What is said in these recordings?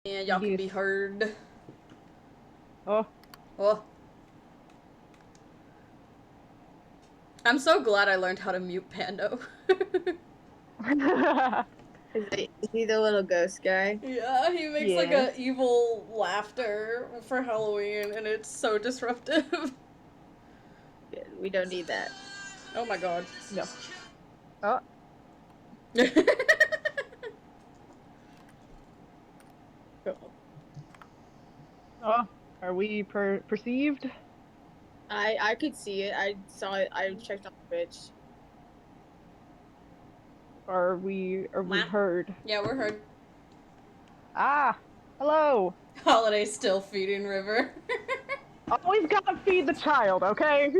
Yeah, y'all can Yes. be heard. Oh. Oh, I'm so glad I learned how to mute Pando. Is he the little ghost guy? Yeah, he makes like Yes. a evil laughter for Halloween, and it's so disruptive. Good. We don't need that. Oh my god. No. Oh. Cool. Oh. Are we perceived? I could see it. I saw it. I checked on Twitch. Are we Mwah. heard? Yeah, we're heard. Ah. Hello. Holiday still feeding River. Always gotta feed the child, okay?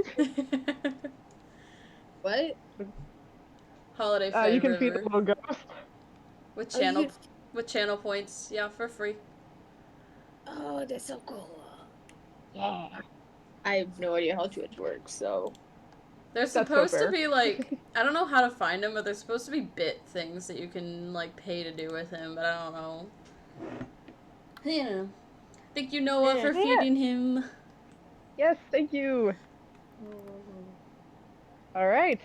What? Holiday You fed can feed the River little ghost. with Oh, you channel could. with channel points. Yeah, for free. Oh, that's so cool. Yeah. I have no idea how Twitch works, so. There's That's so supposed to fair. be like I don't know how to find them, but there's supposed to be bit things that you can like pay to do with him, but I don't know. Yeah. Thank you, Noah, Yeah. for Yeah. feeding him. Yes, thank you. All right.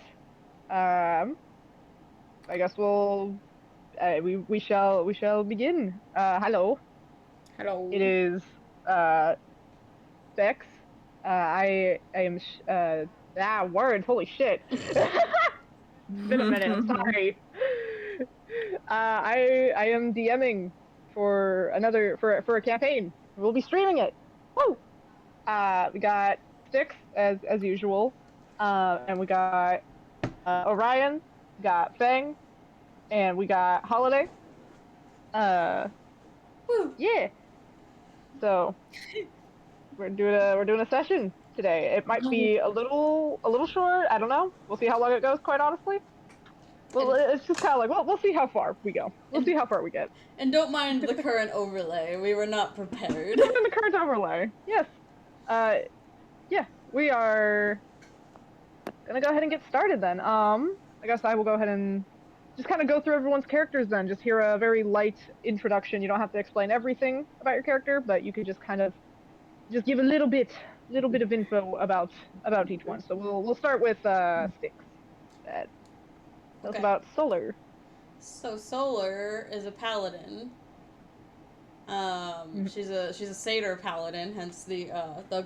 I guess we shall begin. Hello. Hello. It is Spex. I am words. Holy shit. It's been a minute. I'm sorry. I am DMing for a campaign. We'll be streaming it. Woo! We got Styx as usual. And we got Orion, we got Fang, and we got Holiday. Uh, Woo. yeah. So we're doing a session today. It might be a little short. I don't know. We'll see how long it goes. Quite honestly, well, And it's just kind of like we'll see how far we go. We'll and see how far we get. and don't mind the current overlay. We were not prepared. Doing the current overlay. Yes. Uh, yeah. We are gonna go ahead and get started then. I guess I will go ahead and just kind of go through everyone's characters then. Just hear a very light introduction. You don't have to explain everything about your character, but you could just kind of just give a little bit of info about each one. So we'll start with Styx. Uh, Tell us Okay. about Solar. So Solar is a paladin. She's a satyr paladin, hence the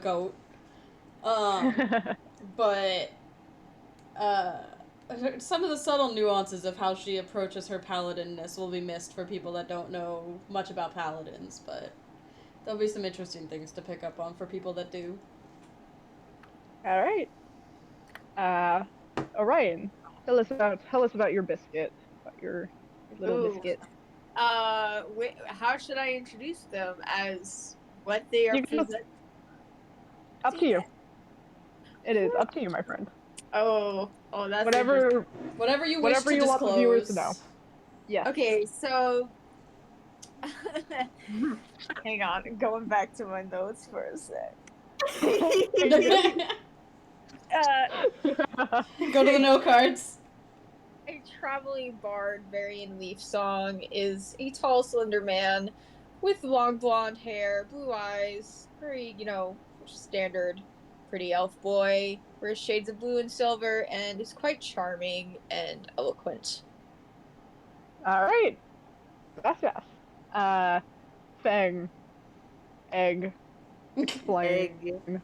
goat. Um, but uh, some of the subtle nuances of how she approaches her paladinness will be missed for people that don't know much about paladins, but there'll be some interesting things to pick up on for people that do. All right. Uh, Orion, tell us about your biscuit, about your little Ooh. biscuit. How should I introduce them as what they are You can just presenting? up to you. It is up to you, my friend. Oh, that's interesting. Whatever Whatever you wish whatever to you want the viewers to know. disclose. Yes. Okay, so hang on, going back to my notes for a sec. Go to the no cards. A traveling bard, Varian Leaf Song, is a tall, slender man with long blonde hair, blue eyes, very, standard pretty elf boy, wears shades of blue and silver, and is quite charming and eloquent. All right. Gracias. Uh, Fang, egg, explain. Egg.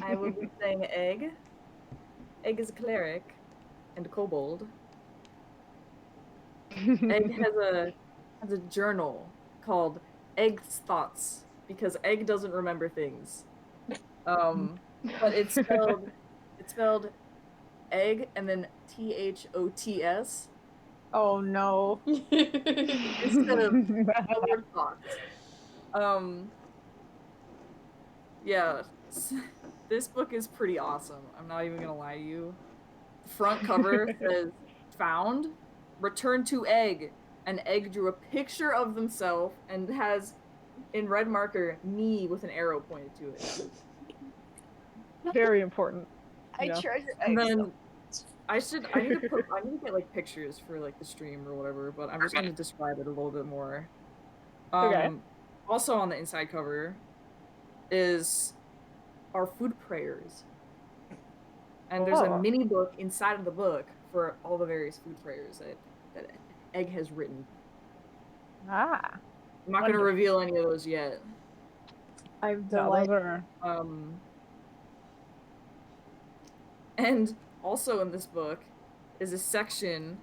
I will be saying egg. Egg is a cleric and a kobold. Egg has a journal called Egg's Thoughts because Egg doesn't remember things. But it's spelled egg and then THOTS Oh no. instead of the word thoughts. Yeah, this book is pretty awesome. I'm not even gonna lie to you. The front cover says found, return to egg. And egg drew a picture of themselves and has in red marker me with an arrow pointed to it. Very important. I Yeah. treasure And eggs. then I need to get like pictures for like the stream or whatever, but I'm just gonna describe it a little bit more. Okay. Also on the inside cover is our food prayers. And there's a Oh. mini book inside of the book for all the various food prayers that Egg has written. Ah. I'm not going to Wonderful. reveal any of those yet. I'm No, those delighted. are. And also in this book is a section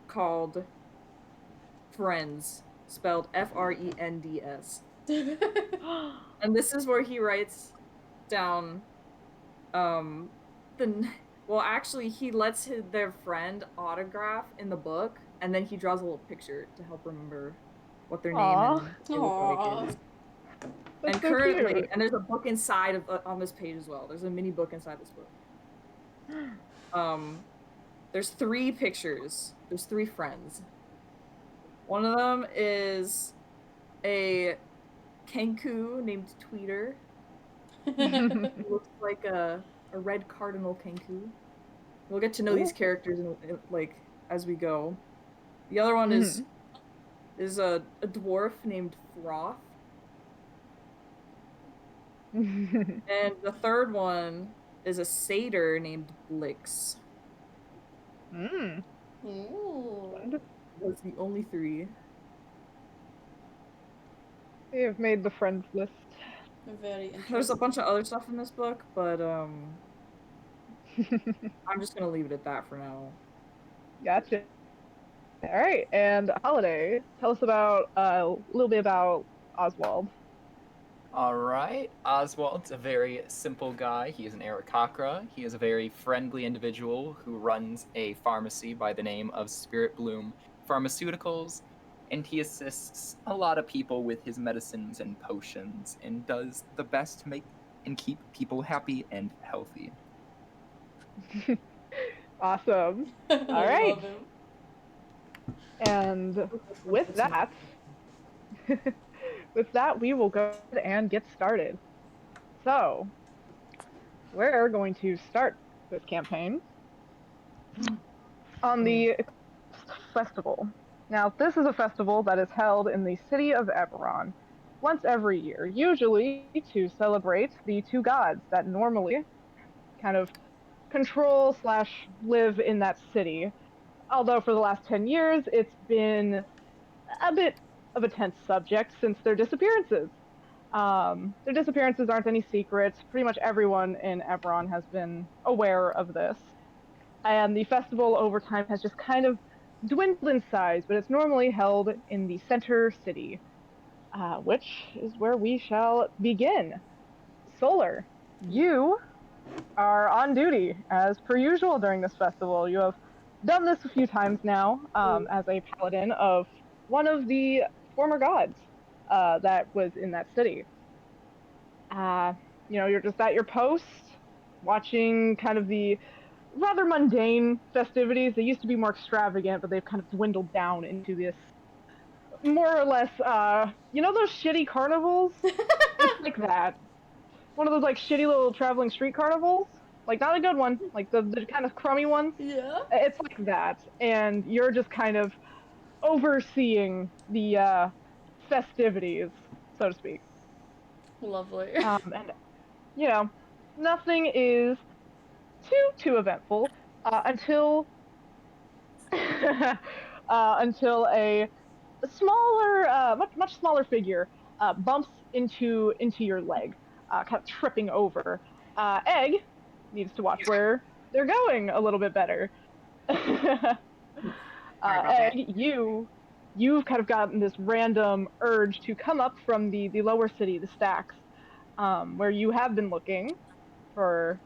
called Friends, spelled Frends. And this is where he writes down actually he lets their friend autograph in the book, and then he draws a little picture to help remember what their name Aw. and they look like is. That's And so currently, cute. and there's a book inside of on this page as well. There's a mini book inside this book. There's 3 pictures. There's 3 friends. One of them is a Kenku named Tweeter. He looks like a red cardinal Kenku. We'll get to know these characters like as we go. The other one is a dwarf named Froth. And the third one is a satyr named Blix. Mm. Ooh. Those are the only 3. We have made the friends list. Very interesting. There's a bunch of other stuff in this book, but I'm just gonna leave it at that for now. Gotcha. All right, and Holiday, tell us about a little bit about Oswald. All right, Oswald's a very simple guy. He is an Aarakocra. He is a very friendly individual who runs a pharmacy by the name of Spirit Bloom Pharmaceuticals, and he assists a lot of people with his medicines and potions, and does the best to make and keep people happy and healthy. Awesome. All right. Love him. And with that, we will go ahead and get started. So, we're going to start this campaign on the festival. Now, this is a festival that is held in the city of Eberron once every year, usually to celebrate the 2 gods that normally kind of control / live in that city. Although for the last 10 years, it's been a bit of a tense subject since their disappearances. Their disappearances aren't any secret. Pretty much everyone in Eberron has been aware of this. And the festival over time has just kind of dwindled in size, but it's normally held in the center city, which is where we shall begin. Solar, you are on duty as per usual during this festival. You have done this a few times now as a paladin of one of the former gods that was in that city. You're just at your post watching kind of the rather mundane festivities. They used to be more extravagant, but they've kind of dwindled down into this more or less, those shitty carnivals? It's like that. One of those like shitty little traveling street carnivals. Like not a good one, like the kind of crummy ones. Yeah. It's like that, and you're just kind of overseeing the festivities, so to speak. Lovely. And nothing is too eventful until until a smaller, much smaller figure bumps into your leg, kind of tripping over. Egg needs to watch where they're going a little bit better. Egg, you've kind of gotten this random urge to come up from the lower city, the Stacks, where you have been looking for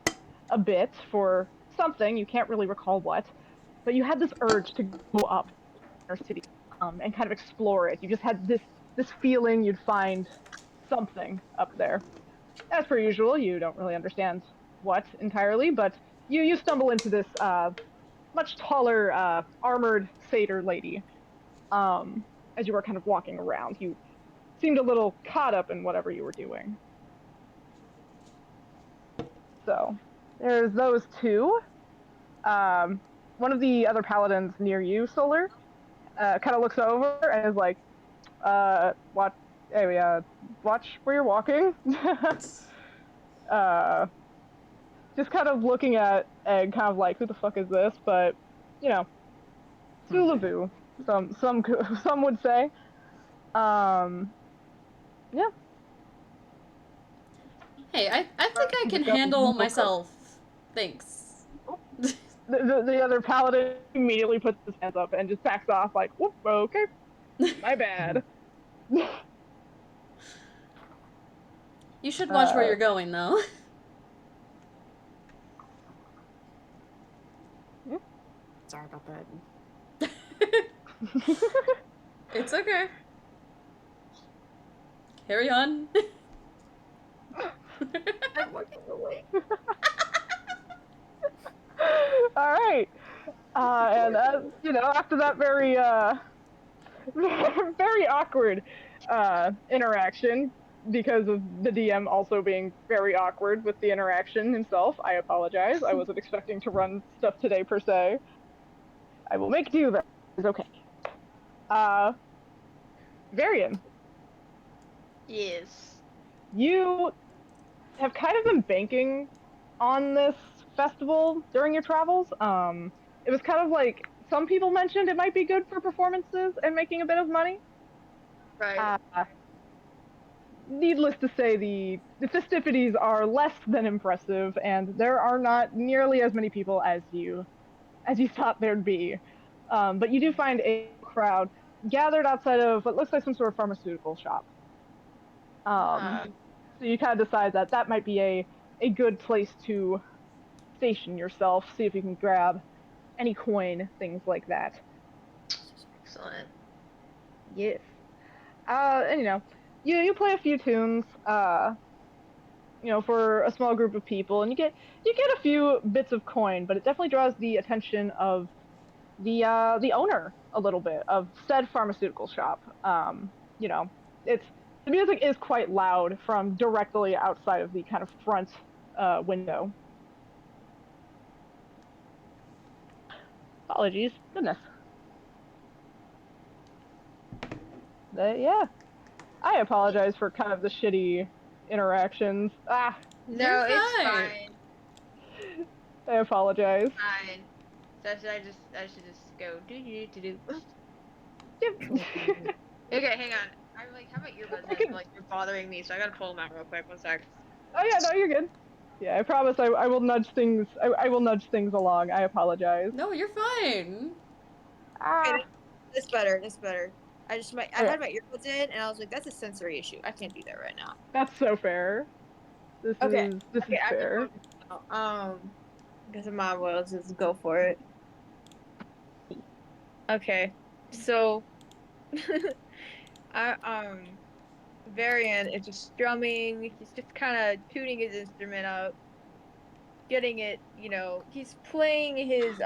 a bit for something. You can't really recall what, but you had this urge to go up our city and kind of explore it. You just had this feeling you'd find something up there. As per usual, you don't really understand what entirely, but you stumble into this much taller armored satyr lady. As you were kind of walking around, you seemed a little caught up in whatever you were doing. So there's those 2. One of the other paladins near you, Solar, kind of looks over and is like, Watch. Hey, watch where you're walking. Just kind of looking at Egg, kind of like, who the fuck is this? But, you know, Sulavu, some would say. Yeah. Hey, I think I can handle myself. Thanks. The other paladin immediately puts his hands up and just backs off, like, whoop, okay, my bad. You should watch where you're going, though. Sorry about that. It's okay. Carry on. I'm looking away. All right. And you know, after that very very awkward interaction, because of the DM also being very awkward with the interaction himself, I apologize. I wasn't expecting to run stuff today per se. I will make do. That is okay. Varian. Yes. You have kind of been banking on this festival during your travels. It was kind of like some people mentioned it might be good for performances and making a bit of money. Right. Needless to say, the festivities are less than impressive, and there are not nearly as many people as you thought there'd be. But you do find a crowd gathered outside of what looks like some sort of pharmaceutical shop. So you kind of decide that that might be a good place to station yourself, see if you can grab any coin, things like that. Excellent. Yes. And you know, you play a few tunes, you know, for a small group of people, and you get a few bits of coin, but it definitely draws the attention of the owner a little bit of said pharmaceutical shop. You know, the music is quite loud from directly outside of the kind of front window. Apologies, goodness. Yeah, I apologize for kind of the shitty interactions. No, You're it's fine. fine. I apologize. Fine. So I should just go do. Yep. Okay, hang on. I'm like, how about earbuds? I can- Like, you're bothering me, so I gotta pull them out real quick. One sec. Oh yeah, no, you're good. Yeah, I promise I will nudge things. I will nudge things along. I apologize. No, you're fine. Okay, that's better. That's better. I Okay. had my earbuds in, and I was like, that's a sensory issue. I can't do that right now. That's so fair. This Okay. is Okay, I can fair. focus now. Guess I'm on. Well, let's just go for it. Okay, so, Varian is just strumming. He's just kind of tuning his instrument up, getting it. You know, he's playing his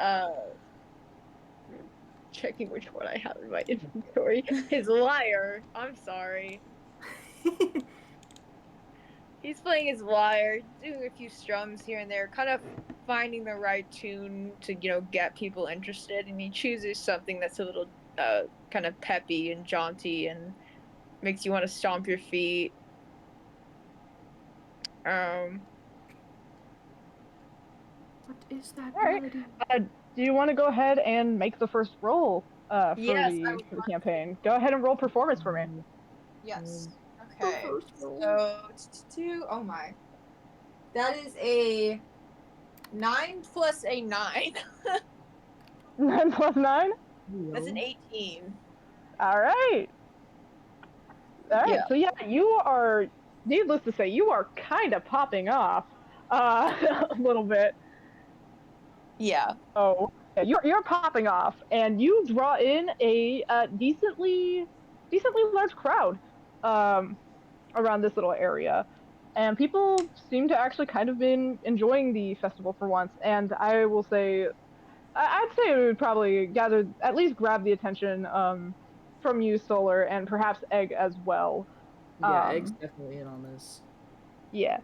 checking which one I have in my inventory. His lyre. I'm sorry. He's playing his lyre, doing a few strums here and there, kind of finding the right tune to, you know, get people interested. And he chooses something that's a little kind of peppy and jaunty and makes you want to stomp your feet. What is that All right. melody? Do you want to go ahead and make the first roll for Yes, the campaign? Go ahead and roll performance for me. Yes. Okay. First roll. So, oh my. That is a 9 plus a 9. 9 plus 9. That's an 18. All right. All right. Yeah. So yeah, you are. Needless to say, you are kind of popping off a little bit. Yeah. Oh, yeah, you're popping off, and you draw in a decently large crowd around this little area, and people seem to actually kind of been enjoying the festival for once. And I will say, I'd say it would probably at least grab the attention from you, Solar, and perhaps Egg as well. Yeah, Egg's definitely in on this. Yeah.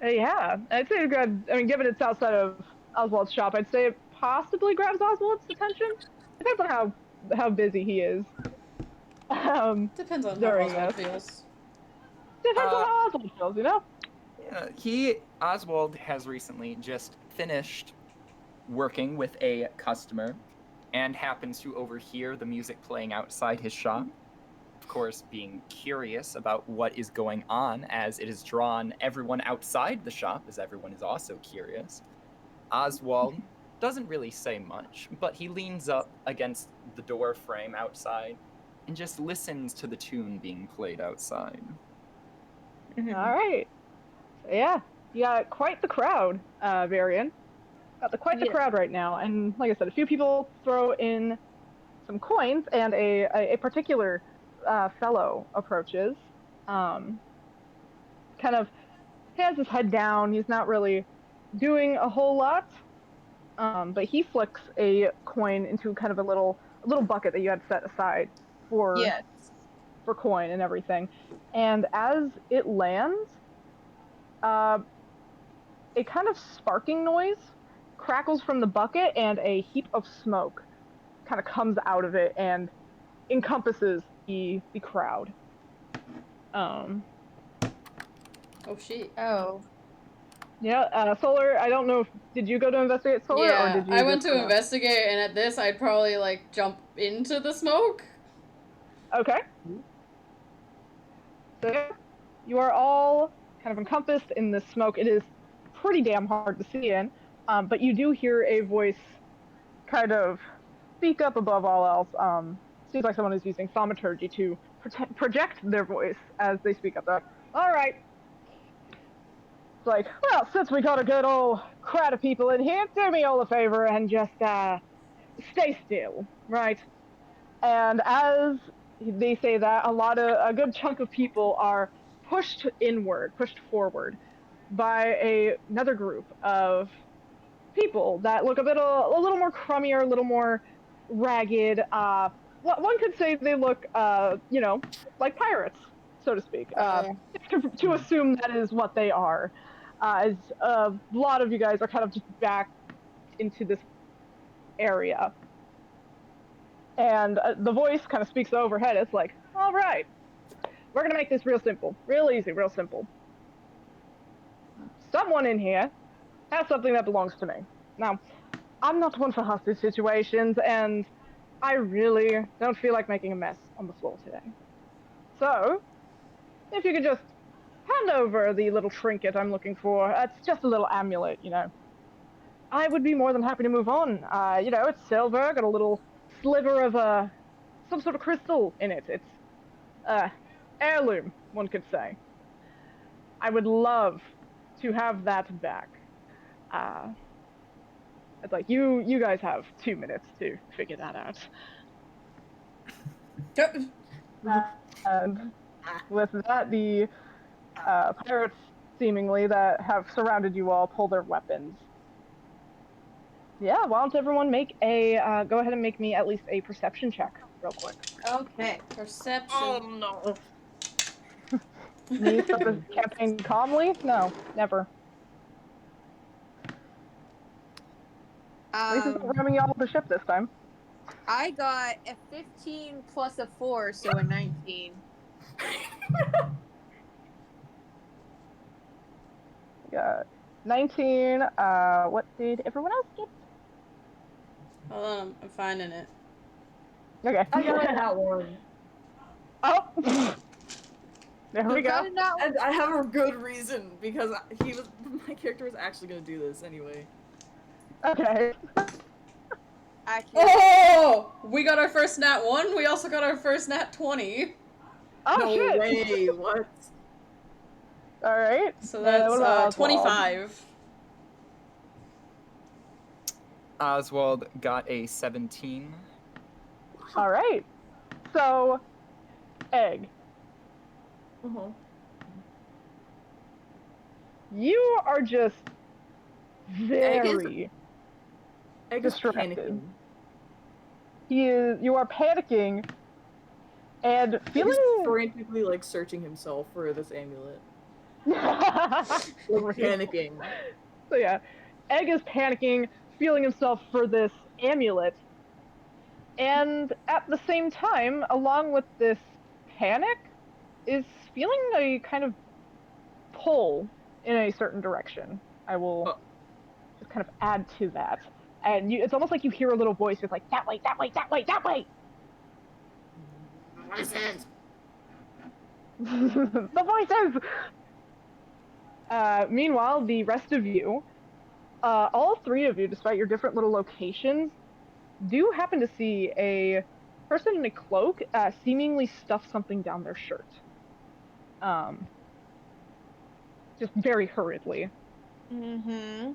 Yeah, I'd say given it's outside of Oswald's shop, I'd say it possibly grabs Oswald's attention. Depends on how busy he is. Depends on how During Oswald this. feels. Depends on how Oswald feels, you know? Yeah, Oswald has recently just finished working with a customer and happens to overhear the music playing outside his shop. Of course, being curious about what is going on, as it has drawn everyone outside the shop, as everyone is also curious. Oswald doesn't really say much, but he leans up against the door frame outside and just listens to the tune being played outside. All right. So, yeah, you got quite the crowd, Varian. Got quite the crowd right now, and like I said, a few people throw in some coins, and a particular fellow approaches. Kind of has his head down. He's not really doing a whole lot, but he flicks a coin into kind of a little bucket that you had set aside for coin and everything. And as it lands, a kind of sparking noise crackles from the bucket, and a heap of smoke kind of comes out of it and encompasses the crowd. Oh shit. Oh. Yeah, Solar, I don't know did you go to investigate Solar, Yeah, or did you I went just, to investigate, and at this, I'd probably, like, jump into the smoke. Okay. So yeah, you are all kind of encompassed in this smoke. It is pretty damn hard to see in, but you do hear a voice kind of speak up above all else. Seems like someone is using thaumaturgy to project their voice as they speak up. They're like, all right. It's like, well, since we got a good old crowd of people in here, do me all a favor and just stay still, right? And as they say that, a good chunk of people are pushed forward by another group of people that look a little more crummier, a little more ragged. One could say they look, like pirates, so to speak. To assume that is what they are, as a lot of you guys are kind of just back into this area. And the voice kind of speaks overhead. It's like, all right, we're going to make this real simple, real easy, real simple. Someone in here has something that belongs to me. Now, I'm not one for hostage situations, and I really don't feel like making a mess on the floor today. So, if you could just hand over the little trinket I'm looking for, it's just a little amulet, I would be more than happy to move on. It's silver, got a little sliver of some sort of crystal in it. It's heirloom, one could say. I would love to have that back. It's like you guys have 2 minutes to figure that out. And with that, the pirates seemingly that have surrounded you all pull their weapons. Yeah, why don't everyone make go ahead and make me at least a perception check real quick. Okay. Perception. Oh no. Me start the campaign calmly? No, never. At least it's not ramming y'all off the ship this time. I got a 15 plus a 4, so a 19. Got 19. What did everyone else get? Hold on, I'm finding it. Okay. I got that one. Oh! There we go. And I have a good reason, because my character was actually gonna do this anyway. Okay. Oh! We got our first nat 1, we also got our first nat 20. Oh, no shit! way, what? Alright. So that's 25. Oswald got a 17. Alright. So, Egg. Uh-huh. You are just very Egg is distracted. panicking. You are panicking and feeling He's frantically like searching himself for this amulet. Like, panicking. So yeah, Egg is panicking, feeling himself for this amulet. And at the same time, along with this panic, is feeling a kind of pull in a certain direction. I will just kind of add to that. And it's almost like you hear a little voice that's like, that way, that way, that way, that way! Voices! The voices! Meanwhile, the rest of you, all three of you, despite your different little locations, do happen to see a person in a cloak seemingly stuff something down their shirt. Just very hurriedly. Mm-hmm.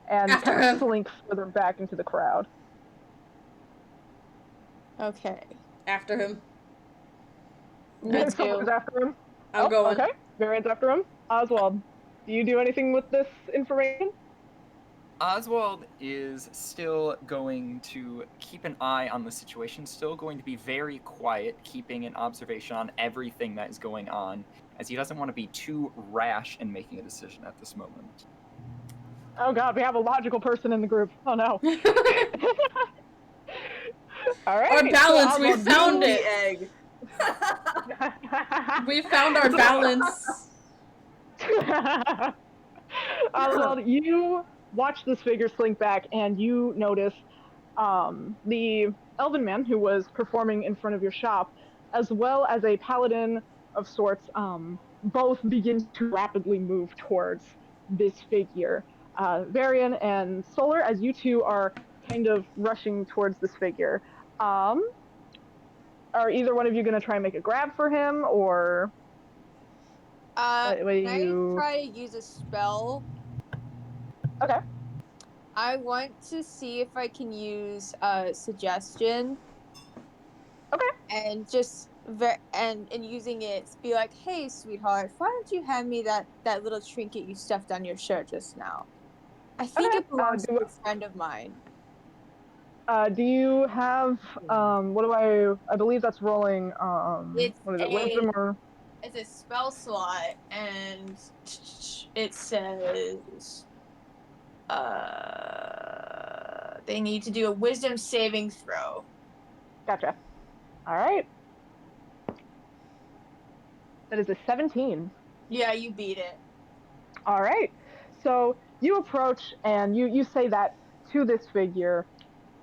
And After kind of him. slinks further back into the crowd. Okay. After him. Me Someone's too. after him. I'm going. Okay. Varian's after him. Oswald, do you do anything with this information? Oswald is still going to keep an eye on the situation, still going to be very quiet, keeping an observation on everything that is going on, as he doesn't want to be too rash in making a decision at this moment. Oh god, we have a logical person in the group. Oh no. Alright. Our balance, we Oswald, found The it. egg. We found our balance. Oswald, you watch this figure slink back and you notice the elven man who was performing in front of your shop, as well as a paladin of sorts, both begin to rapidly move towards this figure. Varian and Solar, as you two are kind of rushing towards this figure, are either one of you going to try and make a grab for him, or what Can you... I try to use a spell? Okay. I want to see if I can use suggestion. Okay. And just and using it to be like, hey, sweetheart, why don't you hand me that little trinket you stuffed on your shirt just now? I think it belongs to a friend of mine. Do you have what do I believe that's rolling It's what is it, wisdom or... It's a spell slot, and it says they need to do a wisdom saving throw. Gotcha. All right. That is a 17. Yeah, you beat it. All right. So you approach and you say that to this figure,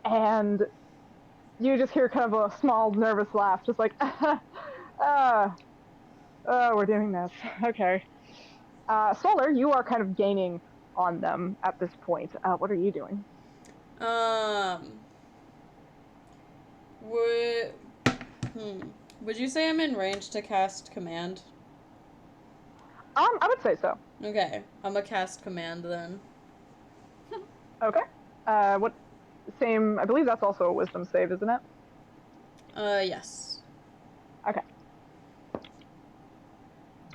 and you just hear kind of a small nervous laugh, just like, we're doing this. Okay. Solar, you are kind of gaining on them at this point. What are you doing? Would you say I'm in range to cast command? I would say so. Okay, I'm gonna cast command then. Okay. What? Same. I believe that's also a wisdom save, isn't it? Yes. Okay.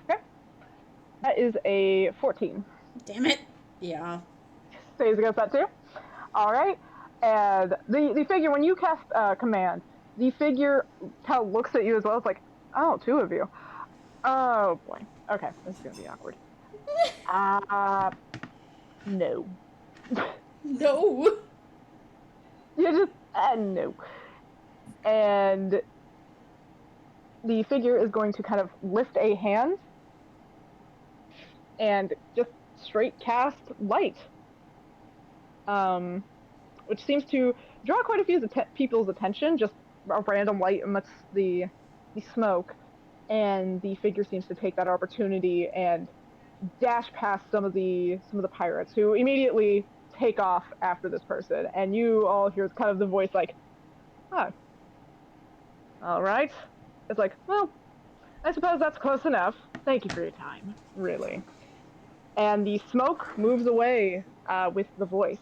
Okay. That is a 14. Damn it. Yeah. Saves against that too. All right. And the figure, when you cast command, the figure kind of looks at you as well. It's like, oh, two of you. Oh boy. Okay, this is gonna be awkward. No. No. You just no. And the figure is going to kind of lift a hand and just straight cast light, which seems to draw quite a few people's attention. Just a random light amidst the smoke, and the figure seems to take that opportunity and dash past some of the pirates, who immediately take off after this person. And you all hear kind of the voice like, "Oh, all right." It's like, well, I suppose that's close enough. Thank you for your time, really. And the smoke moves away with the voice.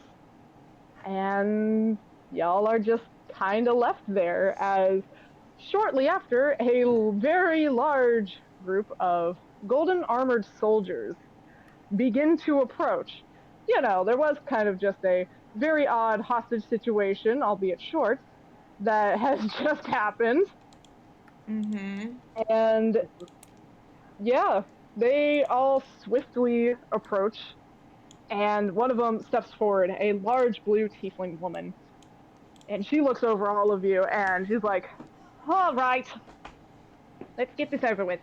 And y'all are just kind of left there, as shortly after, a very large group of golden armored soldiers begin to approach. You know, there was kind of just a very odd hostage situation, albeit short, that has just happened. Mm-hmm. And yeah, they all swiftly approach and one of them steps forward, a large blue tiefling woman. And she looks over all of you, and she's like, all right, let's get this over with.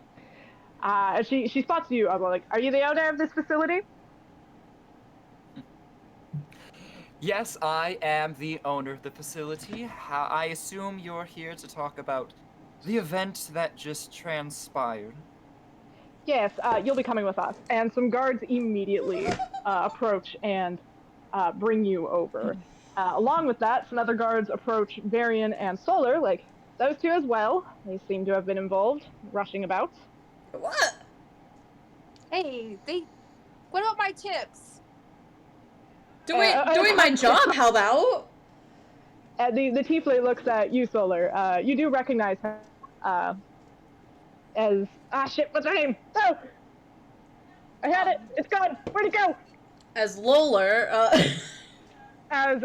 She spots you. I'm like, are you the owner of this facility? Yes, I am the owner of the facility. I assume you're here to talk about the event that just transpired. Yes, you'll be coming with us. And some guards immediately approach and bring you over. Along with that, some other guards approach Varian and Solar, like those two as well. They seem to have been involved, rushing about. What? Hey, what about my tips? Doing my job, how about? The tiefling looks at you, Solar. You do recognize her as... shit, what's her name? Oh! I had it! It's gone! Where'd it go? As Loler, As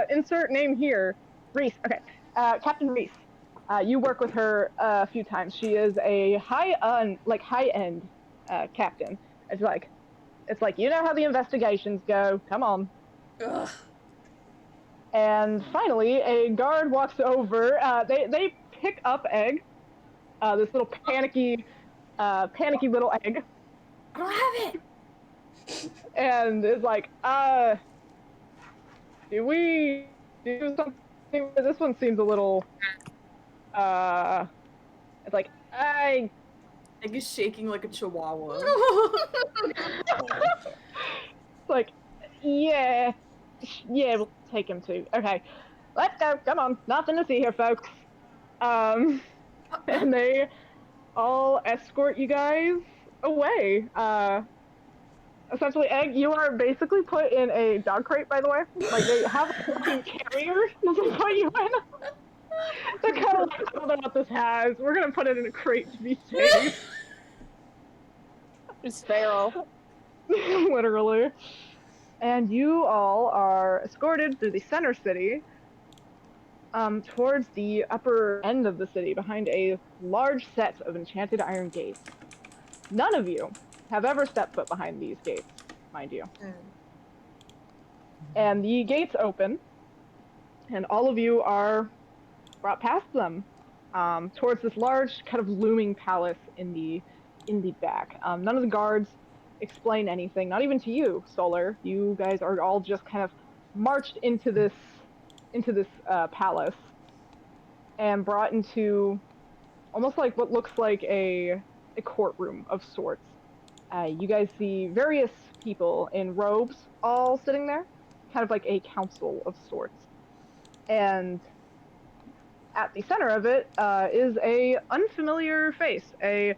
insert name here, Reese. Okay, Captain Reese. You work with her a few times. She is a high end captain. It's like you know how the investigations go. Come on. Ugh. And finally, a guard walks over. They pick up Egg, this little panicky little Egg. I don't have it. And is like, do we do something? This one seems a little, it's like, Egg is shaking like a chihuahua. it's like, yeah, we'll take him too. Okay, let's go, come on, nothing to see here, folks. And they all escort you guys away. Essentially, Egg, you are basically put in a dog crate, by the way. Like, they have a fucking carrier that they put you in. They're kind of like, I don't know what this has. We're gonna put it in a crate to be safe. It's feral. Literally. And you all are escorted through the center city, towards the upper end of the city, behind a large set of enchanted iron gates. None of you have ever stepped foot behind these gates, mind you. And the gates open, and all of you are brought past them, towards this large kind of looming palace in the back. None of the guards explain anything, not even to you, Solar. You guys are all just kind of marched into this palace and brought into almost like what looks like a courtroom of sorts. You guys see various people in robes all sitting there, kind of like a council of sorts. And at the center of it is a unfamiliar face, a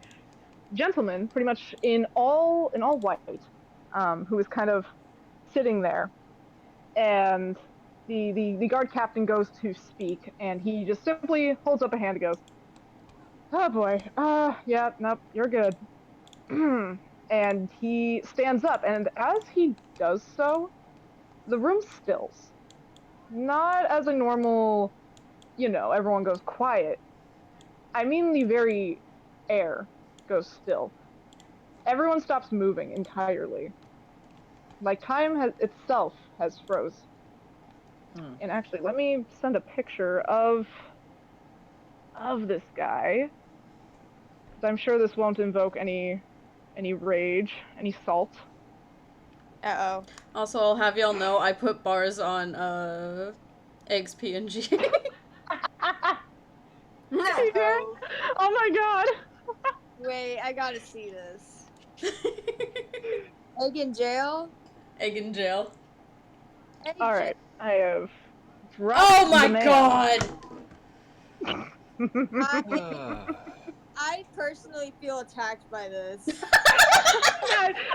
gentleman, pretty much in all white, who is kind of sitting there. And the guard captain goes to speak, and he just simply holds up a hand and goes, "Oh boy, yeah, nope, you're good." And he stands up, and as he does so, the room stills. Not as a normal, everyone goes quiet. I mean the very air goes still. Everyone stops moving entirely. Like time itself has froze. And actually, let me send a picture of this guy, because I'm sure this won't invoke any rage, any salt. Uh-oh. Also, I'll have y'all know I put bars on Egg's PNG. You did? Oh my god! Wait, I gotta see this. Egg in jail? Egg in jail. Egg Alright, I have dropped Oh my the man. god! I personally feel attacked by this.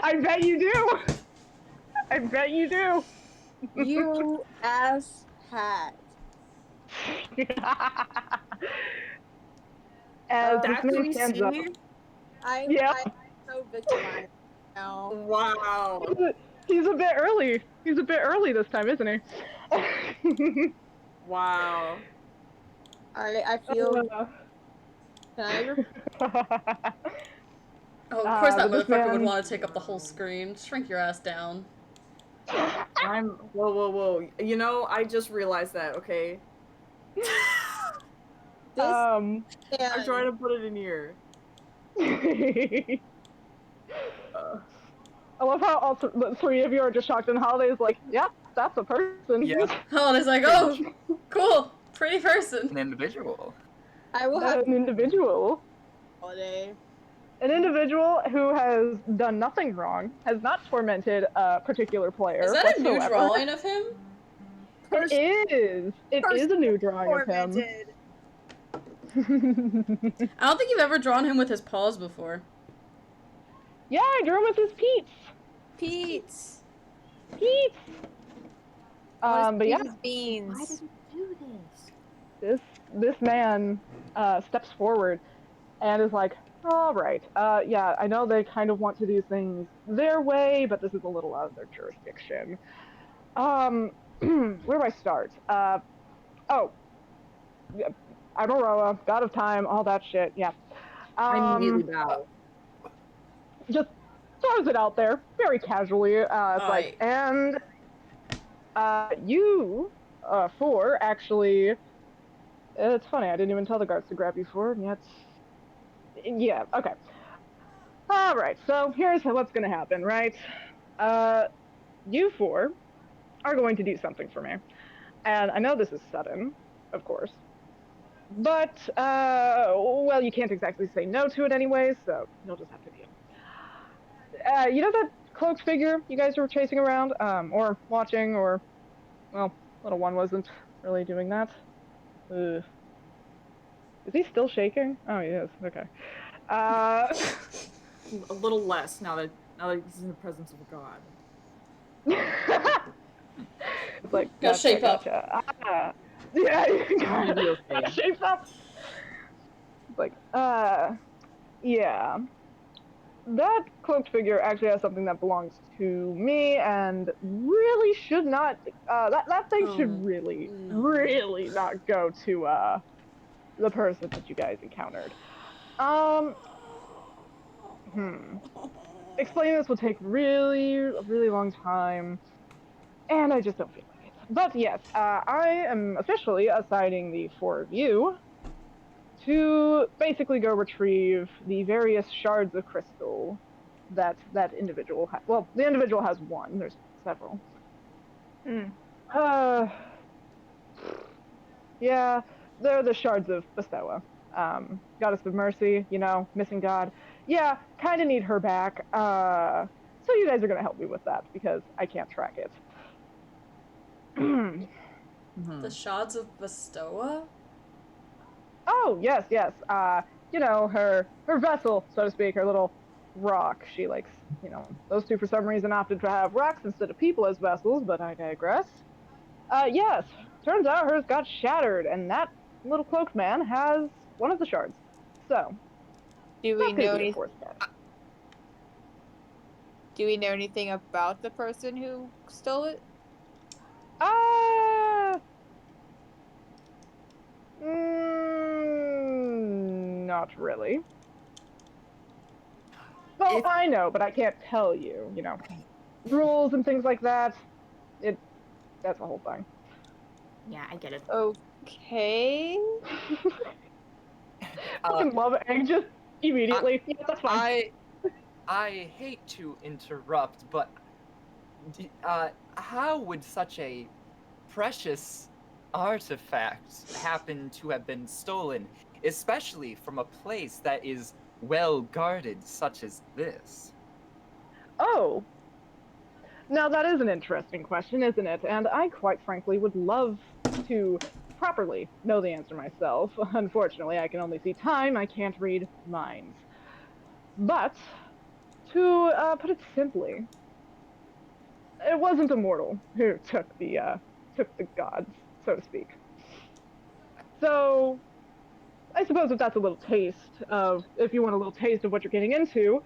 I bet you do! I bet you do! You ass hat. As That's this what man you stands up. I'm so victimized now. Wow. He's a bit early. He's a bit early this time, isn't he? Wow. Alright, I feel. Can Oh, of course that this motherfucker would man- want to take up the whole screen. Shrink your ass down. Whoa. You know, I just realized that, okay? This I'm man, trying to put it in here. I Uh, love how all the three of you are just shocked, and Holiday's like, yeah, that's a person. Yeah. Holiday's like, oh, cool, pretty person. An individual. I will have An individual. holiday. An individual who has done nothing wrong, has not tormented a particular player Is that whatsoever. a new drawing of him? It is. It is a new drawing of him. Tormented. I don't think you've ever drawn him with his paws before. Yeah, I drew him with his Pete's. Pete's. Pete's. But yeah, Beans. Why did he do this? this man steps forward and is like, all right, yeah, I know they kind of want to do things their way, but this is a little out of their jurisdiction. Where do I start? Oh, yeah, I'm Aroa, god of time, all that shit, yeah. I immediately bow. Just throws it out there, very casually, it's like, Alright. and, you, four, actually, it's funny, I didn't even tell the guards to grab you for it, and yet, yeah, okay. Alright, so here's what's gonna happen, right? You four are going to do something for me. And I know this is sudden, of course. But, well, you can't exactly say no to it anyway, so you'll just have to deal. You know that cloaked figure you guys were chasing around? Or watching, or, well, little one wasn't really doing that. Ugh. Is he still shaking? Oh, he is, okay. A little less now that he's in the presence of a god. It's like, Gotta shape up. Ah, yeah, gotta shape up. It's like, yeah. That cloaked figure actually has something that belongs to me and really should not, that thing should really not go to, the person that you guys encountered. Explaining this will take a really long time, and I just don't feel like it. But yes, I am officially assigning the four of you to basically go retrieve the various shards of crystal that individual has. Well, the individual has one, there's several. Yeah, they're the shards of Bestoa. Goddess of Mercy, you know, missing god. Yeah, kind of need her back. So you guys are gonna help me with that because I can't track it. The shards of Bestoa? Oh, yes. You know, her vessel, so to speak, her little rock. She likes, you know, those two for some reason opted to have rocks instead of people as vessels, but I digress. Yes, turns out hers got shattered, and that little cloaked man has one of the shards. So, Do we know anything? Step. Do we know anything about the person who stole it? Not really. Well, I know, but I can't tell you, you know. Rules and things like that. That's a whole thing. Yeah, I get it. Okay. Fucking love Egg just immediately. Yeah, that's fine. I hate to interrupt, but how would such a precious artifact happen to have been stolen, especially from a place that is well guarded such as this? Oh. Now that is an interesting question, isn't it? And I quite frankly would love to properly know the answer myself. Unfortunately, I can only see time, I can't read minds. But, to put it simply, it wasn't a mortal who took the gods, so to speak. So, I suppose if that's a little taste of, if you want a little taste of what you're getting into,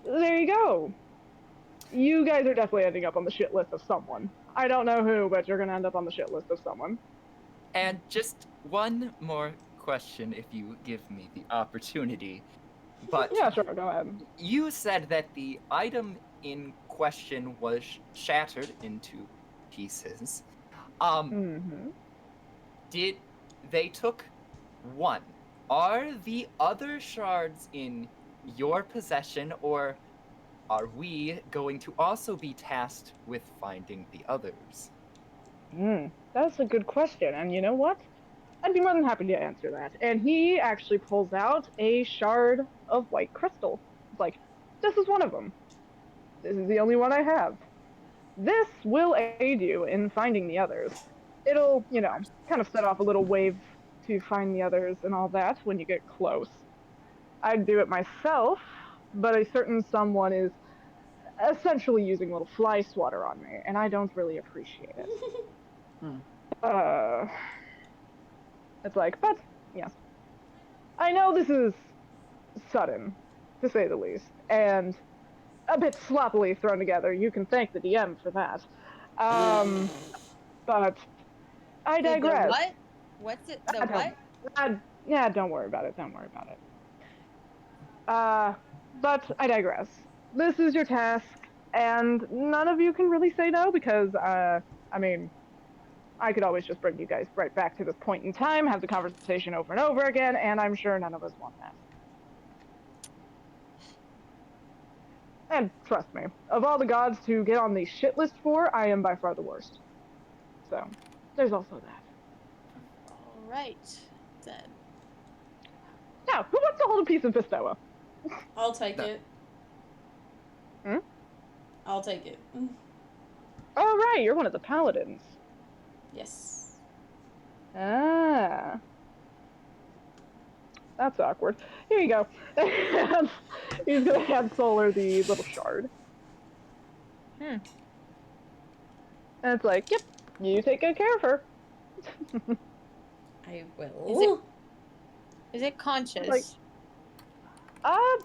there you go. You guys are definitely ending up on the shit list of someone. I don't know who, but you're gonna end up on the shit list of someone. And just one more question, if you give me the opportunity. But yeah, sure, go ahead. You said that the item in question was shattered into pieces. Mm-hmm. They took one. Are the other shards in your possession, or are we going to also be tasked with finding the others? That's a good question, and you know what? I'd be more than happy to answer that. And he actually pulls out a shard of white crystal. It's like, this is one of them. This is the only one I have. This will aid you in finding the others. It'll, kind of set off a little wave to find the others and all that when you get close. I'd do it myself, but a certain someone is essentially using a little fly swatter on me, and I don't really appreciate it. Uh, it's like, but yes, I know this is sudden, to say the least, and a bit sloppily thrown together. You can thank the DM for that. But I digress. The what? What's it? The what? Yeah, don't worry about it. Don't worry about it. But I digress. This is your task, and none of you can really say no because, I mean, I could always just bring you guys right back to this point in time, have the conversation over and over again, and I'm sure none of us want that. And trust me, of all the gods to get on the shit list for, I am by far the worst. So, there's also that. All right, then. Now, who wants to hold a piece of Pistoa? I'll take it. Hmm? I'll take it. Oh, right, you're one of the paladins. Yes. Ah. That's awkward. Here you go. He's gonna hand Solar the little shard. And it's like, yep, you take good care of her. I will. Is it conscious? Like,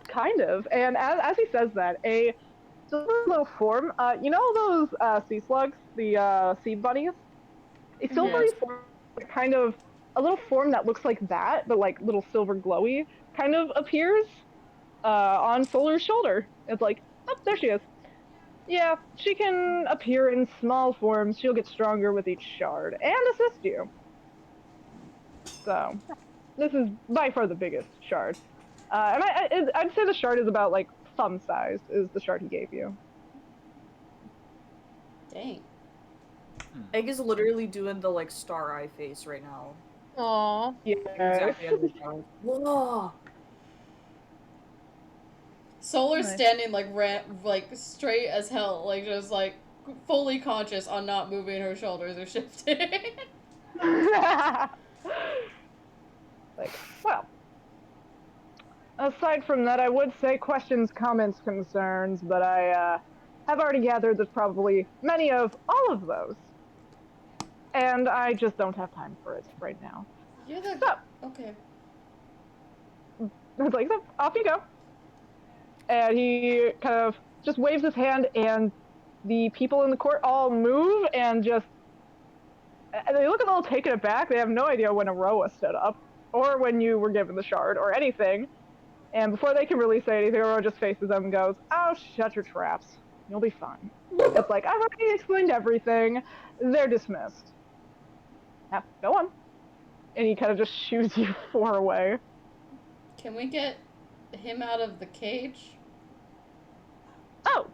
kind of. And as he says that, a silver little form, you know those sea slugs, the sea bunnies? A silvery form, kind of a little form that looks like that, but like little silver glowy, kind of appears on Solar's shoulder. It's like, oh, there she is. Yeah, she can appear in small forms. She'll get stronger with each shard and assist you. So, this is by far the biggest shard. And I'd say the shard is about like thumb size. Is the shard he gave you? Dang. Egg is literally doing the like star eye face right now. Aww. Yeah. Exactly as it sounds. Whoa. Solar's Nice. standing like straight as hell, like just like fully conscious on not moving her shoulders or shifting. Like, well. Aside from that, I would say questions, comments, concerns, but I have already gathered there's probably many of all of those. And I just don't have time for it right now. You're the okay. It's like, so, off you go. And he kind of just waves his hand, and the people in the court all move and just. They look a little taken aback. They have no idea when Aroa stood up, or when you were given the shard, or anything. And before they can really say anything, Aroa just faces them and goes, "Oh, shut your traps. You'll be fine." It's like, I've already explained everything. They're dismissed. Now, go on. And he kind of just shoos you far away. Can we get him out of the cage? Oh,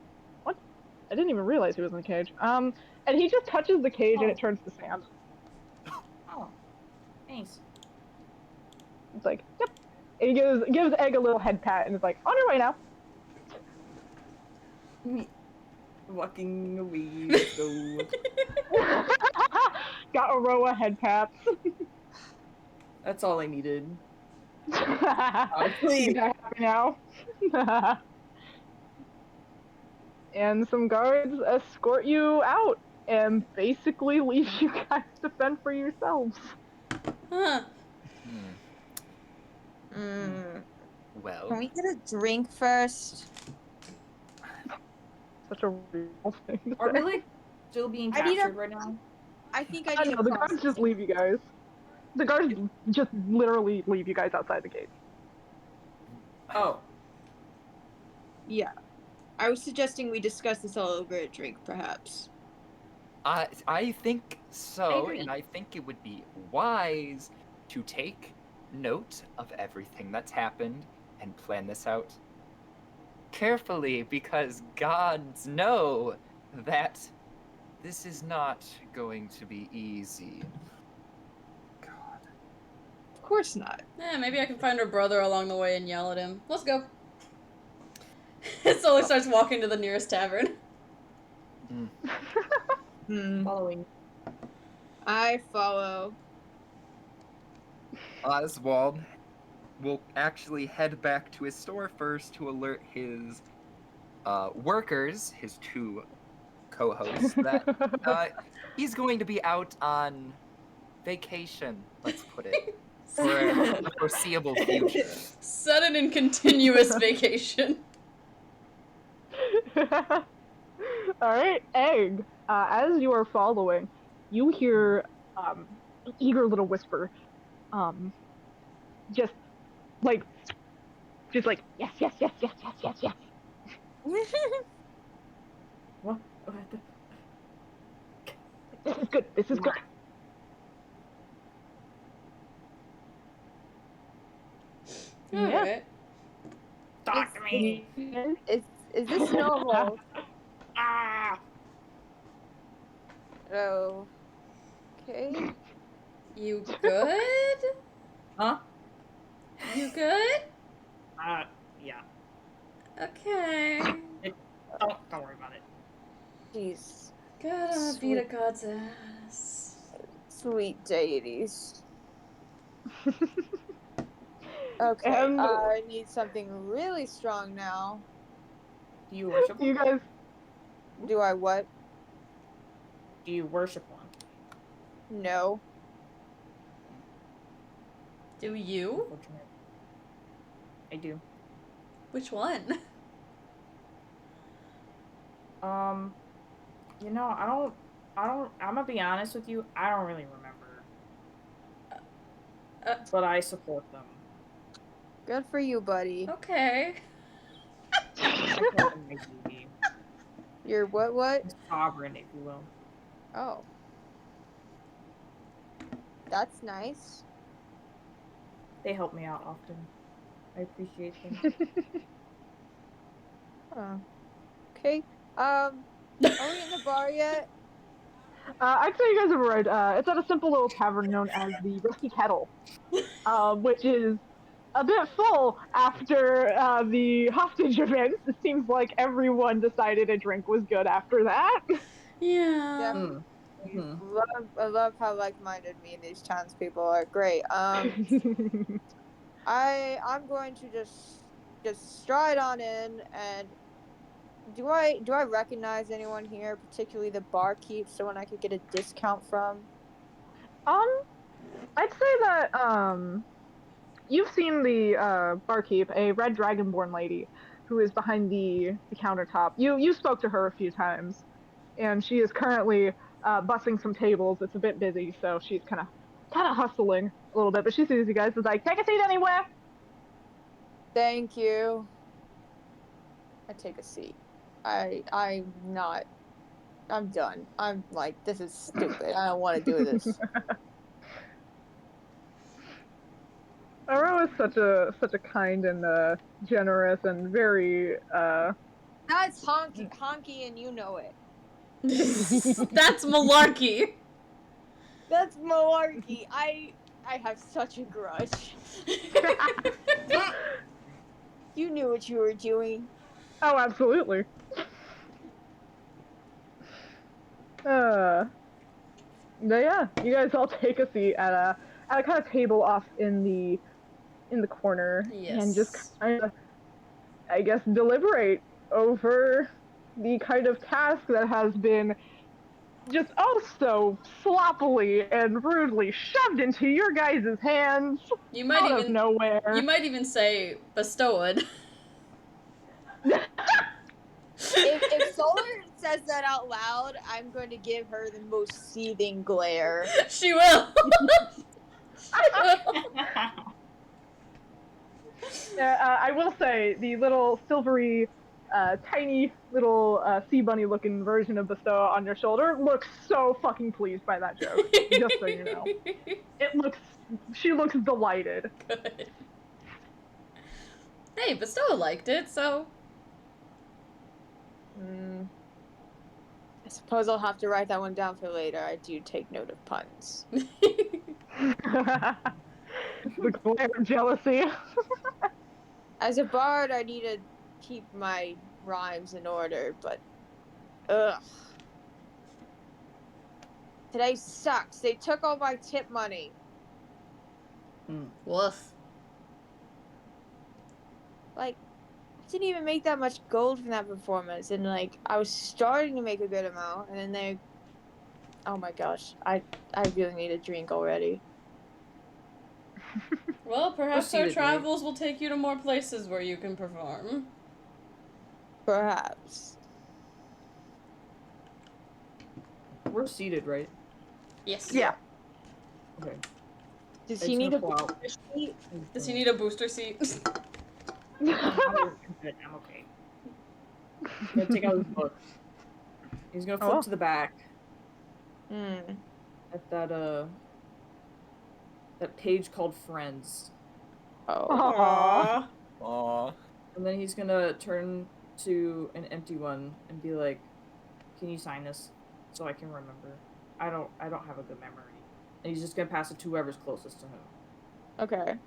what? I didn't even realize he was in the cage. And he just touches the cage and it turns to sand. Oh, thanks. It's like, yep. And he gives Egg a little head pat and is like, on your way now. Walking away, let's go. Got Aroa head pats. That's all I needed. Please. Happy now. And some guards escort you out and basically leave you guys to fend for yourselves. Huh. Well, Can we get a drink first? Such a real thing to Are we say. like still being I need captured right now? I think I I need know, a the guards just leave you guys. The guards just literally leave you guys outside the gate. Oh, Yeah. I was suggesting we discuss this all over a drink, perhaps. I think so, agree. and I think it would be wise to take note of everything that's happened and plan this out carefully, because gods know that this is not going to be easy. God. Of course not. Maybe I can find her brother along the way and yell at him. Let's go. It slowly starts walking to the nearest tavern. Following. I follow. Oswald will actually head back to his store first to alert his workers, his two co-hosts, that he's going to be out on vacation, let's put it, for the foreseeable future. Sudden and continuous vacation. Alright, Egg. As you are following, you hear an eager little whisper. Just like, yes, yes, yes, yes, yes, yes, yes. What? This is good, this is good. Alright. Talk to me! Is this normal? Ah! Oh. Okay. You good? Huh? You good? Yeah. Okay. Don't worry about it. Jeez. Gotta beat a god's ass. Sweet deities. Okay, I need something really strong now. Do you worship one? You guys, Do I what? Do you worship one? No. Do you? Unfortunate. I do. Which one? You know, I'm gonna be honest with you, I don't really remember. But I support them. Good for you, buddy. Okay. I support them, my baby. You're what? Sovereign, if you will. Oh. That's nice. They help me out often. I appreciate them. Huh. Okay. Are we in the bar yet? I'd say you guys have arrived. It's at a simple little tavern known as the Rusty Kettle, which is a bit full after the hostage events. It seems like everyone decided a drink was good after that. Yeah. I love how like-minded me and these townspeople are. Great. I'm going to just stride on in, and do I recognize anyone here, particularly the barkeep, someone I could get a discount from? I'd say that you've seen the barkeep, a red dragonborn lady who is behind the countertop. You spoke to her a few times, and she is currently bussing some tables. It's a bit busy, so she's kind of hustling a little bit. But she sees you guys. Is like, take a seat anywhere. Thank you. I take a seat. I'm done. I'm like, this is stupid. I don't want to do this. Aro is such a kind and generous and very That's honky, and you know it. That's malarkey. That's malarkey. I have such a grudge. You knew what you were doing. Oh, absolutely. But yeah, you guys all take a seat at a kind of table off in the corner, and just kind of, I guess, deliberate over the kind of task that has been just so sloppily and rudely shoved into your guys' hands out of nowhere. You might even say bestowed. If Solar says that out loud, I'm going to give her the most seething glare. She will. I will say, the little silvery tiny little sea bunny looking version of Bestow on your shoulder looks so fucking pleased by that joke. Just so you know. She looks delighted. Good. Hey, Bestow liked it, so. I suppose I'll have to write that one down for later. I do take note of puns. The glare of jealousy. As a bard, I need to keep my rhymes in order, but ugh. Today sucks. They took all my tip money. Woof. Like, I didn't even make that much gold from that performance, and like I was starting to make a good amount, and then they. Oh my gosh, I really need a drink already. Well, perhaps our Proceeded, travels will take you to more places where you can perform. Perhaps. We're seated, right? Yes. Yeah. Okay. Does I he just need a wanna pull out- booster seat? Does he need a booster seat? I'm okay. He's gonna take out his book. He's gonna flip Oh. to the back Hmm. at that page called Friends. Oh. Aww. Aw. And then he's gonna turn to an empty one and be like, "Can you sign this so I can remember? I don't have a good memory." And he's just gonna pass it to whoever's closest to him. Okay.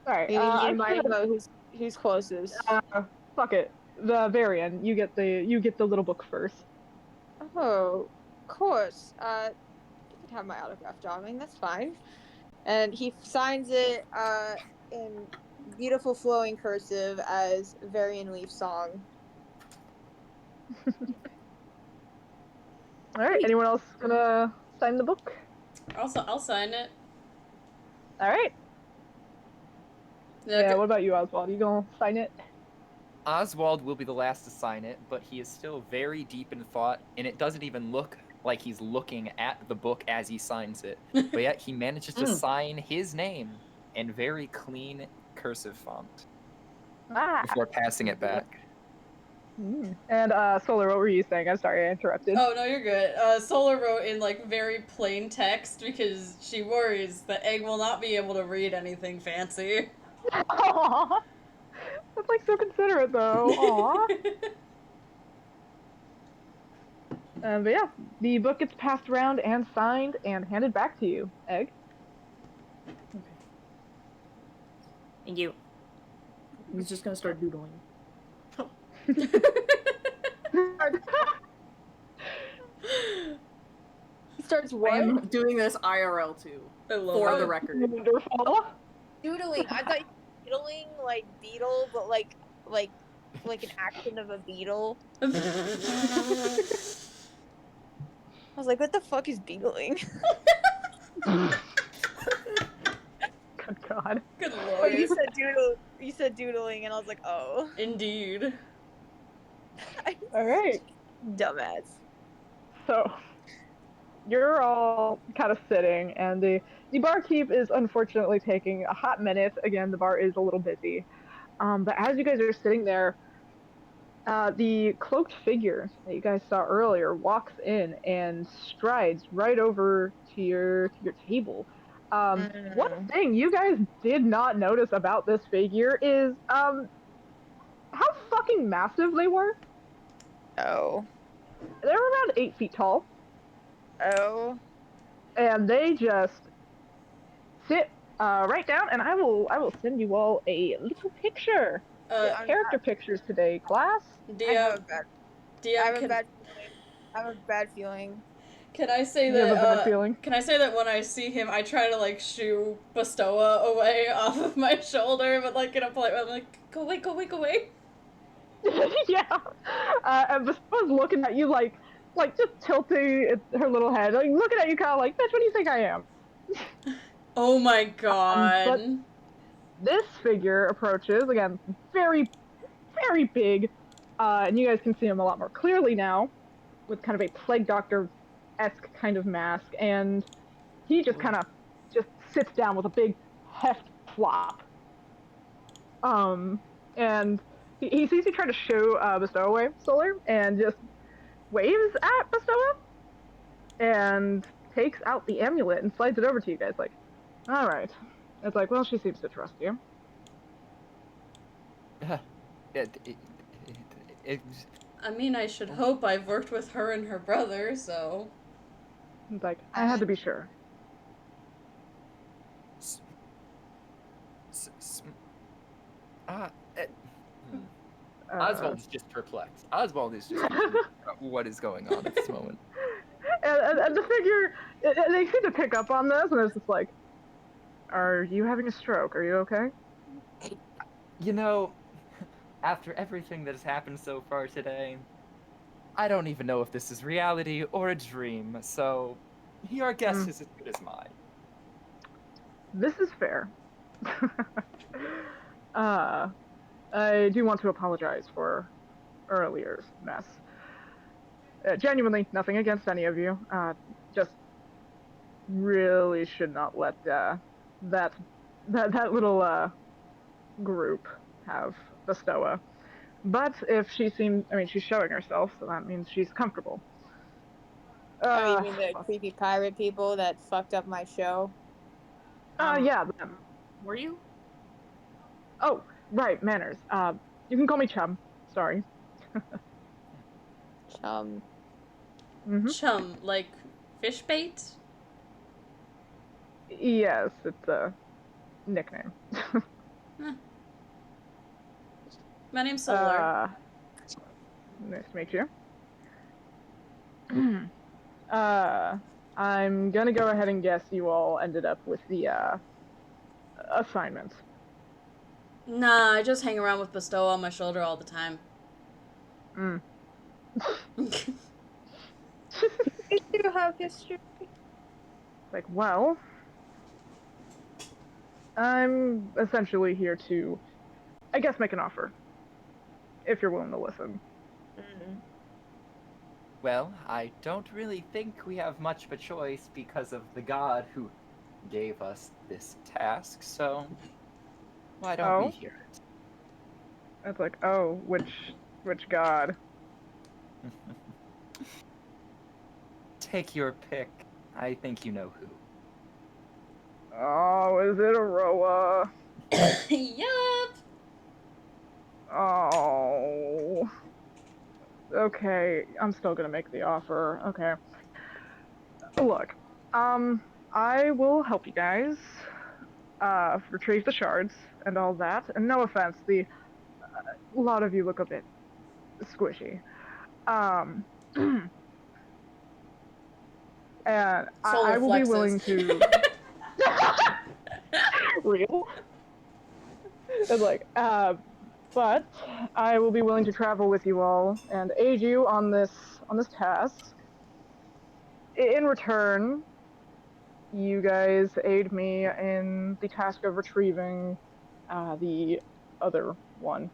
Alright, Maybe I anybody should know who's closest. fuck it. The Varian, you get the little book first. Oh, of course. You can have my autograph drawing. That's fine. And he signs it in beautiful flowing cursive as Varian Leaf Song. Alright, anyone else gonna sign the book? I'll sign it. Alright. Yeah, what about you, Oswald? You gonna sign it? Oswald will be the last to sign it, but he is still very deep in thought, and it doesn't even look like he's looking at the book as he signs it. But yet he manages to sign his name in very clean cursive font before passing it back. And Solar, what were you saying? I'm sorry, I interrupted. Oh, no, you're good. Solar wrote in, like, very plain text because she worries that Egg will not be able to read anything fancy. Aww. That's, like, so considerate, though. Aww. But yeah, the book gets passed around and signed and handed back to you, Egg. Okay. Thank you. He's just gonna start doodling. He starts I what? am doing this IRL too, I love for it. the record. Wonderful. Doodling. I thought you were doodling like beetle, but like an action of a beetle. I was like, what the fuck is beetling? Good God. Good But lord. you said doodling, and I was like, oh. Indeed. Alright. Dumbass. So, you're all kind of sitting, and the barkeep is unfortunately taking a hot minute. Again, the bar is a little busy. But as you guys are sitting there, the cloaked figure that you guys saw earlier walks in and strides right over to your table. One thing you guys did not notice about this figure is how fucking massive they were. Oh. They're around 8 feet tall. Oh. And they just sit right down, and I will send you all a little picture. Character pictures today, class. I have DM, a bad feeling. can I say You have a bad that? feeling? Can I say that when I see him, I try to like shoo Bestowa away off of my shoulder, but like in a polite way, I'm like, go away, go away, go away. Yeah. And Bestowa's looking at you like just tilting her little head, like looking at you, kind of like, bitch, what do you think I am? Oh my god. But this figure approaches, again, very, very big, and you guys can see him a lot more clearly now, with kind of a plague doctor-esque kind of mask, and he just kind of just sits down with a big heft flop. And he sees you try to shoo Bestow away, Solar, and just waves at Bestow and takes out the amulet and slides it over to you guys. Like, all right. It's like, well, she seems to trust you. I mean, I should hope. I've worked with her and her brother, so. It's like, I had to be sure. Oswald is just perplexed. Oswald is just what is going on at this moment. And the figure, they seem to pick up on this, and it's just like, are you having a stroke? Are you okay? You know, after everything that has happened so far today, I don't even know if this is reality or a dream, so your guess is as good as mine. This is fair. I do want to apologize for earlier's mess. Genuinely, nothing against any of you. Just really should not let that little group have Bestoa. But if she seems, I mean, she's showing herself, so that means she's comfortable. Oh, you mean the creepy pirate people that fucked up my show? Yeah, them. Were you? Oh, right, manners. You can call me Chum. Sorry. Chum. Mm-hmm. Chum, like fish bait? Yes, it's a nickname. My name's Solar. Nice to meet you. I'm gonna go ahead and guess you all ended up with the assignment. Nah, I just hang around with Bestow on my shoulder all the time. We do have history. Like, well, I'm essentially here to, I guess, make an offer. If you're willing to listen. Well, I don't really think we have much of a choice because of the god who gave us this task, so why don't we hear it? It's like, oh, which god? Take your pick. I think you know who. Oh, is it Aroa? Yup. Oh. Okay, I'm still gonna make the offer. Okay. Look, I will help you guys, retrieve the shards and all that. And no offense, a lot of you look a bit squishy. And I will be willing to. Real? It's like, but I will be willing to travel with you all and aid you on this task. In return, you guys aid me in the task of retrieving the other one.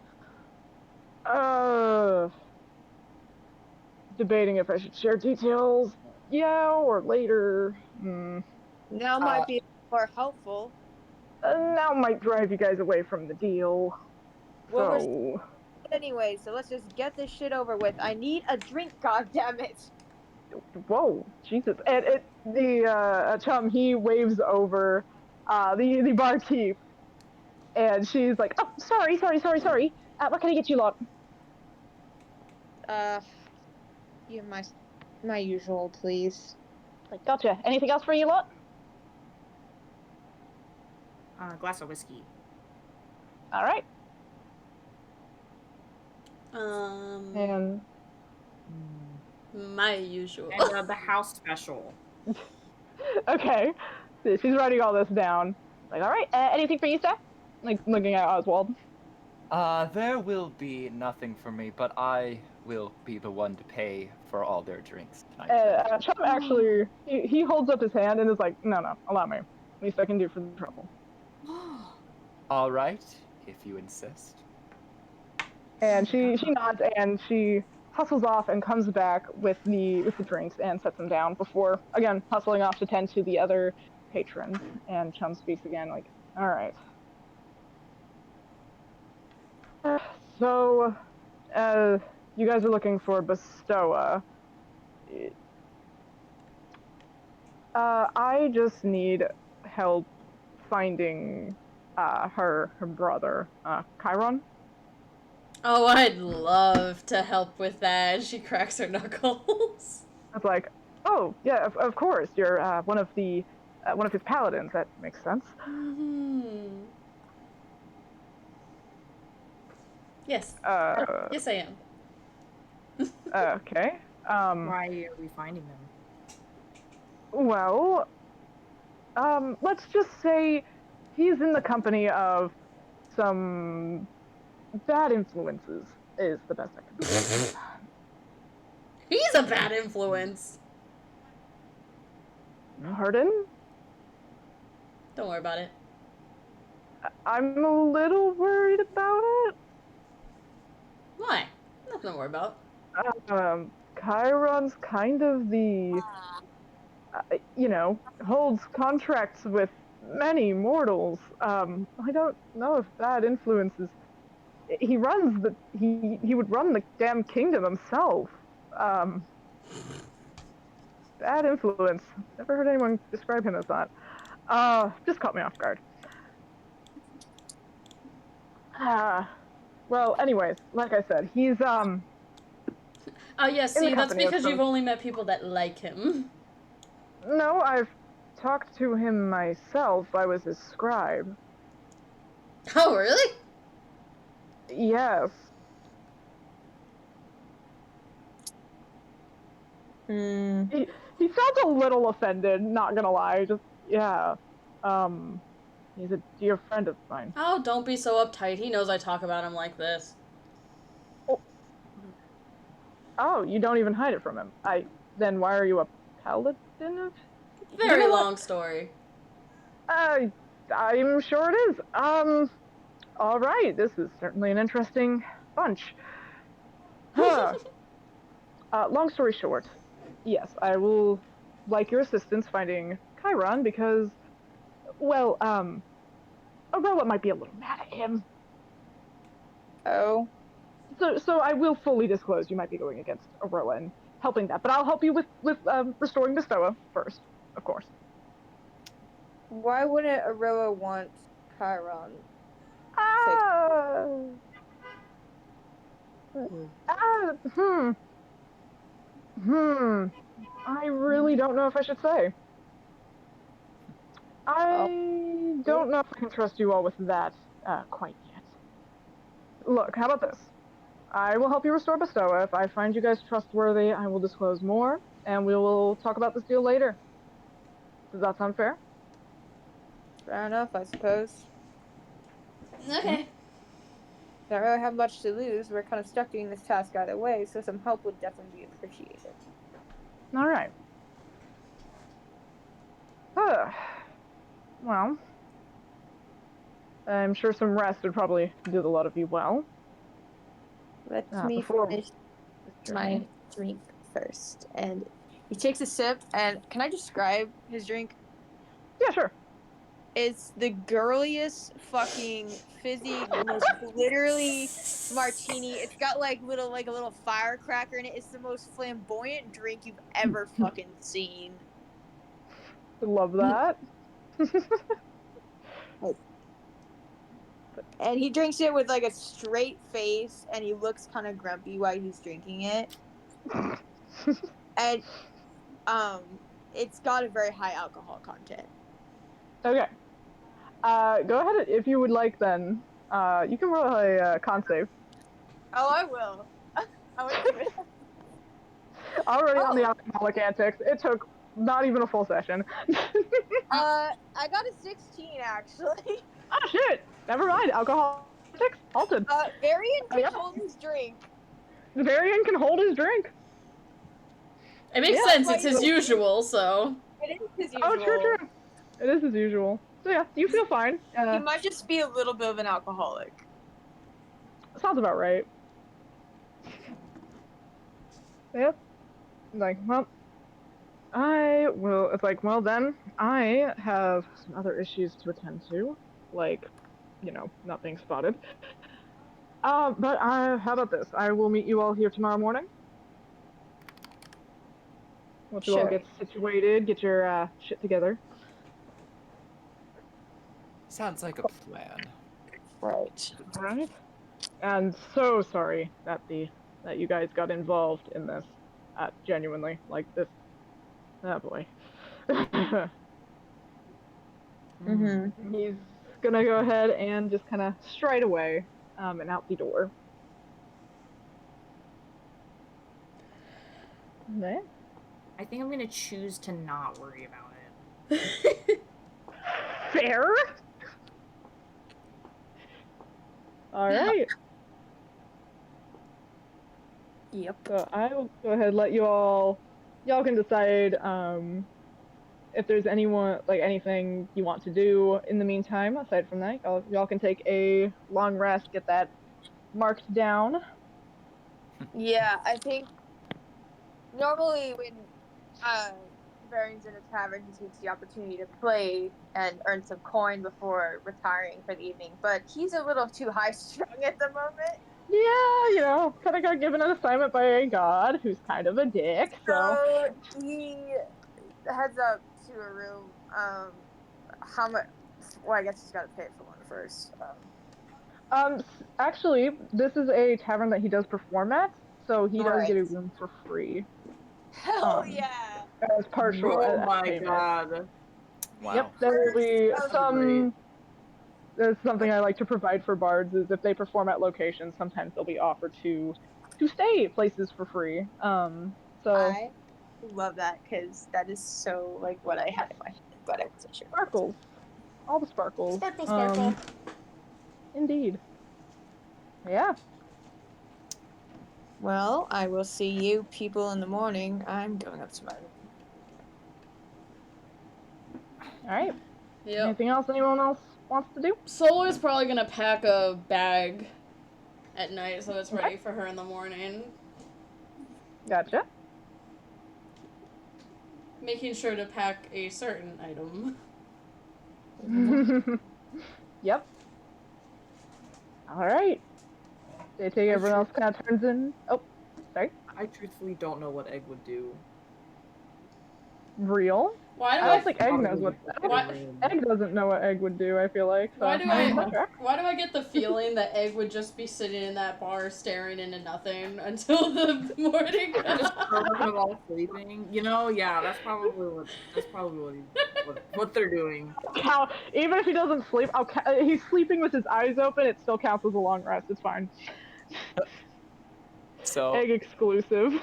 Debating if I should share details, yeah, or later. Now might be more helpful. Now might drive you guys away from the deal. Well, so anyway, so let's just get this shit over with. I need a drink, goddammit. Whoa, Jesus! And the chum, he waves over the barkeep, and she's like, "Oh, sorry. What can I get you lot?" You my usual, please. Like, gotcha. Anything else for you lot? Glass of whiskey. All right. And my usual. And the house special. Okay. She's writing all this down. Like, all right. Anything for you, sir? Like, looking at Oswald. There will be nothing for me, but I will be the one to pay for all their drinks tonight. Chum actually, he holds up his hand and is like, no, allow me. Least I can do for the trouble. All right, if you insist. And she nods and she hustles off and comes back with the drinks and sets them down before, again, hustling off to tend to the other patrons. And Chum speaks again, like, all right. So, you guys are looking for Bestoa. I just need help finding her brother, Chiron. Oh, I'd love to help with that. And she cracks her knuckles. It's like, oh yeah, of course, you're one of his paladins. That makes sense. Hmm. Yes. Yes, I am. Okay. Why are we finding them? Well, let's just say he's in the company of some bad influences. Is the best I can describe He's a bad influence. it. Pardon? Don't worry about it. I'm a little worried about it. Why? Nothing to worry about. Chiron's kind of the, holds contracts with many mortals. I don't know if bad influences. He would run the damn kingdom himself. Um, Bad influence. Never heard anyone describe him as that. Just caught me off guard. Well, anyways, like I said, he's Oh, yes, in the see, that's company of because some. you've only met people that like him. No, I've talked to him myself. I was his scribe. Oh, really? Yes. Hmm. He sounds a little offended, not gonna lie. Just yeah. Um he's a dear friend of mine. Oh, don't be so uptight. He knows I talk about him like this. Oh, oh, you don't even hide it from him. Then why are you a paladin of you Very know what? long story. I'm sure it is. All right. This is certainly an interesting bunch. Huh. Long story short, yes, I will like your assistance finding Chiron because, well, Aroa might be a little mad at him. Oh. So I will fully disclose you might be going against Aroa and helping that, but I'll help you with restoring Bestoa first, of course. Why wouldn't Aroa want Chiron fixed? Ah, ah, hmm, hmm. I really don't know if I should say. Oh. I don't know if I can trust you all with that quite yet. Look, how about this? I will help you restore Bestoa. If I find you guys trustworthy, I will disclose more, and we will talk about this deal later. Does that sound fair? Fair enough, I suppose. Okay. Don't really have much to lose. We're kind of stuck doing this task either way, so some help would definitely be appreciated. All right. Well, I'm sure some rest would probably do the lot of you well. Let me Before finish this my journey. drink first. And he takes a sip, and can I describe his drink? Yeah, sure. It's the girliest fucking fizzy, most glittery martini. It's got like a little firecracker in it. It's the most flamboyant drink you've ever fucking seen. Love that. And he drinks it with like a straight face, and he looks kind of grumpy while he's drinking it. And it's got a very high alcohol content. Okay. Go ahead if you would like. Then you can roll a con save. Oh, I will. I want to do it. Already on the Oh. alcoholic antics. It took not even a full session. I got a 16 actually. Oh shit! Never mind. Alcoholics halted. Varian can Yeah. hold his drink. The Varian can hold his drink. It makes Yeah. sense. It's his usual, so. It is his Oh, usual. true. It is as usual. So yeah, you feel fine. He might just be a little bit of an alcoholic. Sounds about right. Yep. Like, well, I will. It's like, well, then I have some other issues to attend to, like, not being spotted. But how about this? I will meet you all here tomorrow morning. Once you all Sure. get situated, get your shit together. Sounds like a plan. Right. Right. And so sorry that you guys got involved in this. Genuinely, like this. Oh boy. Mm-hmm. He's gonna go ahead and just kind of stride away, and out the door. Right. I think I'm gonna choose to not worry about it. Fair. All right. Yep. So I will go ahead and let y'all can decide if there's anything you want to do in the meantime. Aside from that, y'all can take a long rest, get that marked down. Yeah, I think normally when Baron's in a tavern, he takes the opportunity to play and earn some coin before retiring for the evening. But he's a little too high strung at the moment, Yeah, kind of got given an assignment by a god who's kind of a dick. So, so he heads up to a room. How much? Well, I guess he's got to pay for one first. actually, this is a tavern that he does perform at, so he does Right. get a room for free. Hell Um, yeah! as partial Oh as my payment. god. Wow. Yep, there will be First, some. There's something I like to provide for bards is if they perform at locations, sometimes they'll be offered to stay at places for free. So I love that because that is so like what I had in my head, but I wasn't sure. sparkles, all the sparkles. Sparkle, sparkle. Indeed. Yeah. Well, I will see you people in the morning. I'm going up to my room. All right. Yep. Anything else anyone else wants to do? Solar's probably gonna pack a bag at night so it's Okay. ready for her in the morning. Gotcha. Making sure to pack a certain item. Yep. All right. They take everyone else kind of turns in. Oh, sorry. I truthfully don't know what Egg would do. Real. Why do I don't think Egg knows what. What? Egg doesn't know what Egg would do. I feel like. So. Why do I get the feeling that Egg would just be sitting in that bar staring into nothing until the morning Just comes? them all sleeping. You know, yeah, that's probably what they're doing. Even if he doesn't sleep, he's sleeping with his eyes open. It still counts as a long rest. It's fine. So Egg exclusive.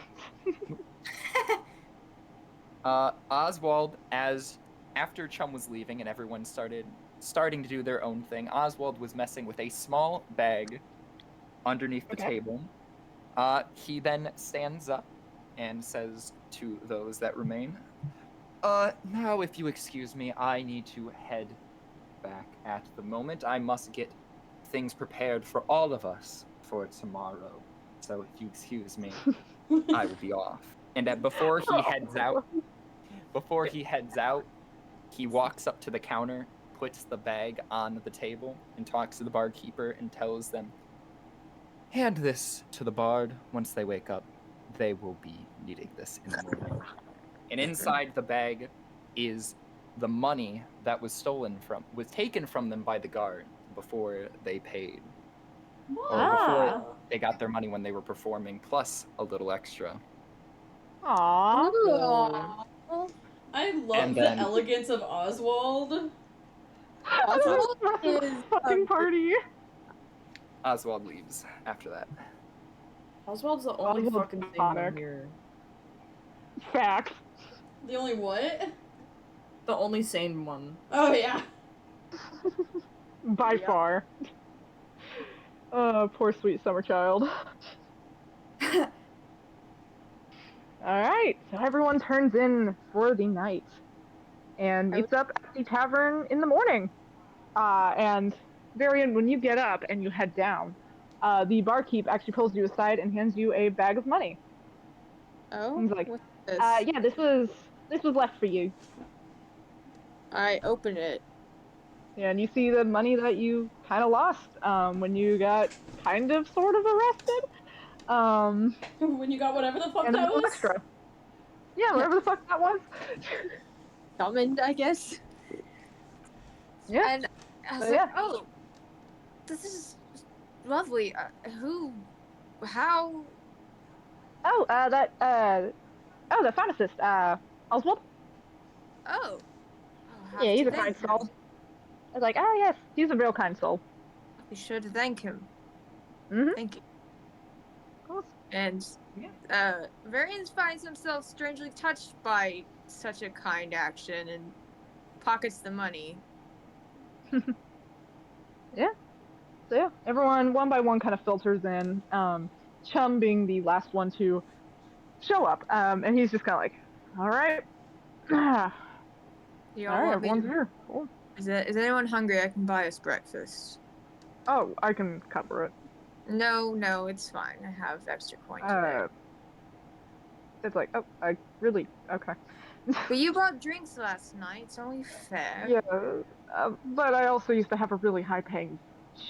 Oswald, after Chum was leaving and everyone starting to do their own thing, Oswald was messing with a small bag underneath the table. He then stands up and says to those that remain, now if you excuse me, I need to head back at the moment. I must get things prepared for all of us for tomorrow. So if you excuse me, I will be off. And before he heads out, he walks up to the counter, puts the bag on the table, and talks to the barkeeper and tells them, hand this to the bard. Once they wake up, they will be needing this in the morning. And inside the bag is the money that was taken from them by the guard before they paid. Or before they got their money when they were performing, plus a little extra. Aww. I love the elegance of Oswald. Oswald is fucking party. Oswald leaves after that. Oswald's the only fucking thing on here. Facts. The only what? The only sane one. Oh, yeah. By far. Oh, poor sweet summer child. Alright, so everyone turns in for the night and meets up at the tavern in the morning. And Varian, when you get up and you head down, the barkeep actually pulls you aside and hands you a bag of money. Oh, he's like, what's this? yeah, this was left for you. I open it. Yeah, and you see the money that you kind of lost when you got kind of sort of arrested. When you got whatever the fuck And a that little was. extra. Yeah, whatever the fuck that was. Summoned, I guess. Yeah. And I was So like, yeah. oh, this is lovely. How? Oh, the pharmacist, Oswald. Oh, I'll Yeah, have he's to a kind thank him. soul. I was like, oh yes, he's a real kind soul. I'll be sure to thank him. Mm-hmm. Thank you. Of course. And Varian finds himself strangely touched by such a kind action and pockets the money. Yeah. So yeah, everyone one by one kind of filters in. Chum being the last one to show up. And he's just kind of like, all right, all Y'all right, want me everyone's to? here. Cool. Is anyone hungry? I can buy us breakfast. Oh, I can cover it. No, it's fine. I have extra coin today. Uh, it's like, oh, I really okay. But you bought drinks last night. It's only fair. Yeah, but I also used to have a really high-paying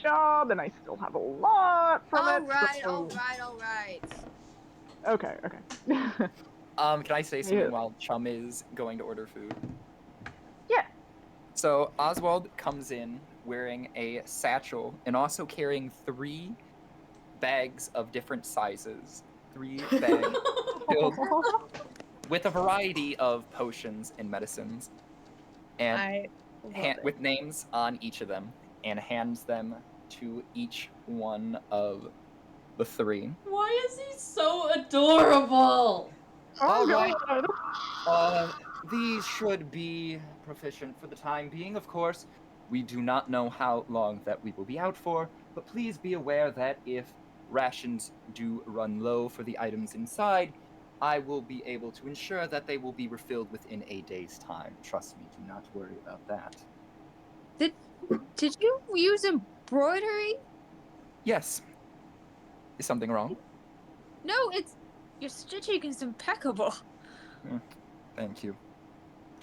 job, and I still have a lot from it. All right. So okay, okay. Can I say something Yeah. while Chum is going to order food? Yeah. So Oswald comes in wearing a satchel and also carrying 3 bags of different sizes. 3 bags filled with a variety of potions and medicines, and I love it. with names on each of them, and hands them to each one of the 3. Why is he so adorable? Oh All right. God. These should be proficient for the time being, of course. We do not know how long that we will be out for, but please be aware that if rations do run low for the items inside, I will be able to ensure that they will be refilled within a day's time. Trust me, do not worry about that. Did you use embroidery? Yes. Is something wrong? No, your stitching is impeccable. Thank you.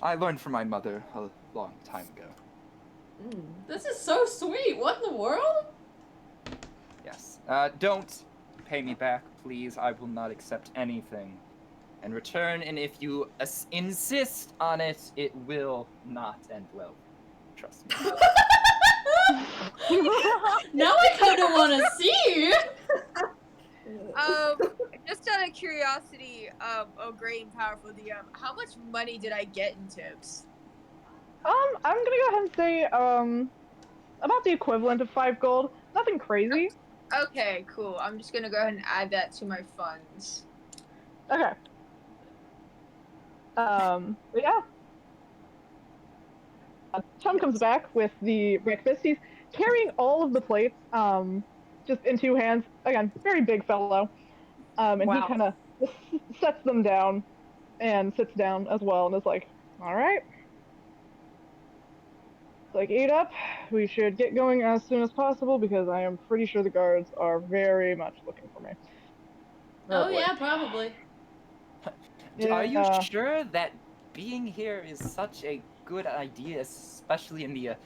I learned from my mother a long time ago. This is so sweet. What in the world? Yes. Don't pay me back, please. I will not accept anything in return, and if you insist on it, it will not end well. Trust me. Now I kind of want to see. Just out of curiosity, oh great and powerful DM, how much money did I get in tips? I'm gonna go ahead and say about the equivalent of 5 gold. Nothing crazy. Okay, cool. I'm just gonna go ahead and add that to my funds. Okay. Yeah. Chum comes back with the breakfast. He's carrying all of the plates, just in 2 hands. Again, very big fellow. And Wow. he kind of sets them down and sits down as well and is like, all right. It's like, eat up. We should get going as soon as possible because I am pretty sure the guards are very much looking for me. Oh boy. yeah, probably. Are you Yeah. sure that being here is such a good idea, especially in the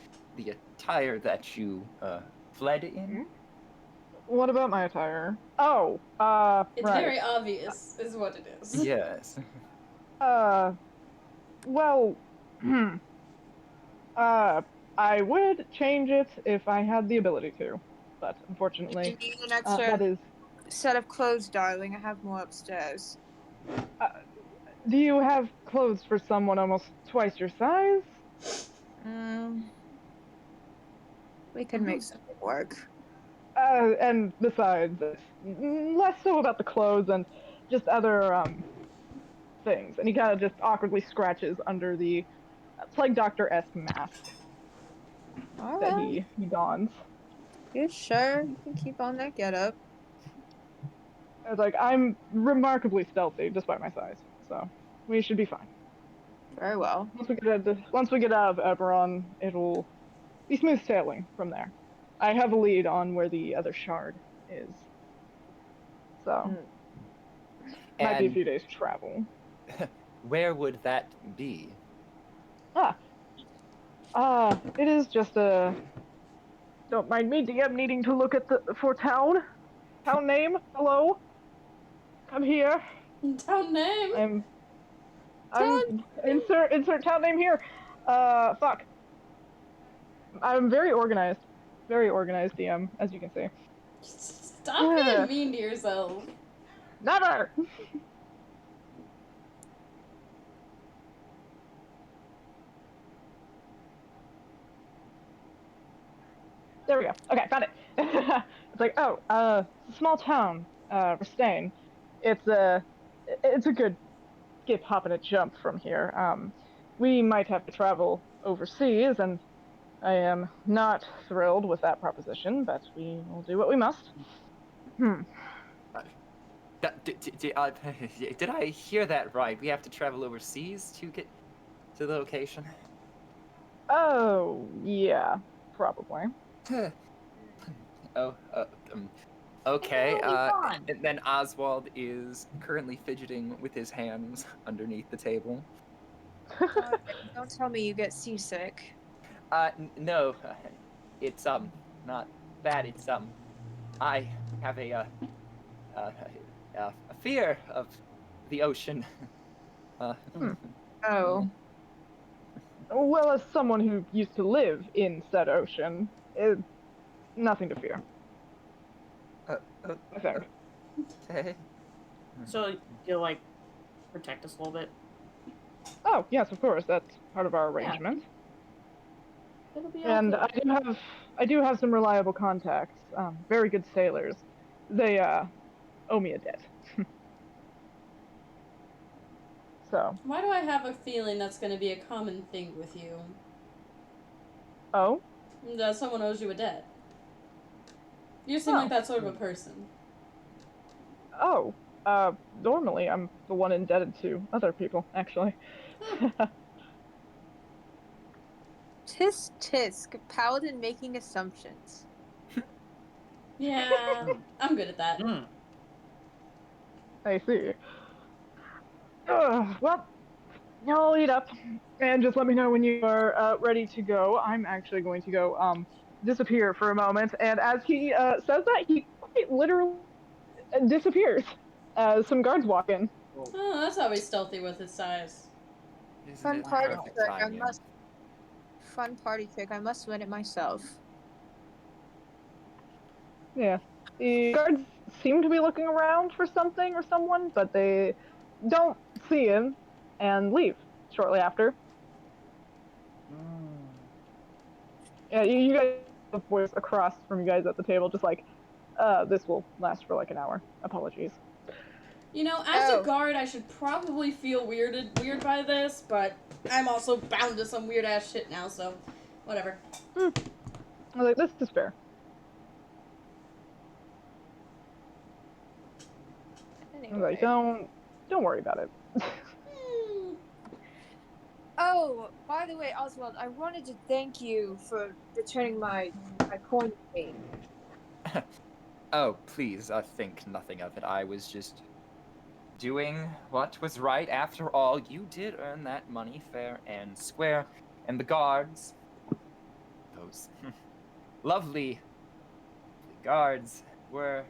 attire that you fled in? What about my attire? Oh, It's right. very obvious, is what it is. Yes. Well, I would change it if I had the ability to, but unfortunately, If you need an extra that is. set of clothes, darling, I have more upstairs. Do you have clothes for someone almost twice your size? We could make something work. And besides, it's less so about the clothes and just other things. And he kind of just awkwardly scratches under the plague doctor-esque mask that he dons. You sure? You can keep on that getup. I was like, I'm remarkably stealthy despite my size, so we should be fine. Very well. Once we get out of Eberron, it'll be smooth sailing from there. I have a lead on where the other shard is, so might be a few days travel. Where would that be? It is just a. Don't mind me, DM, needing to look at for town. Town name. Hello. I'm here. Town name. I'm insert town name here. Fuck. I'm very organized. Very organized, DM, as you can see. Stop being mean to yourself. Never. There we go. Okay, found it. It's like, small town, Rastane. It's a good skip, hop, and a jump from here. We might have to travel overseas, and I am not thrilled with that proposition, but we will do what we must. Did I hear that right? We have to travel overseas to get to the location? Oh, yeah, probably. Okay. Fun. And then Oswald is currently fidgeting with his hands underneath the table. Don't tell me you get seasick. No, it's not that. It's I have a fear of the ocean. Oh. Well, as someone who used to live in said ocean, nothing to fear. I think. Okay. So you'll like protect us a little bit. Oh, yes, of course. That's part of our arrangement. It'll be And okay. I do have some reliable contacts, very good sailors. They owe me a debt. So. Why do I have a feeling that's going to be a common thing with you? Oh? That someone owes you a debt. You seem like that sort of a person. Oh. Normally I'm the one indebted to other people, actually. Tisk tisk, paladin making assumptions. Yeah, I'm good at that. I see. Well, I'll eat up, and just let me know when you are ready to go. I'm actually going to go disappear for a moment, and as he says that, he quite literally disappears as some guards walk in. Oh, that's always stealthy with his size. Fun party trick. Fun party trick. I must win it myself. Yeah. The guards seem to be looking around for something or someone, but they don't see him and leave shortly after. Yeah, you guys have a voice across from you guys at the table, just like, this will last for like an hour. Apologies. You know, as a guard, I should probably feel weird by this, but I'm also bound to some weird ass shit now, so whatever. I was like, this is fair. Anyway. I was like, don't worry about it. Oh, by the way, Oswald, I wanted to thank you for returning my coin to me. Oh, please, think nothing of it. I was just doing what was right. After all, you did earn that money fair and square, and the guards, those lovely guards, were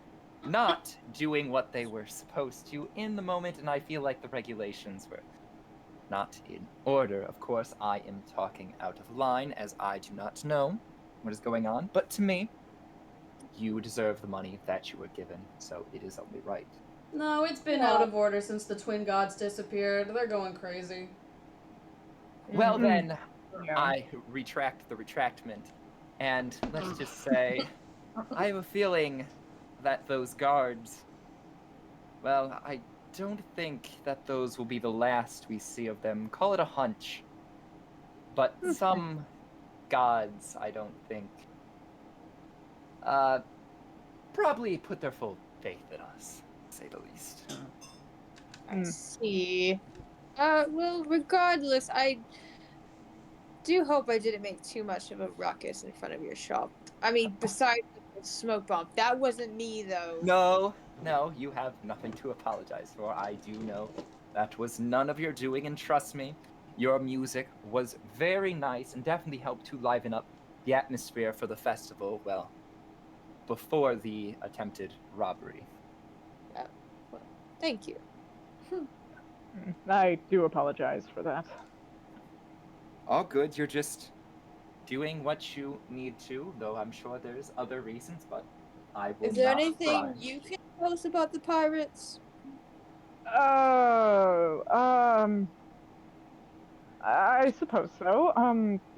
not doing what they were supposed to in the moment, and I feel like the regulations were not in order. Of course, I am talking out of line, as I do not know what is going on, but to me, you deserve the money that you were given, so it is only right. No, it's been out of order since the twin gods disappeared. They're going crazy. Well then, I retract the retractment, and let's just say, I have a feeling that those guards, well, I don't think that those will be the last we see of them. Call it a hunch. But some gods, I don't think, probably put their full faith in us, to say the least. I see. Well, regardless, I do hope I didn't make too much of a ruckus in front of your shop. I mean, besides the smoke bomb. That wasn't me, though. No, you have nothing to apologize for. I do know that was none of your doing, and trust me, Your music was very nice and definitely helped to liven up the atmosphere for the festival, well, before the attempted robbery. Well, thank you. I do apologize for that. All good, you're just doing what you need to, though I'm sure there's other reasons, but I will Is there not anything pry. you can tell us about the pirates? Oh, I suppose so.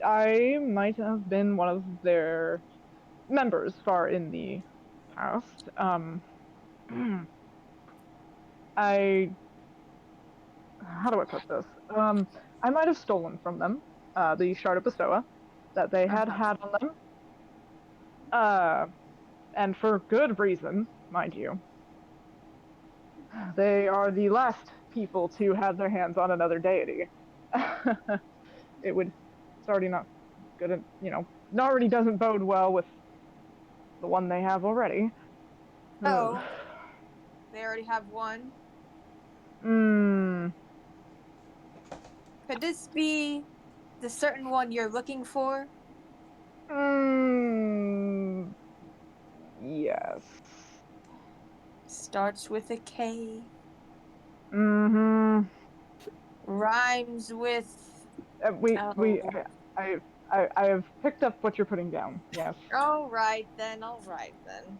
I might have been one of their members far in the past. I, how do I put this? I might have stolen from them, the shard of Bestoa that they had Uh-huh. on them. And for good reason, mind you. They are the last people to have their hands on another deity. It's already not good, it already doesn't bode well with the one they have already. Oh, they already have one. Hmm. Could this be the certain one you're looking for? Hmm. Yes. Starts with a K. Mm-hmm. Rhymes with We, oh. I have picked up what you're putting down. Yes. All right then. All right then.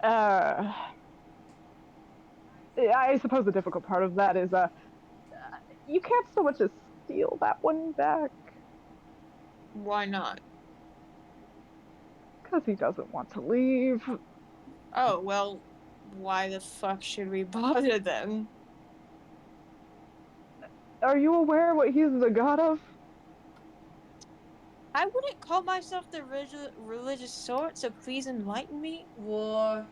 Uh, I suppose the difficult part of that is, you can't so much as steal that one back Why not? because he doesn't want to leave. Oh well. Why the fuck should we bother them? Are you aware what he's the god of? I wouldn't call myself the religious sort, so please enlighten me. War.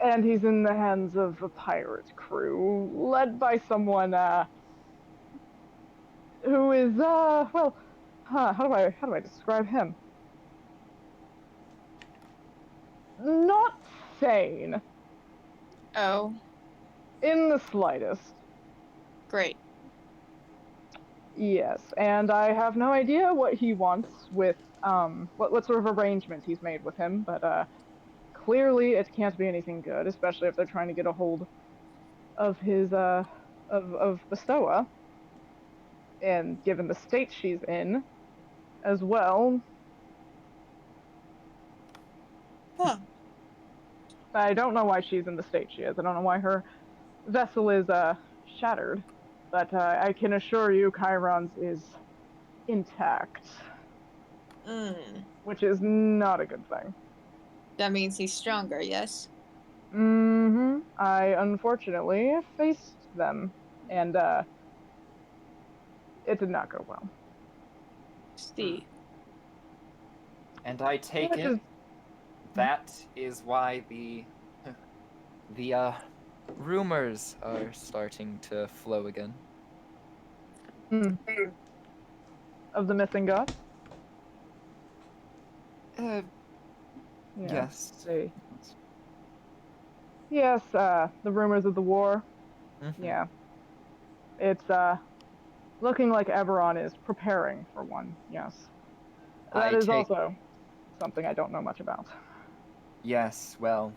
And he's in the hands of a pirate crew led by someone who is well, how do I describe him? Not sane Oh, in the slightest. great. Yes, and I have no idea what he wants with what sort of arrangement he's made with him, but clearly it can't be anything good, especially if they're trying to get a hold of his of Bestoa, and given the state she's in as well. Huh. I don't know why she's in the state she is. I don't know why her vessel is shattered, but I can assure you Chiron's is intact, Mm. which is not a good thing. That means he's stronger, yes? Mm-hmm. I unfortunately faced them, and it did not go well. See. And I take Which it is that is why the rumors are starting to flow again. of the missing god. Uh, Yeah. yes. Yes, the rumors of the war. Mhm. Yeah. It's looking like Eberron is preparing for one, yes. That I is take also something I don't know much about. Yes, well,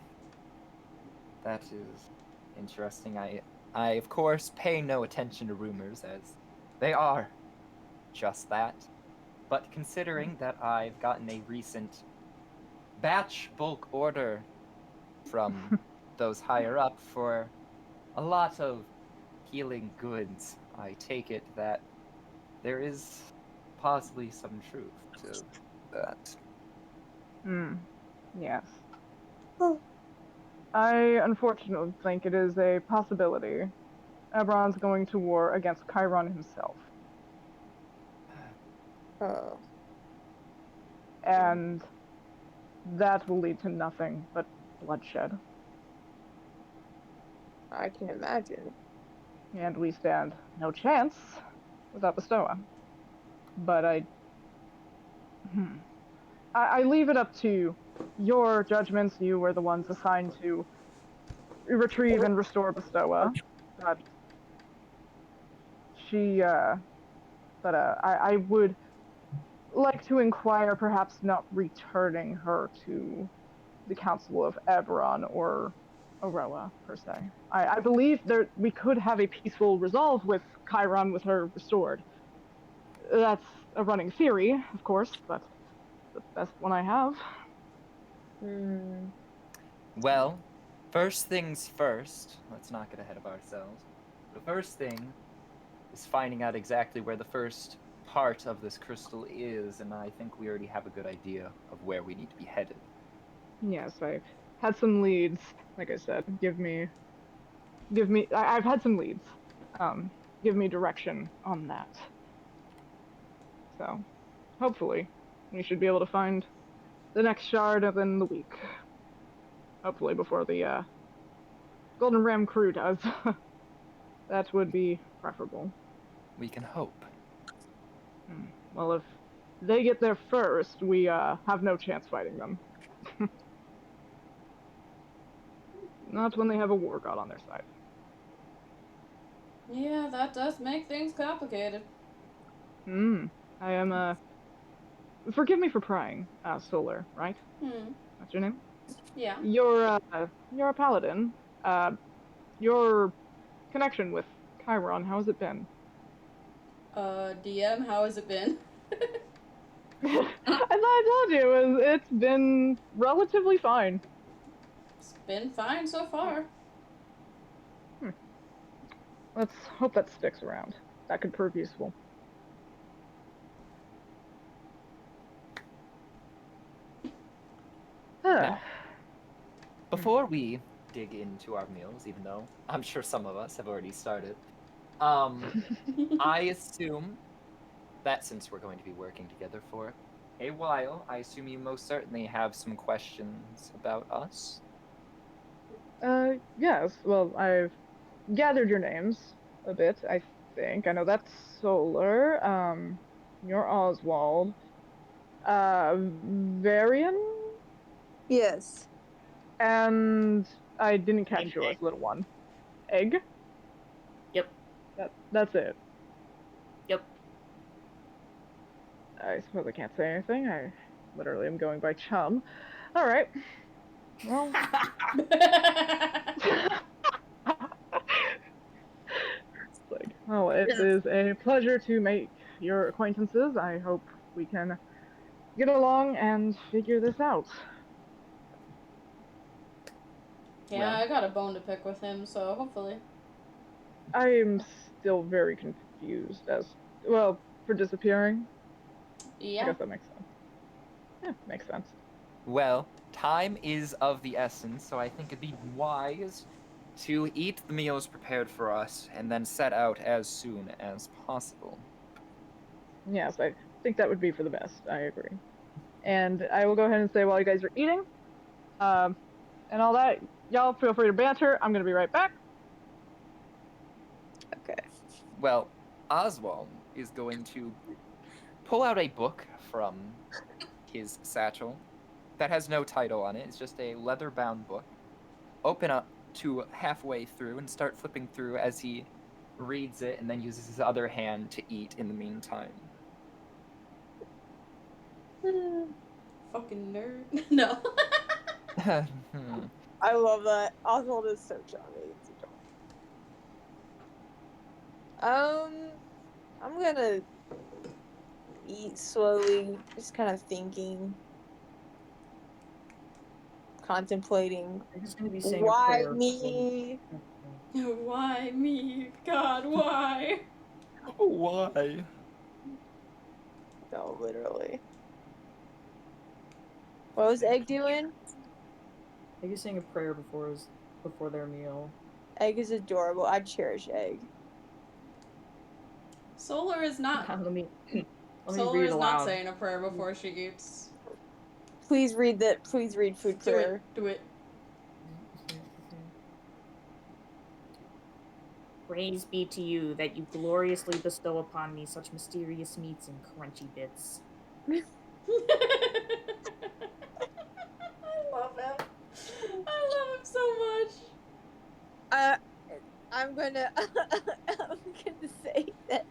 that is interesting. I of course pay no attention to rumors as they are just that. But considering that I've gotten a recent batch bulk order from those higher up for a lot of healing goods, I take it that there is possibly some truth to that. Yes. I unfortunately think it is a possibility. Eberron's going to war against Chiron himself. Oh. And that will lead to nothing but bloodshed. I can imagine. And we stand no chance without Bestoa. But I leave it up to your judgments. You were the ones assigned to retrieve and restore Bestoa. But she, but I would like to inquire, perhaps not returning her to the Council of Everon or Aroa, per se. I believe we could have a peaceful resolve with Chiron with her restored. That's a running theory, of course, but the best one I have. Hmm. Well, first things first, let's not get ahead of ourselves. The first thing is finding out exactly where the first part of this crystal is, and I think we already have a good idea of where we need to be headed. Yes, I've had some leads. Like I said, I've had some leads. Give me direction on that. So, hopefully, we should be able to find the next shard within the week. Hopefully before the Golden Ram crew does. That would be preferable. We can hope. Well, if they get there first, we have no chance fighting them. Not when they have a war god on their side. Yeah, that does make things complicated. I am forgive me for prying, Solar, right? That's your name? Yeah. You're a paladin. Your connection with Chiron, how has it been? DM, how has it been? I thought I told you, it's been relatively fine. It's been fine so far. Let's hope that sticks around. That could prove useful. Now, before we dig into our meals, even though I'm sure some of us have already started, I assume that since we're going to be working together for a while, I assume you most certainly have some questions about us. Yes. Well, I've gathered your names a bit, I think. I know that's Solar. You're Oswald. Varian? Yes. And I didn't catch Name's yours, Egg. little one. Egg? Yep. That's it. Yep. I suppose I can't say anything. I literally am going by chum. Alright. Well. Well, it is a pleasure to make your acquaintances. I hope we can get along and figure this out. Yeah, Well. I got a bone to pick with him, so hopefully. I am still very confused as well for disappearing. Yeah. I guess that makes sense. Yeah, makes sense. Well, time is of the essence, so I think it'd be wise to eat the meals prepared for us and then set out as soon as possible. Yes, I think that would be for the best. I agree. And I will go ahead and say while you guys are eating, and all that, y'all feel free to banter. I'm gonna be right back. Okay. Well, Oswald is going to pull out a book from his satchel that has no title on it. It's just a leather-bound book. Open up to halfway through and start flipping through as he reads it and then uses his other hand to eat in the meantime. Fucking nerd. No. I love that. Oswald is so charming. It's adorable. I'm gonna eat slowly, just kind of thinking, contemplating. I'm just gonna be saying Why a prayer. me? Why me? God, why? Why? No, literally. What was Egg doing? Egg is saying a prayer before their meal. Egg is adorable. I cherish Egg. Solar is not. Let me Solar read is aloud. not saying a prayer before she eats. Please read that. Please read food Do prayer. it. Do it. Praise be to you that you gloriously bestow upon me such mysterious meats and crunchy bits. I love him. I love him so much. I'm gonna say that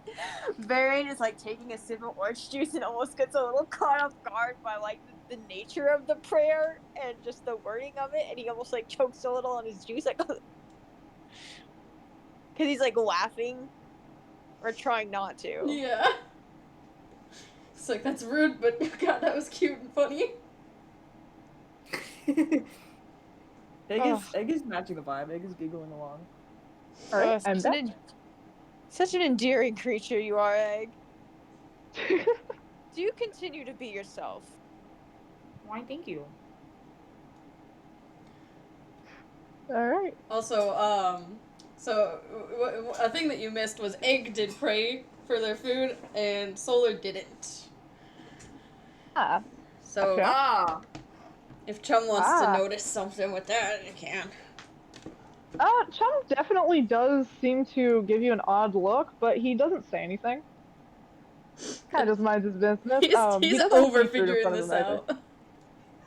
Varian is like taking a sip of orange juice and almost gets a little caught off guard by like the nature of the prayer and just the wording of it, and he almost like chokes a little on his juice, like because he's like laughing or trying not to. Yeah. It's like, that's rude, but God, that was cute and funny. Egg is matching the vibe. Egg is giggling along. All right, I'm back. Such an endearing creature you are, Egg. Do you continue to be yourself? Why, thank you. All right. Also, so a thing that you missed was Egg did pray for their food, and Solar didn't. Ah. So, Gotcha. if Chum wants to Ah. notice something with that, he can. Chum definitely does seem to give you an odd look, but he doesn't say anything. Kind of just minds his business. He's he doesn't have over seafood in figuring front of this him either. out.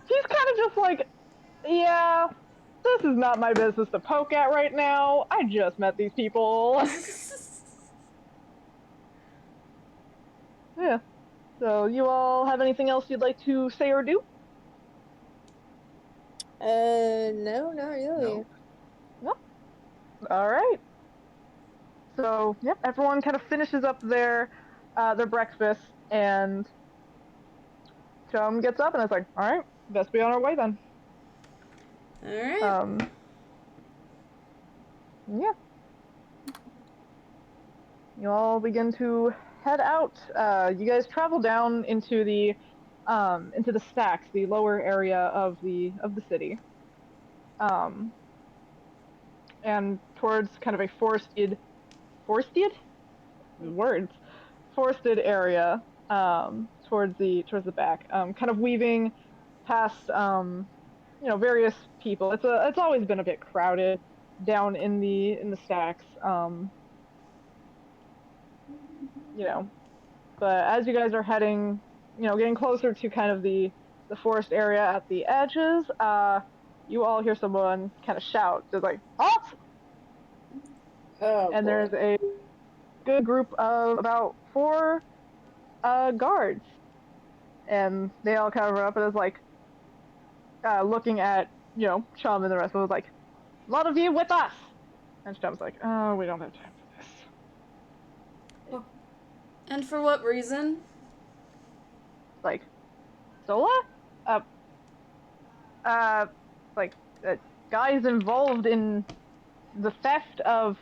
He's kind of just like, yeah, this is not my business to poke at right now. I just met these people. Yeah. So, you all have anything else you'd like to say or do? No, not really. No. All right. So, yep, everyone kind of finishes up their breakfast, and Chum gets up and is like, all right, best be on our way then. Alright. Yeah. You all begin to head out. You guys travel down into the stacks, the lower area of the city, and towards kind of a forested words, forested area, towards the back, kind of weaving past, various people. It's always been a bit crowded down in the stacks, but as you guys are heading, getting closer to kind of the forest area at the edges, you all hear someone kind of shout, just like, halt! Oh, And boy. there's a good group of about 4 guards, and they all kind of run up and is like, looking at, Chum and the rest of us, like, a lot of you with us! And Chum's like, oh, we don't have time for this. And for what reason? Like, Sola? Like, guys involved in the theft of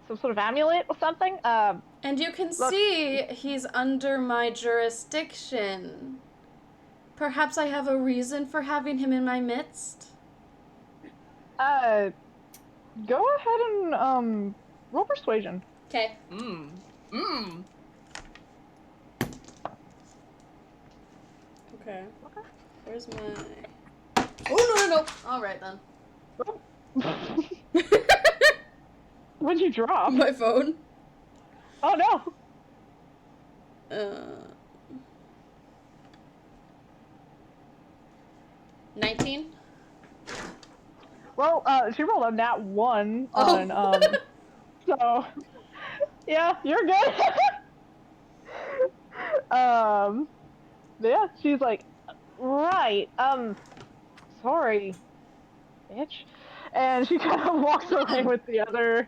some sort of amulet or something. And you can Look. see he's under my jurisdiction. Perhaps I have a reason for having him in my midst? Go ahead and, roll persuasion. Okay. Okay. Where's my... Oh, no. Alright, then. What'd you drop? My phone. Oh, no! 19? Well, she rolled a nat 1 on, so, yeah, you're good. Yeah, she's like, right, sorry, bitch. And she kind of walks away with the other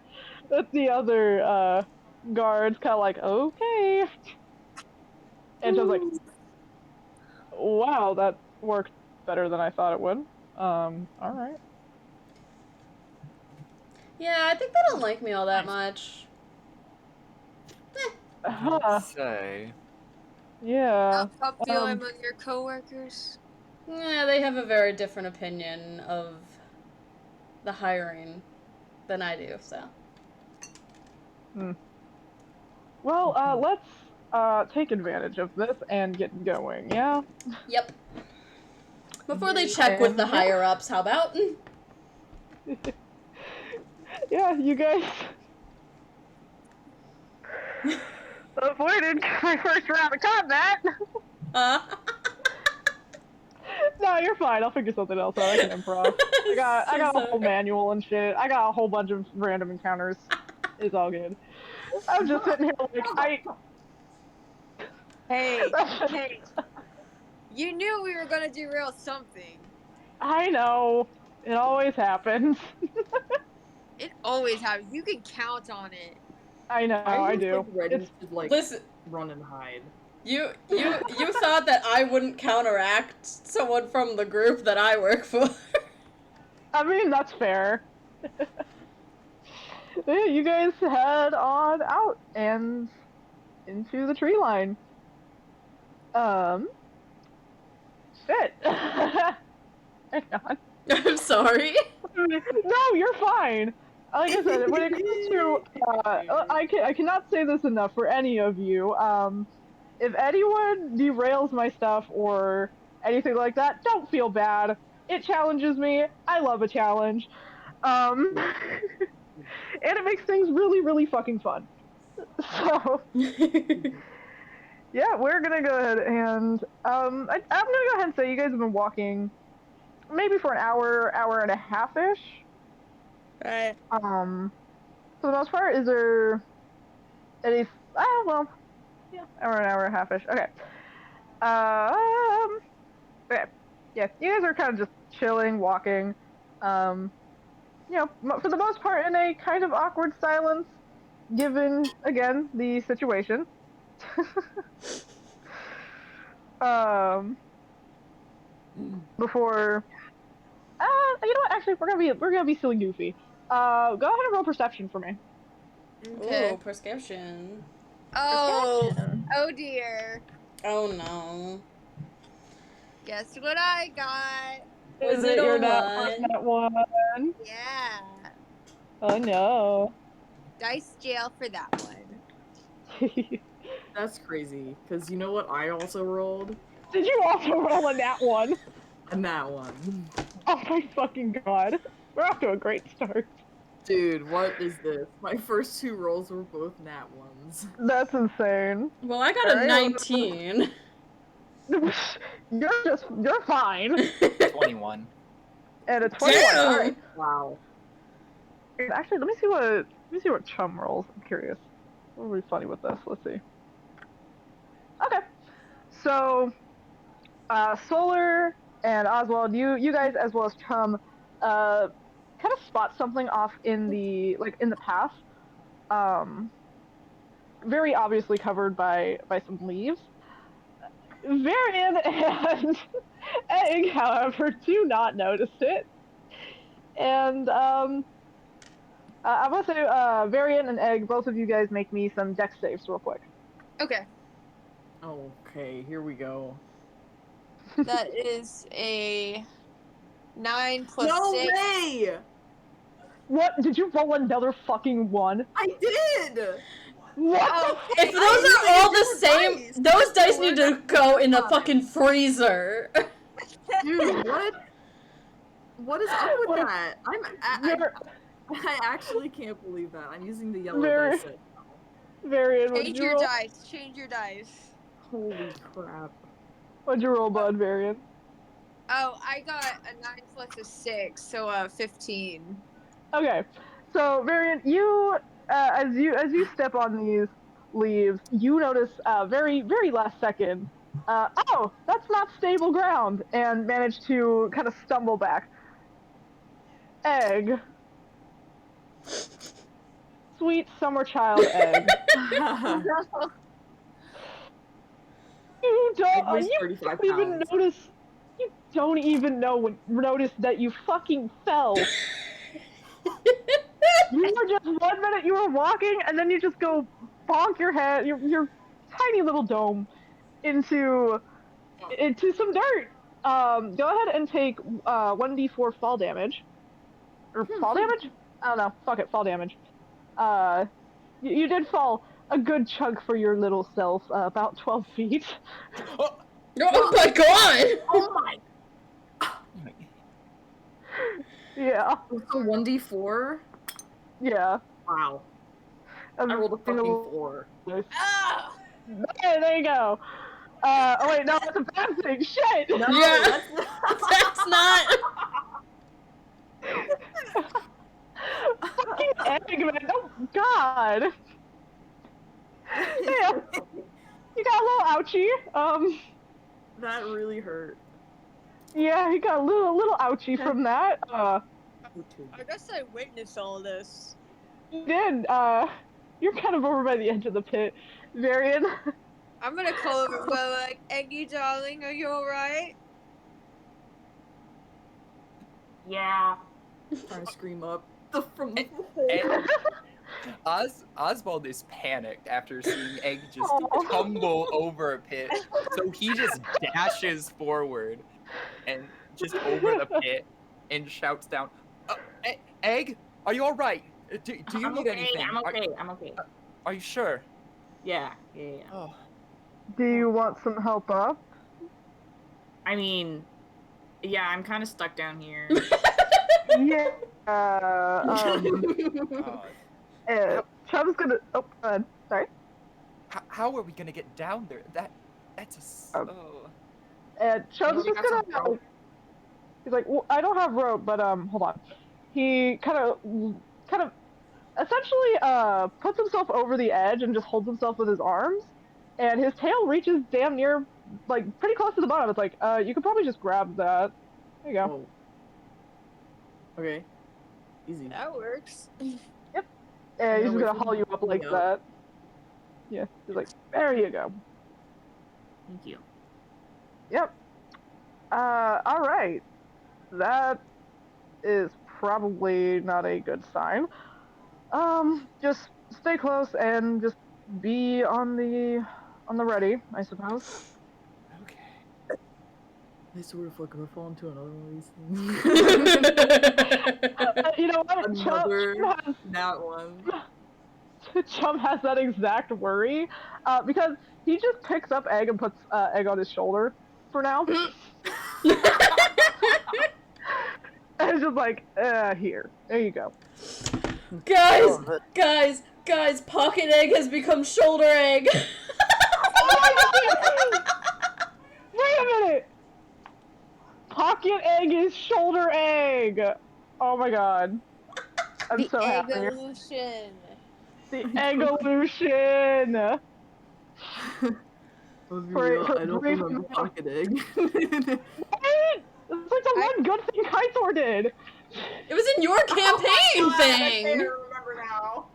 guards, kind of like, okay. And she's like, wow, that worked better than I thought it would. Alright. Yeah, I think they don't like me all that much. Say. Yeah. How popular among your coworkers? Yeah, they have a very different opinion of the hiring than I do, so. Well, let's take advantage of this and get going, yeah? Yep. Before they check with the higher-ups, how about? Yeah, you guys avoided my first round of combat. Huh? No, No, you're fine. I'll figure something else out. I can improv. I got a whole manual and shit. I got a whole bunch of random encounters. It's all good. I'm just sitting here like Hey, hey. You knew we were gonna derail something. I know. It always happens. It always happens. You can count on it. I know, I I was do. like ready It's to like Listen, run and hide. you thought that I wouldn't counteract someone from the group that I work for. I mean, that's fair. Yeah, you guys head on out and into the tree line. Shit. Hang on. I'm sorry. No, you're fine. Like I said, when it comes to, I cannot say this enough for any of you. If anyone derails my stuff or anything like that, don't feel bad. It challenges me. I love a challenge. And it makes things really, really fucking fun. So, yeah, we're gonna go ahead and, I'm gonna go ahead and say you guys have been walking maybe for an hour and a half-ish. Right. For the most part, is there any, well, yeah, an hour and a half-ish. Okay. Okay. Yeah, you guys are kind of just chilling, walking. You know, for the most part in a kind of awkward silence, given, again, the situation. Before, you know what? Actually, we're gonna be silly goofy. Go ahead and roll perception for me. Okay. Ooh, prescription. Oh, Perception. oh dear. Oh no. Guess what I got? Was Is it it your a first one? net one? Yeah. Oh no. Dice jail for that one. That's crazy, because you know what I also rolled? Did you also roll a nat one? And that one. Oh my fucking god. We're off to a great start. Dude, what is this? My first two rolls were both nat ones. That's insane. Well, I got a Alright. 19. You're fine. 21. And a 21. Damn! Alright. Wow. Actually, let me see what Chum rolls. I'm curious. What would be funny with this? Let's see. Okay. So, Solar and Oswald, you guys as well as Chum, kind of spot something off in the path. Very obviously covered by some leaves. Varian and Egg, however, do not notice it. And I want to say, Varian and Egg, both of you guys make me some dex saves real quick. Okay. Okay, here we go. That is a 9 plus No 6. way! What? Did you roll another fucking one? I did! What? If those are all the same, those dice need to go in the fucking freezer. Dude, what? What is up with Like, that? I actually can't believe that. I'm using the yellow Very- dice set. Varian, what'd Change you your roll? dice. Change your dice. Holy crap. What'd you roll, bud, Varian? Oh, I got a 9 plus a 6, so 15. Okay, so Varian, you as you step on these leaves, you notice very last second, oh, that's not stable ground, and manage to kind of stumble back. Egg, sweet summer child Egg. You Egg weighs don't 35 even pounds. notice. You don't even notice that you fucking fell. You were just 1 minute you were walking, and then you just go bonk your head, your tiny little dome, into some dirt. Go ahead and take 1d4 fall damage, or fall damage? I don't know. Fuck it, fall damage. You did fall a good chunk for your little self, about 12 feet. Oh my god! Oh my! Yeah, So 1d4? yeah. Wow. I rolled a fucking 4. Ah! There you go. Oh wait, no, that's a bad thing. Shit. No, Yeah. That's not. Fucking egg, man. Oh God. Yeah, you got a little ouchie. That really hurt. Yeah, he got a little ouchie from that. I guess I witnessed all this. You did. You're kind of over by the edge of the pit, Varian. I'm gonna call over and go like, Eggy darling, are you alright? Yeah. Trying to scream up from the Oswald is panicked after seeing Egg just Aw. tumble over a pit, so he just dashes forward and just over the pit and shouts down, Egg, are you all right? Do you I'm need okay, anything? I'm okay. I'm okay. Are you sure? Yeah. Oh, Do you want some help up? I mean, yeah, I'm kind of stuck down here. Yeah. God. Chubb's gonna. Oh, sorry. How are we gonna get down there? That's a. Chubb's we just got some gonna. rope. He's like, well, I don't have rope, but hold on. He kind of, essentially, puts himself over the edge and just holds himself with his arms, and his tail reaches damn near, like, pretty close to the bottom. It's like, you could probably just grab that. There you go. Oh. Okay. Easy. That works. And he's No, just wait gonna for haul you up like Yep. that. Yeah, he's like, there you go. Thank you. Yep. Alright. That is probably not a good sign. Just stay close and just be on the ready, I suppose. Okay. I sort of like gonna fall into another one of these things. You know what? Another Chum that one. Chum has that exact worry, because he just picks up Egg and puts Egg on his shoulder for now. And it's just like, here. There you go. Guys, Pocket Egg has become Shoulder Egg. Wait a minute! Pocket Egg is Shoulder Egg! Oh my god. I'm so happy. Evolution. The Egg-olution! Let's be For- real, for I don't brief- remember Pocket Egg. What? It's like the one good thing Kaitor did! It was in your campaign I thing. remember now.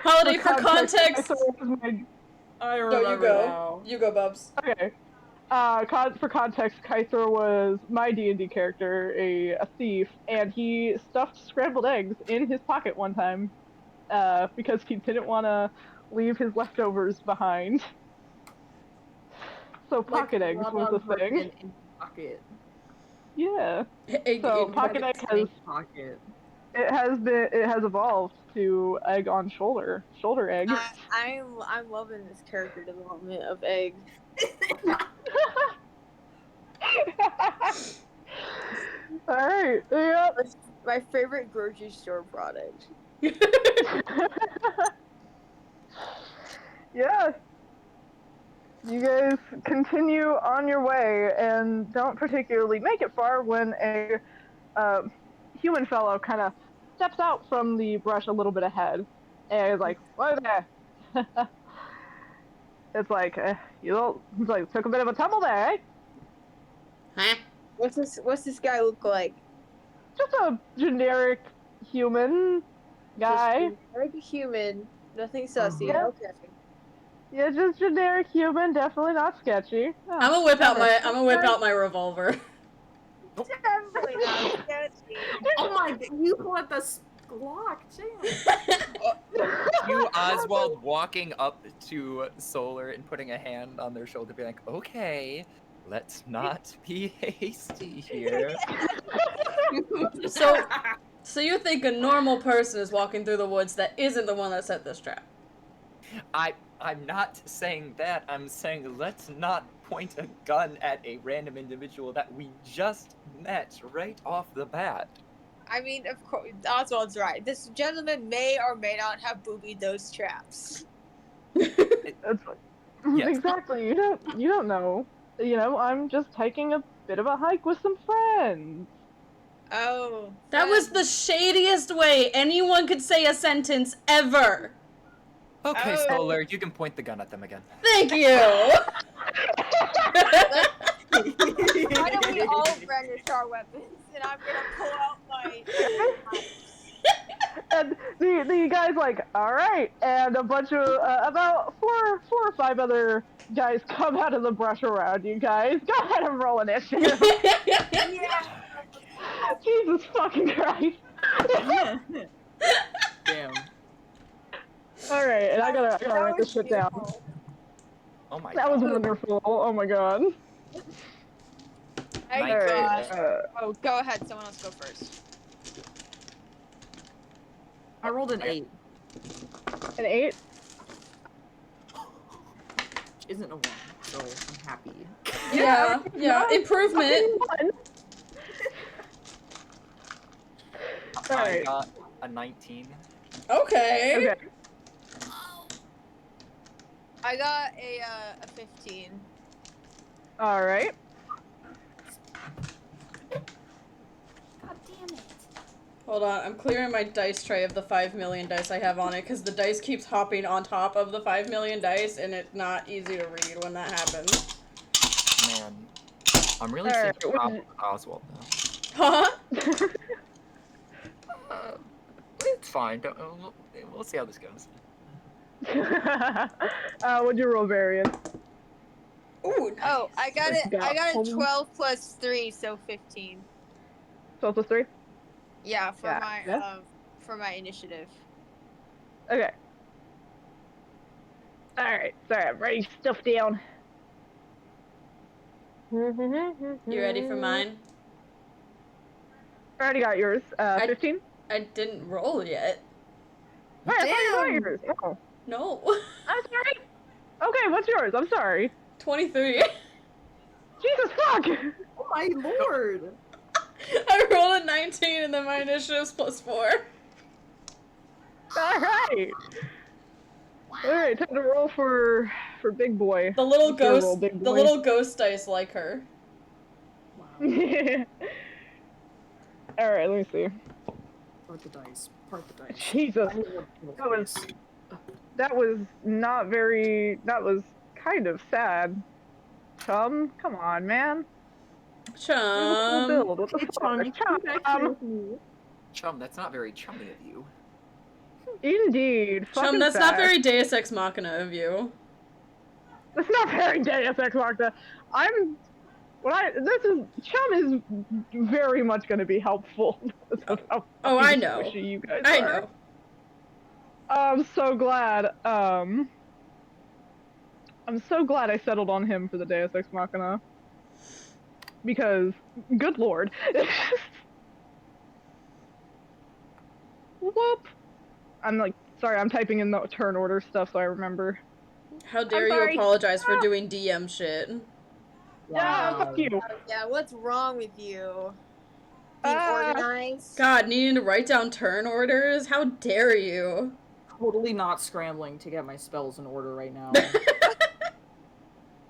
Holiday for context. Kaitor was my I No, remember you go. now. You go, Bubs. Okay. For context, Kaitor was my D&D character, a thief, and he stuffed scrambled eggs in his pocket one time, because he didn't want to leave his leftovers behind. So pocket eggs was the thing. In pocket. Yeah. Egg So in Pocket Egg has Pocket. it has evolved to egg on shoulder egg. I'm loving this character development of Egg. All right. Yep. My favorite grocery store product. Yeah. You guys continue on your way and don't particularly make it far when a human fellow kind of steps out from the brush a little bit ahead and is like, "Whoa there!" It's like took a bit of a tumble there, eh? Huh? What's this guy look like? Just a generic human guy. Just like a human. Nothing sussy. Yeah. Okay. Yeah, just generic human, definitely not sketchy. Oh, I'm gonna whip out my revolver. Definitely not sketchy. Oh my god, you let the Glock, damn. You, Oswald, walking up to Solar and putting a hand on their shoulder, be like, okay, let's not be hasty here. So you think a normal person is walking through the woods that isn't the one that set this trap? I'm not saying that. I'm saying let's not point a gun at a random individual that we just met right off the bat. I mean, of course, Oswald's right. This gentleman may or may not have boobied those traps. That's fine. Yes. Exactly. You don't know. You know, I'm just taking a bit of a hike with some friends. Oh. That was the friends. shadiest way anyone could say a sentence ever. Okay, Oh. Solar, you can point the gun at them again. Thank you. Why don't we all brandish our weapons, and I'm gonna pull out my knives. And the guy's like, all right, and a bunch of about four or five other guys come out of the brush around you guys. Go ahead and roll initiative. Yeah. Jesus fucking Christ! Damn. All right, and I gotta That write was this shit down. beautiful. Oh my That was god. wonderful. Oh my god. I Nice. Alright, Oh, go ahead. Someone else go first. I rolled an 8, an 8. which isn't a 1, so I'm happy. Yeah, No, improvement. fucking one. I Alright. got a 19. Okay. Okay. I got a 15. All right. God damn it. Hold on, I'm clearing my dice tray of the 5 million dice I have on it because the dice keeps hopping on top of the 5 million dice and it's not easy to read when that happens. Man, I'm really Alright, seeing a problem with Oswald now. Huh? It's fine. We'll see how this goes. What'd you roll, Varian? Ooh, nice. Oh, I got it. I got Got a 12 plus 3, so 15. 12 plus 3? Yeah, for Yeah, my yeah. for my initiative. Okay. Alright, sorry, I'm writing stuff down. You ready for mine? I already got yours. 15? I didn't roll yet. Wait, I thought you Damn! got yours. Oh. No. I'm sorry. Okay, what's yours? I'm sorry. 23. Jesus fuck! Oh my lord! I rolled a 19 and then my initiative's plus 4. Alright. Alright, time to roll for big boy. The little What's your ghost, roll, big the boy? little ghost dice like her. Wow. Alright, let me see. Part the dice. Part the dice. Jesus. That was not very. That was kind of sad. Chum, come on, man. It was a cool build. What the Hey, fuck? Chum, you came back here with me. Chum, that's not very chummy of you. Indeed. Chum, Fucking that's not sad. very Deus Ex Machina of you. That's not very Deus Ex Machina. Chum is very much going to be helpful. Oh, I know. Squishy you guys I are. know. I'm so glad. I'm so glad I settled on him for the Deus Ex Machina. Because, good lord. Whoop. I'm like, sorry, I'm typing in the turn order stuff so I remember. How dare you sorry. apologize for doing DM shit? Yeah, fuck you. Yeah, what's wrong with you? Being organized? God, needing to write down turn orders? How dare you? Totally not scrambling to get my spells in order right now.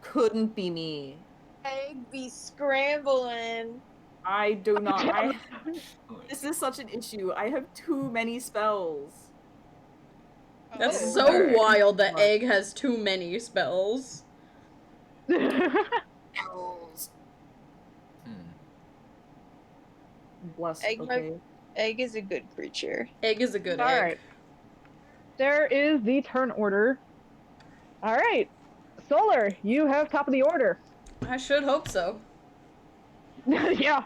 Couldn't be me. Egg be scrambling. I do not. This is such an issue. I have too many spells. That's Oh. so Alright. wild that Egg has too many spells. Spells. Bless. Egg, Okay. Egg is a good creature. Egg is a good All egg. right. There is the turn order. All right. Solar, you have top of the order. I should hope so. Yeah.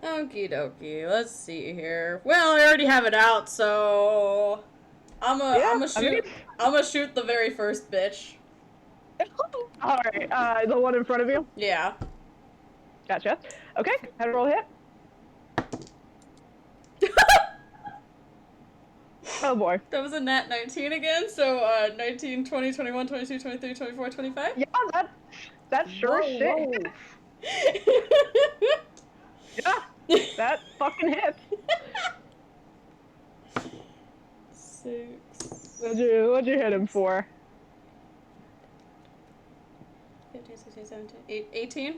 Okie dokie, let's see here. Well, I already have it out, so I'm gonna shoot the very first bitch. All right. The one in front of you. Yeah. Gotcha. Okay. Head roll hit. Oh boy. That was a nat 19 again, so 19, 20, 21, 22, 23, 24, 25. Yeah, that sure as shit Whoa. hits. Yeah, that fucking hits. 6. What'd you hit him for? 15, 16, 17, 18?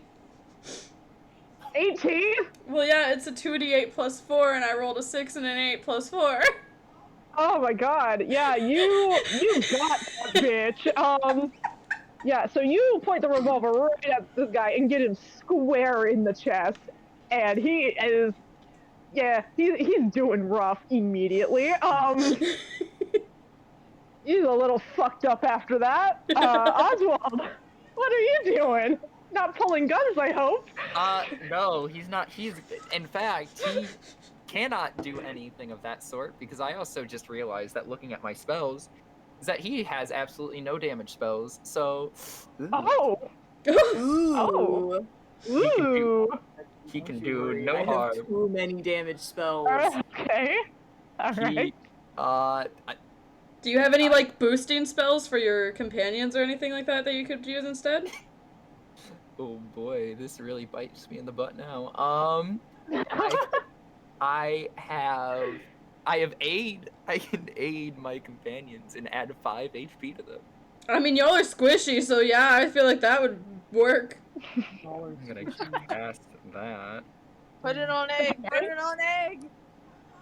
18? Well, yeah, it's a 2d8 plus 4, and I rolled a 6 and an 8 plus 4. Oh my god. Yeah, you got that bitch. Yeah, so you point the revolver right at this guy and get him square in the chest, and he is, yeah, he's doing rough immediately. He's a little fucked up after that. Oswald, what are you doing? Not pulling guns, I hope. No, he's not. In fact, he cannot do anything of that sort because I also just realized that looking at my spells is that he has absolutely no damage spells. So, Oh, oh, ooh. he can Don't do you worry, no I harm. have too many damage spells. Okay, all right. Do you have any, like, boosting spells for your companions or anything like that that you could use instead? Oh boy, this really bites me in the butt now. I have aid. I can aid my companions and add 5 HP to them. I mean, y'all are squishy, so yeah, I feel like that would work. I'm gonna cast that. Put it on egg. Put it on egg.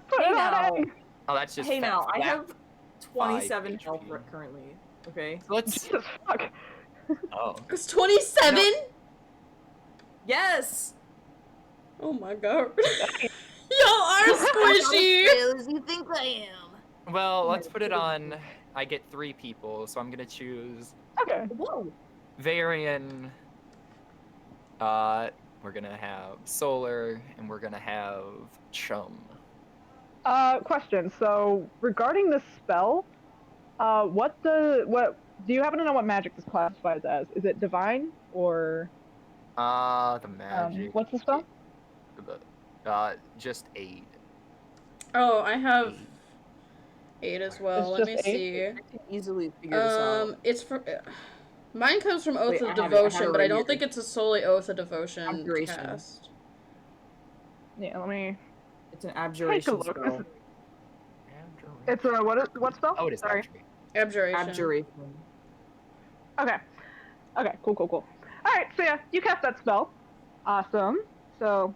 Put Hey it on now. egg. Oh, that's just Hey now, I flat. have 27 5 health HP. currently. Okay. Let's. Jesus fuck. Oh. It's 27? No. Yes! Oh my god. Y'all are squishy! As you think I am. Well, let's put it on. I get 3 people, so I'm gonna choose Okay. Whoa. Varian. We're gonna have Solar, and we're gonna have Chum. Question. So regarding this spell, what do you happen to know what magic this classifies as? Is it divine or The magic. what's the spell? Just aid. Oh, I have 8 as well. It's Let me just 8? see. I can easily figure this out. It's for... Mine comes from Oath Wait, of I have it Devotion, but I right don't here. think it's a solely Oath of Devotion Abjuration. cast. Yeah, let me It's an take a abjuration look. spell. It's a what spell? Oh, it is Sorry. actually. Abjuration. Abjuration. Okay. Okay, cool. Alright, so yeah, you cast that spell. Awesome. So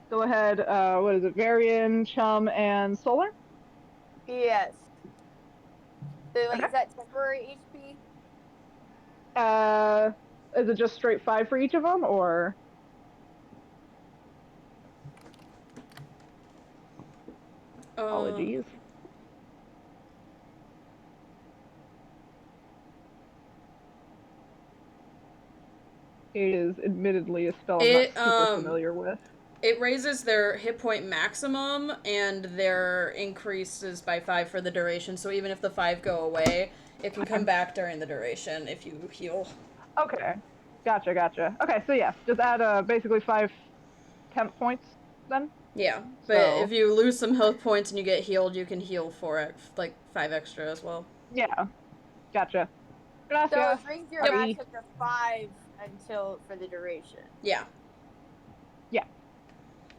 go ahead, what is it? Varian, Chum, and Solar? Yes. So, like, Okay. is that temporary HP? Is it just straight 5 for each of them, or? Apologies. It is admittedly a spell I'm not super familiar with. It raises their hit point maximum, and their increases by 5 for the duration, so even if the 5 go away, it can come back during the duration if you heal. Okay. Gotcha. Okay, so yeah, just add basically 5 temp points then? Yeah, but So- if you lose some health points and you get healed, you can heal 5 extra as well. Yeah. Gotcha. So Gracias. it brings your Yep. max up to 5 until for the duration. Yeah.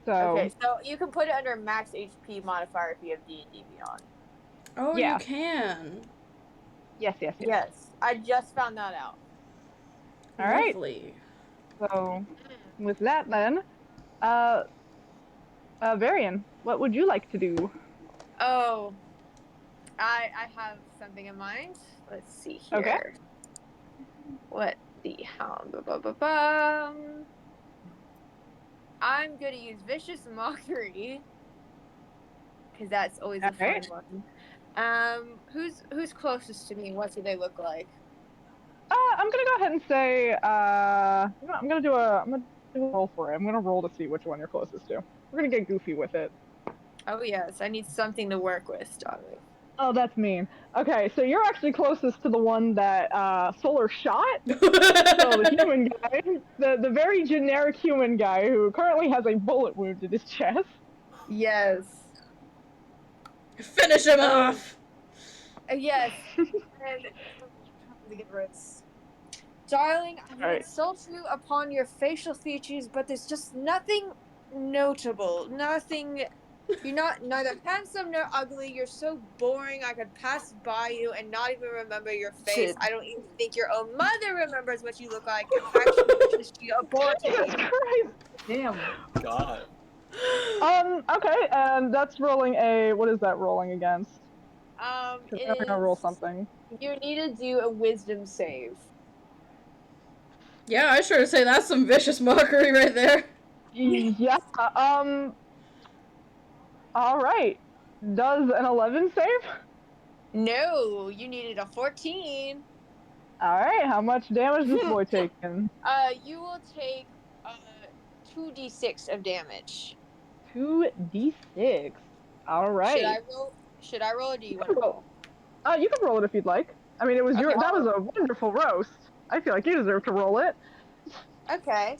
So Okay, so you can put it under max HP modifier if you have D&D Beyond. Oh, Yeah. you can. yes. Yes, I just found that out. All right. Lovely. So with that then, Varian, what would you like to do? Oh, I have something in mind. Let's see here. Okay. What the hell? I'm gonna use Vicious Mockery because that's always a fun Alright. one. Who's closest to me? What do they look like? I'm gonna go ahead and say, I'm gonna do a roll for it. I'm gonna roll to see which one you're closest to. We're gonna get goofy with it. Oh yes, I need something to work with, darling. Oh, that's mean. Okay, so you're actually closest to the one that Solar shot. So the human guy, the very generic human guy who currently has a bullet wound in his chest. Yes. Finish him off! Yes. And to get rid. Darling, I Alright. insult you upon your facial features, but there's just nothing notable, nothing You're not neither handsome nor ugly. You're so boring. I could pass by you and not even remember your face. Shit. I don't even think your own mother remembers what you look like. And actually, she aborted Jesus you. Christ. Damn. God. Okay, and that's rolling a. What is that rolling against? Because I'm gonna roll Is something. you need to do a wisdom save. Yeah, I sure say that's some vicious mockery right there. Yeah. All right. Does an 11 save? No, you needed a 14. All right. How much damage is this boy taking? You will take 2d6 of damage. 2d6. All right. Should I roll or do you You want can to roll. You can roll it if you'd like. I mean, it was Okay, that was a wonderful roast. I feel like you deserve to roll it. Okay.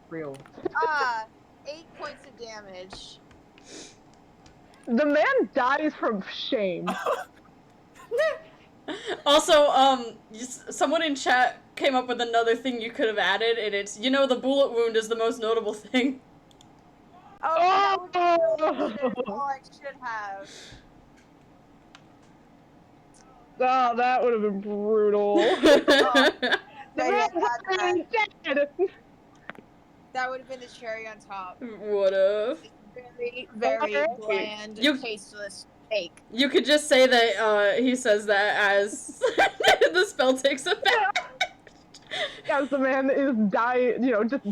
Real. 8 points of damage. The man dies from shame. Also, someone in chat came up with another thing you could have added, and it's, you know, the bullet wound is the most notable thing. Oh, that would be really good. Oh, I should have. Oh, that would have been brutal. The Maybe I man's add that. already dead. That would have been the cherry on top. Would've. Very, very Alright. bland, You- tasteless cake. You could just say that, he says that as the spell takes effect. As the man is just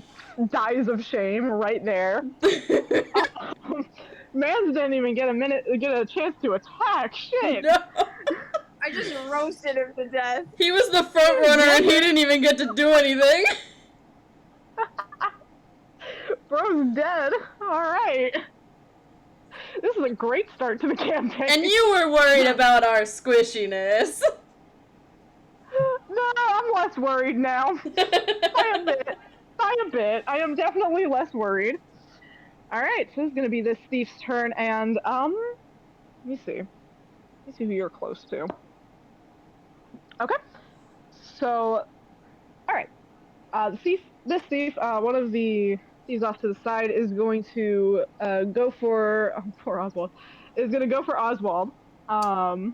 dies of shame right there. Mans didn't even get a chance to attack. Shit. No. I just roasted him to death. He was the front runner and he didn't even get to do anything. Bro's dead. All right. This is a great start to the campaign. And you were worried about our squishiness. No, I'm less worried now. By a bit. I am definitely less worried. All right, so this is gonna be this thief's turn, and let me see who you're close to. Okay, so all right, this thief, one of the thieves off to the side is going to go for poor Oswald. Is gonna go for Oswald. No.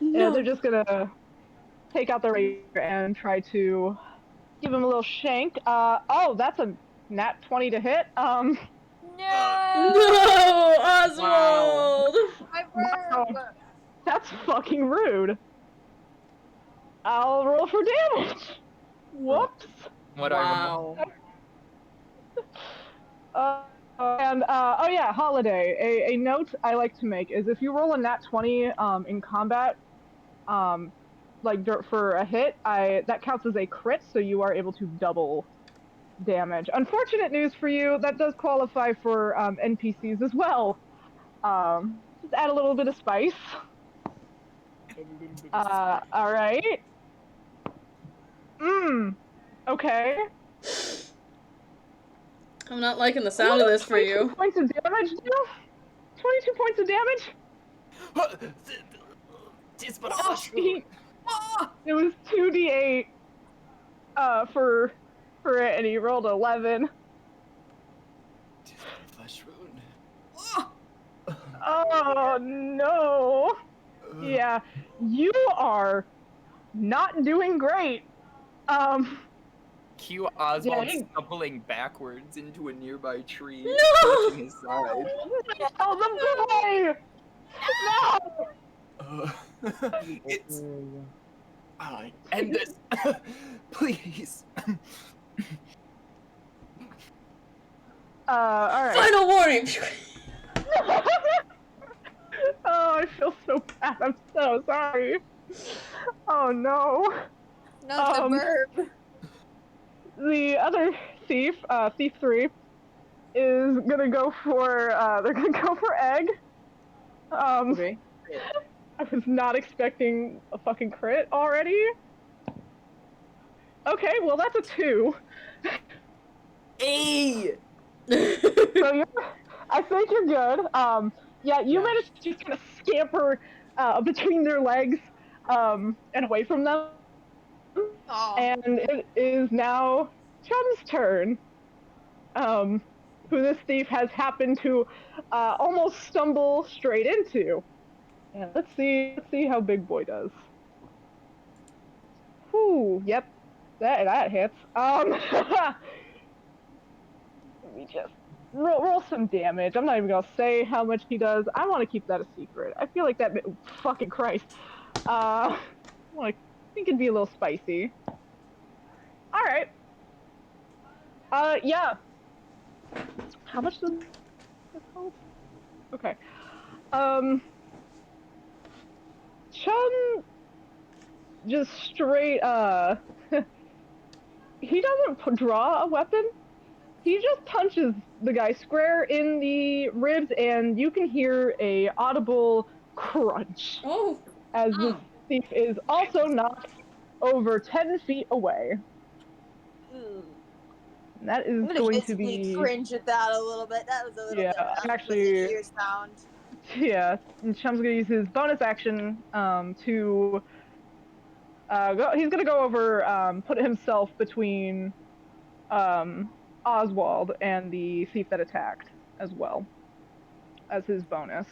Yeah, they're just gonna take out the rapier and try to give him a little shank. Oh, that's a nat 20 to hit. No! No, Oswald! My Wow. verb! That's fucking rude. I'll roll for damage. Whoops. What are Wow. Oh yeah, holiday. A note I like to make is if you roll a nat 20 in combat, for a hit, that counts as a crit, so you are able to double damage. Unfortunate news for you, that does qualify for NPCs as well. Just add a little bit of spice. All right. Okay. I'm not liking the sound of this for 22 you. points of damage, do? 22 points of damage? It was 2d8 for it, and he rolled 11. Flesh wound. Oh no! Yeah, you are not doing great. Cue Oswald Yeah. stumbling backwards into a nearby tree, No! touching his side. Oh, the boy! No! It's end this, please. All right. Final warning! Oh, I feel so bad. I'm so sorry. Oh no. Not the verb. The other thief, thief 3, is gonna go for they're gonna go for egg. Okay. I was not expecting a fucking crit already. Okay, well that's a 2. Hey! So I think you're good. Yeah, you managed to just kind of scamper between their legs and away from them. Aw. And it is now Chum's turn. who this thief has happened to almost stumble straight into. And let's see how Big Boy does. Whew, yep, that hits. Let me just roll some damage. I'm not even gonna say how much he does. I want to keep that a secret. I feel like that. Fucking Christ. I think it'd be a little spicy. All right. Yeah. How much does this help? Okay. Chum just straight he doesn't draw a weapon. He just punches the guy square in the ribs, and you can hear a audible crunch. Oh. As this thief is also knocked over 10 feet away. And that is going to be cringe at that a little bit. That was a little bit actually ear sound. Yeah, and Chum's gonna use his bonus action to go. He's gonna go over, put himself between Oswald and the thief that attacked as well as his bonus.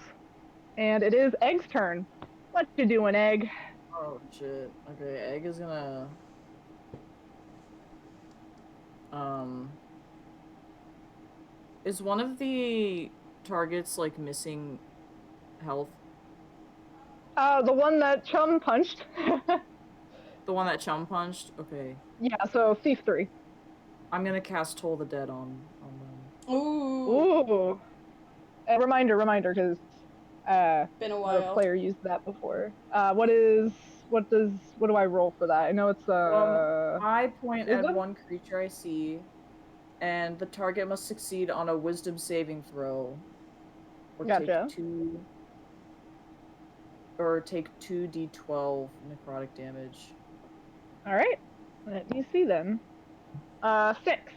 And it is Egg's turn. What you doing, Egg? Oh shit. Okay, Egg is gonna is one of the targets like missing health? The one that Chum punched. The one that Chum punched? Okay. Yeah, so Thief 3. I'm gonna cast Toll the Dead on them. Ooh. Ooh. Reminder, because Been a while. a player used that before. What do I roll for that? I know it's I point at wisdom? one creature I see, and the target must succeed on a wisdom saving throw. Or Gotcha. take 2d12 necrotic damage. Alright. Let me see then. 6.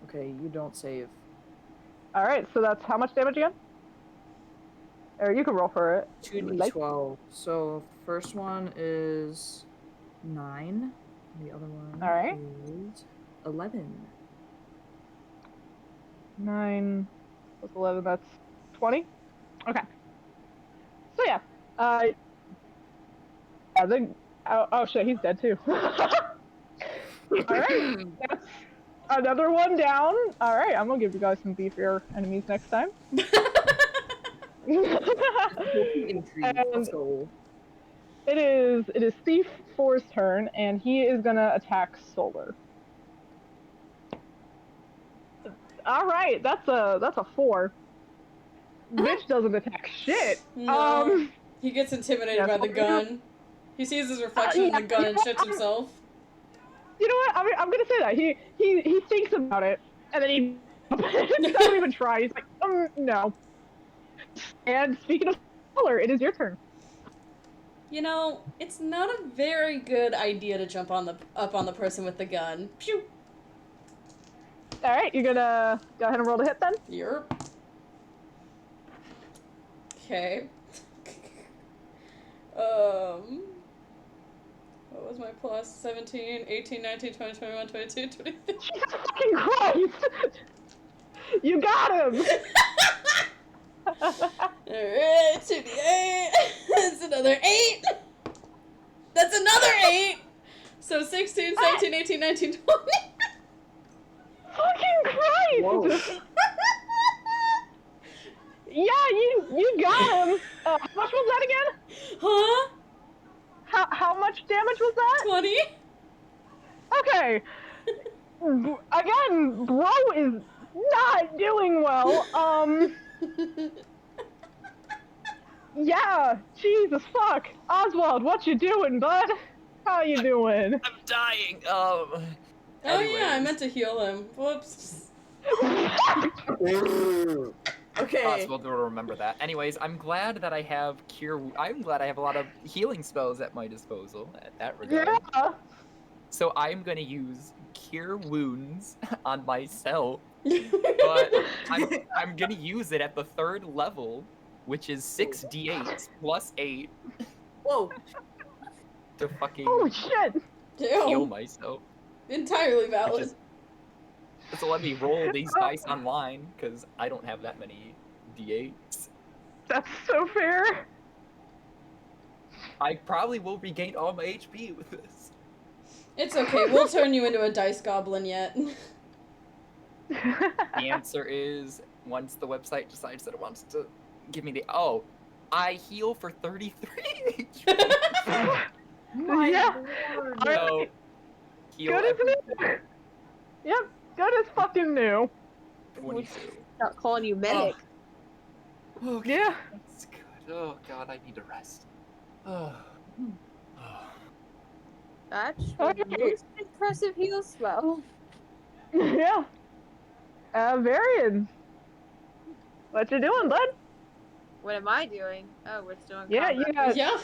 Okay, you don't save. Alright, so that's how much damage again? Or you can roll for it. 2d12. So first one is 9. The other one Alright. is 11. 9 plus 11, that's 20? Okay. So yeah. Oh shit, he's dead too. Alright. That's another one down. Alright, I'm gonna give you guys some beefier enemies next time. Let's go. It is Thief 4's turn, and he is gonna attack Solar. Alright, that's a 4. Bitch doesn't attack shit. No. He gets intimidated by the gun. He sees his reflection in the gun and shits himself. You know what? I'm gonna say that. He thinks about it, and then he doesn't even try. He's like, no. And speaking of Solar, it is your turn. You know, it's not a very good idea to jump up on the person with the gun. Pew! Alright, you're gonna go ahead and roll to hit then? Yerp. Okay. What was my plus? 17, 18, 19, 20, 21, 22, 23. Jesus fucking Christ! You got him! Alright, 2d8. That's another 8. That's another 8. So 16, 17, 18, 19, 20. Fucking Christ! Yeah, you got him. How much was that again? Huh? How much damage was that? 20. Okay. Again, bro is not doing well. Yeah, Jesus fuck. Oswald, what you doing, bud? How you doing? I'm dying. Oh yeah, I meant to heal him. Whoops. Okay. Oswald will remember that. Anyways, I'm glad that I have I'm glad I have a lot of healing spells at my disposal at that regard. Yeah. So I'm gonna use Cure Wounds on myself, but I'm gonna use it at the 3rd level, which is 6d8 plus 8. Whoa. To fucking Holy shit. heal Damn. myself. Entirely valid. So let me roll these dice online, because I don't have that many d8s. That's so fair. I probably will regain all my HP with this. It's okay. We'll turn you into a dice goblin yet. The answer is, once the website decides that it wants to give me the... Oh, I heal for 33 HP. My Yeah. lord. So, heal Good as every new. Yep, good as fucking new. 22. Not calling you medic. Oh, okay, Yeah. that's good. Oh god, I need to rest. Oh. Oh. That's Okay. most impressive heal spell. Yeah. Varian. What you doing, bud? What am I doing? Oh, we're still in Yeah, combat. Yeah.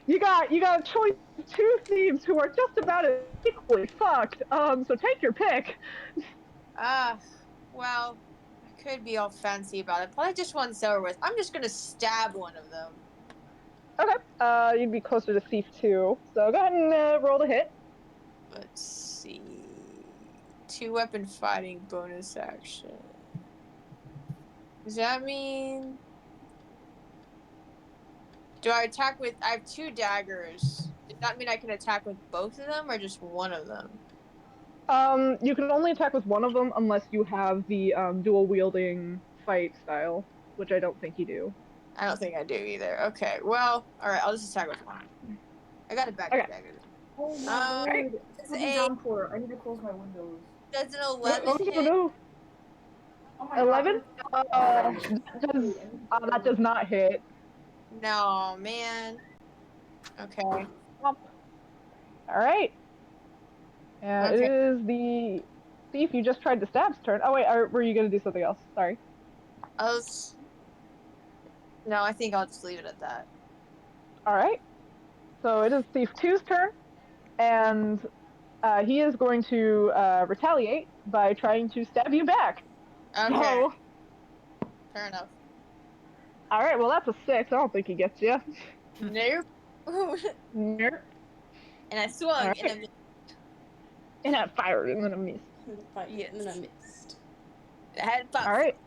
you got a choice of two thieves who are just about equally fucked. So take your pick. Well, I could be all fancy about it, but I just want silver with. I'm just gonna stab one of them. Okay. You'd be closer to thief 2. So go ahead and roll the hit. Let's see. 2-weapon fighting bonus action. Does that mean... Do I attack with... I have 2 daggers. Does that mean I can attack with both of them or just one of them? You can only attack with one of them unless you have the dual wielding fight style, which I don't think you do. I don't think I do either. Okay, well, alright, I'll just attack with one. I got a backup Okay. dagger. Oh my lord. Does Heavy a downpour. I need to close my windows. does an Oh, 11 hit? no. Oh my 11? god. That does not hit. No, man. Okay. All right. It Okay. is the thief you just tried to stab's turn. Oh wait, were you gonna do something else? Sorry. No, I think I'll just leave it at that. All right. So it is thief 2's turn, and he is going to retaliate by trying to stab you back. Okay. So, Fair enough. all right. Well, that's a 6. I don't think he gets you. Nope. Nope. And I swung All and I right. missed. And I fired and then I missed. Yes. And then I missed. I had buff. All right.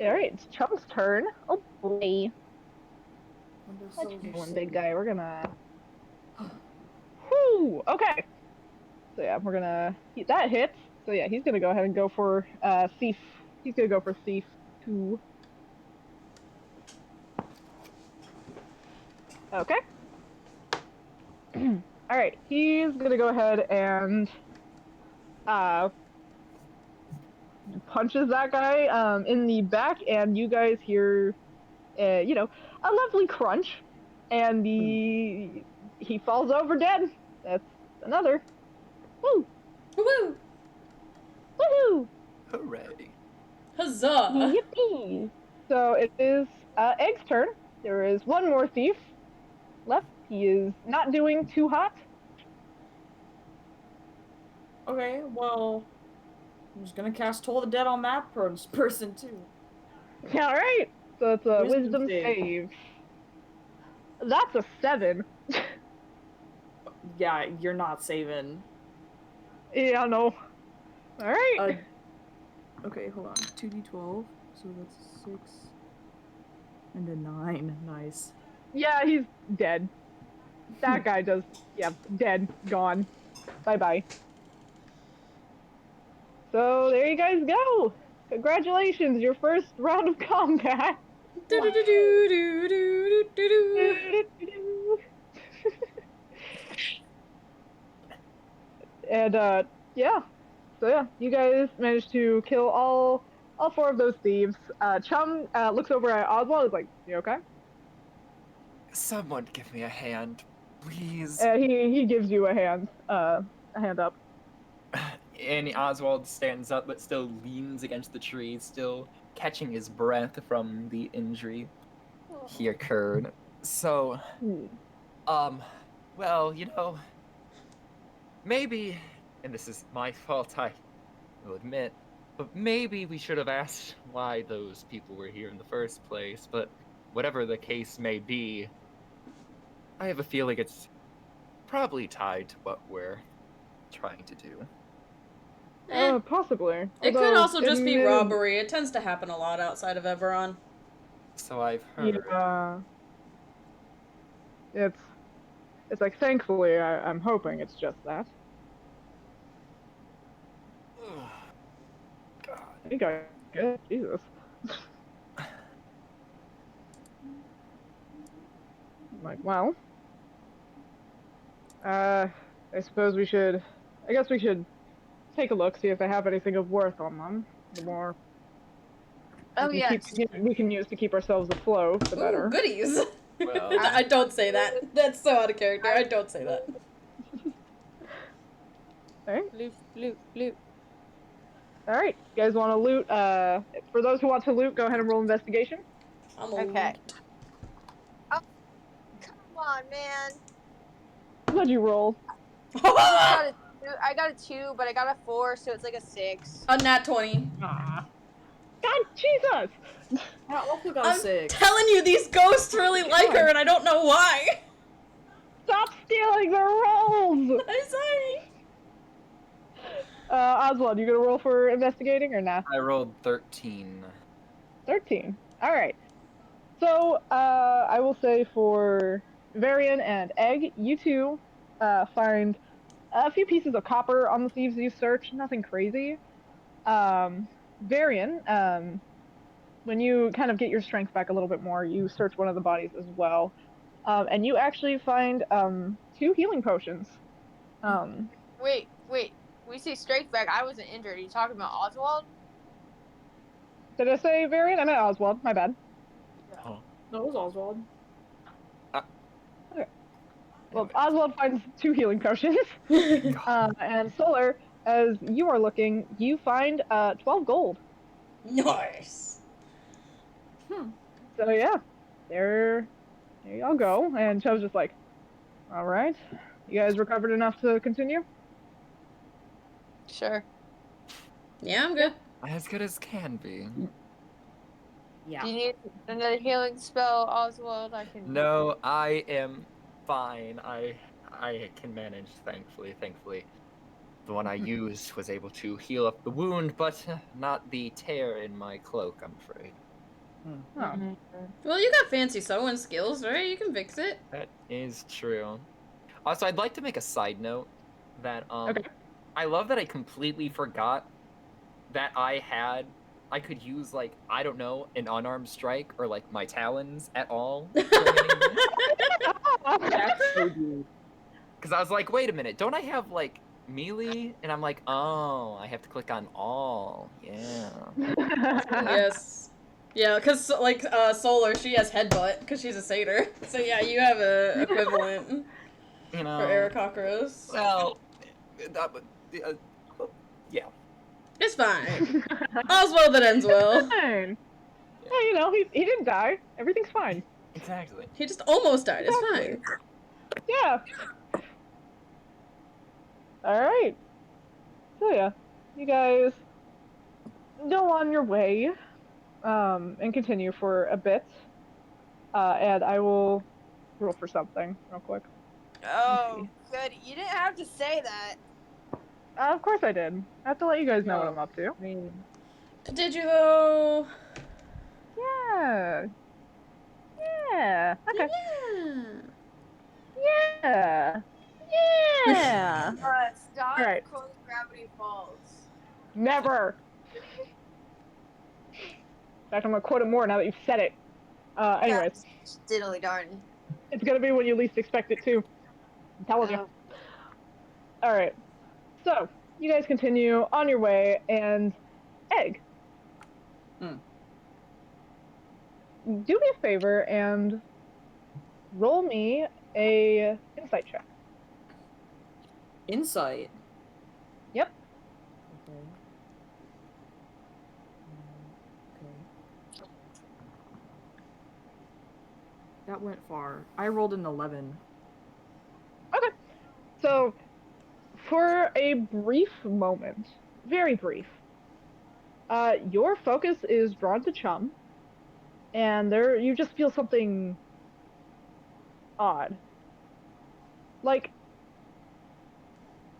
All right. It's Chunk's turn. Oh boy. One big guy. We're gonna. Whoo. Okay. So yeah, we're gonna. That hits. So yeah, he's gonna go ahead and go for thief. He's gonna go for thief 2. Okay. All right. He's gonna go ahead and punches that guy in the back, and you guys hear, a lovely crunch, and he falls over dead. That's another. Woo! Woo! Woohoo! Hooray. Huzzah! Yippee! So it is Egg's turn. There is one more thief left. He is not doing too hot. Okay, well, I'm just gonna cast Toll the Dead on that person too. All right. So it's a Wisdom wisdom save. That's a 7. Yeah, you're not saving. Yeah, no. All right. Okay, hold on. 2d12, so that's 6 and a 9. Nice. Yeah, he's dead. That guy does. Yeah, dead. Gone. Bye-bye. So there you guys go. Congratulations, your first round of combat. And yeah. So yeah, you guys managed to kill all 4 of those thieves. Chum looks over at Oswald. Is like, "You okay?" Someone give me a hand, please. He gives you a hand up. And Oswald stands up, but still leans against the tree, still catching his breath from the injury he occurred. So, well, maybe, and this is my fault, I will admit, but maybe we should have asked why those people were here in the first place, but whatever the case may be, I have a feeling it's probably tied to what we're trying to do. Possibly. It could Although also just be may- robbery. It tends to happen a lot outside of Eberron. So I've heard. Yeah. It's like, thankfully, I'm hoping it's just that. God. I think I good. Jesus. I'm like, well, I suppose we should. I guess we should take a look, see if they have anything of worth on them. The more Oh we can yes. we can use to keep ourselves afloat, the Ooh, better. goodies. Well, I don't say that. That's so out of character. I don't say that. Okay. Loot, loot, loot. All right. You guys want to loot? For those who want to loot, go ahead and roll investigation. I'm a Okay. Oh, come on, man. What'd you roll? I got a 2, but I got a 4, so it's like a 6. A nat 20. Ah. God, Jesus! I also got a I'm 6. telling you, these ghosts really like her, and I don't know why. Stop stealing their rolls! I'm sorry. Oswald, you gonna roll for investigating or not? I rolled 13. 13. All right. So, I will say for Varian and Egg, you two find a few pieces of copper on the thieves you search. Nothing crazy. Varian, when you kind of get your strength back a little bit more, you search one of the bodies as well, and you actually find 2 healing potions. Wait. We see strength back. I wasn't injured. Are you talking about Oswald? Did I say Varian? I meant Oswald. My bad. Oh. That was Oswald. Well, Oswald finds 2 healing potions. And Solar, as you are looking, you find 12 gold. Nice. So yeah, there y'all go. And Cho's just like, all right, you guys recovered enough to continue? Sure. Yeah, I'm good. As good as can be. Yeah. Do you need another healing spell, Oswald? I can. No, I am fine. I can manage, thankfully. The one I used was able to heal up the wound, but not the tear in my cloak, I'm afraid. Oh. Well, you got fancy sewing skills, right? You can fix it. That is true. Also, I'd like to make a side note that Okay. I love that I completely forgot that I could use, like, I don't know, an unarmed strike or like my talons at all. That's so good. Because I was like, wait a minute, don't I have like melee? And I'm like, oh, I have to click on all. Yeah. Yes. Yeah, because, like, Solar, she has headbutt, because she's a satyr. So, yeah, you have a equivalent You know. for Aarakocros. Well, yeah. It's fine. Oswald, that ends well. Fine. Yeah, you know, he didn't die. Everything's fine. Exactly. He just almost died. It's Exactly. fine. Yeah. All right. So yeah, you guys go on your way, and continue for a bit. And I will roll for something real quick. Oh, good. You didn't have to say that. Of course I did. I have to let you guys know what I'm up to. I mean, Did you, though? Yeah. Yeah. Okay. Yeah. Yeah. Yeah. Stop Alright. quoting Gravity Falls. Never. In fact, I'm gonna quote it more now that you've said it. Anyways, Diddly darn. it's gonna be when you least expect it too. I'm telling you. All right. So you guys continue on your way, and Egg. Do me a favor and roll me a insight check. insight. Yep. Okay. Okay. That went far. I rolled an 11. Okay. So, for a brief moment, very brief, your focus is drawn to Chum, and there you just feel something odd. Like,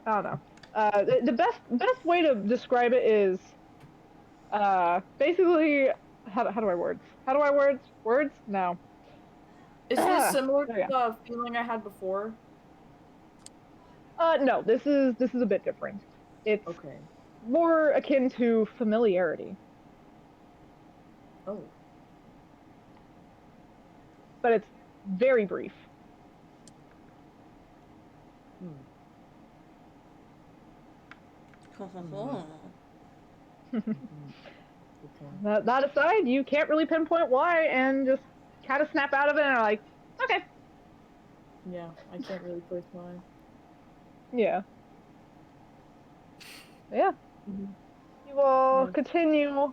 I don't know. The best way to describe it is basically how do I words? How do I words? No. Is this similar there to you go. the feeling I had before? No, this is a bit different. It's Okay. more akin to familiarity, Oh. but it's very brief. Okay. That aside, you can't really pinpoint why, and just kind of snap out of it and are like, okay, Yeah, I can't really place why. yeah, yeah. Mhm. You will Right. continue.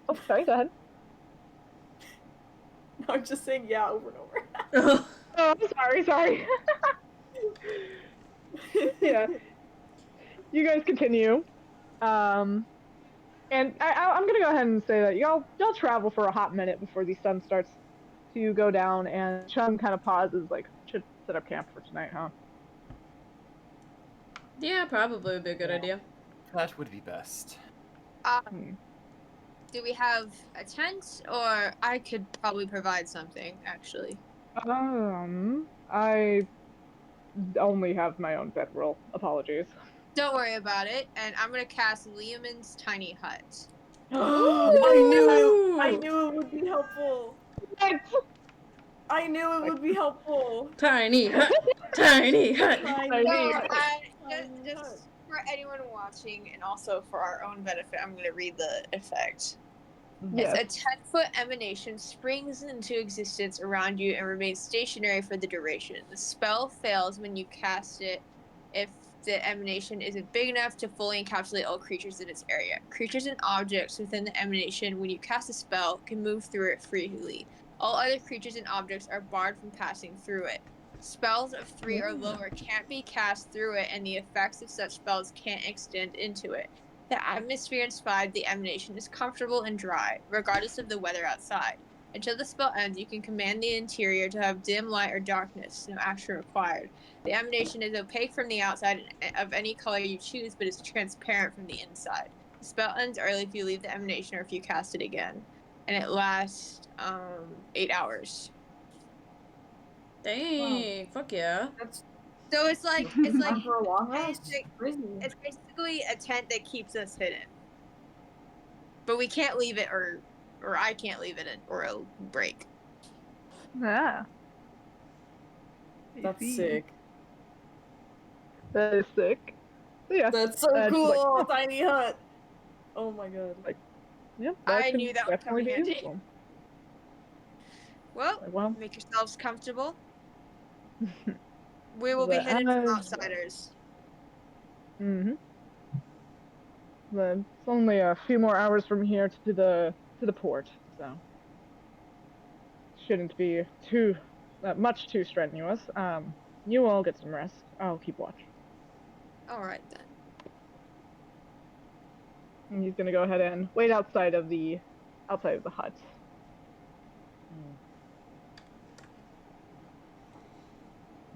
Oh, sorry. Go ahead. No, I'm just saying yeah over and over. Oh, I'm sorry. Yeah, you guys continue. And I'm gonna go ahead and say that y'all travel for a hot minute before the sun starts to go down, and Chum kind of pauses, like, should set up camp for tonight, huh? Yeah, probably would be a good idea. That would be best. Hmm. Do we have a tent, or I could probably provide something, actually. I only have my own bedroll. Apologies. Don't worry about it, and I'm gonna cast Liamon's tiny hut. I Ooh! knew it would be helpful. What? I knew it would be helpful. Tiny hut, tiny hut. I So, mean, just for anyone watching, and also for our own benefit, I'm gonna read the effect. yes. It's a 10-foot emanation springs into existence around you and remains stationary for the duration. The spell fails when you cast it if the emanation isn't big enough to fully encapsulate all creatures in its area. Creatures and objects within the emanation, when you cast a spell, can move through it freely. All other creatures and objects are barred from passing through it. Spells of 3 or lower can't be cast through it, and the effects of such spells can't extend into it. The atmosphere inside the emanation is comfortable and dry, regardless of the weather outside. Until the spell ends, you can command the interior to have dim light or darkness, no action required. The emanation is opaque from the outside of any color you choose, but is transparent from the inside. The spell ends early if you leave the emanation or if you cast it again. And it lasts 8 hours. Dang, fuck yeah. That's So it's like time for a long rest. basic, Crazy. it's basically a tent that keeps us hidden. But we can't leave it, or I can't leave it, or it'll break. Ah. That's sick. That is sick. So, yeah. That's so cool. Tiny hut. Oh my god. Yeah, I knew that would come definitely in be handy. useful. Well, make yourselves comfortable. We will be hidden from outsiders. Mm-hmm. It's only a few more hours from here to the port, so shouldn't be too much too strenuous. You all get some rest. I'll keep watch. All right then. And he's gonna go ahead and wait outside of the hut.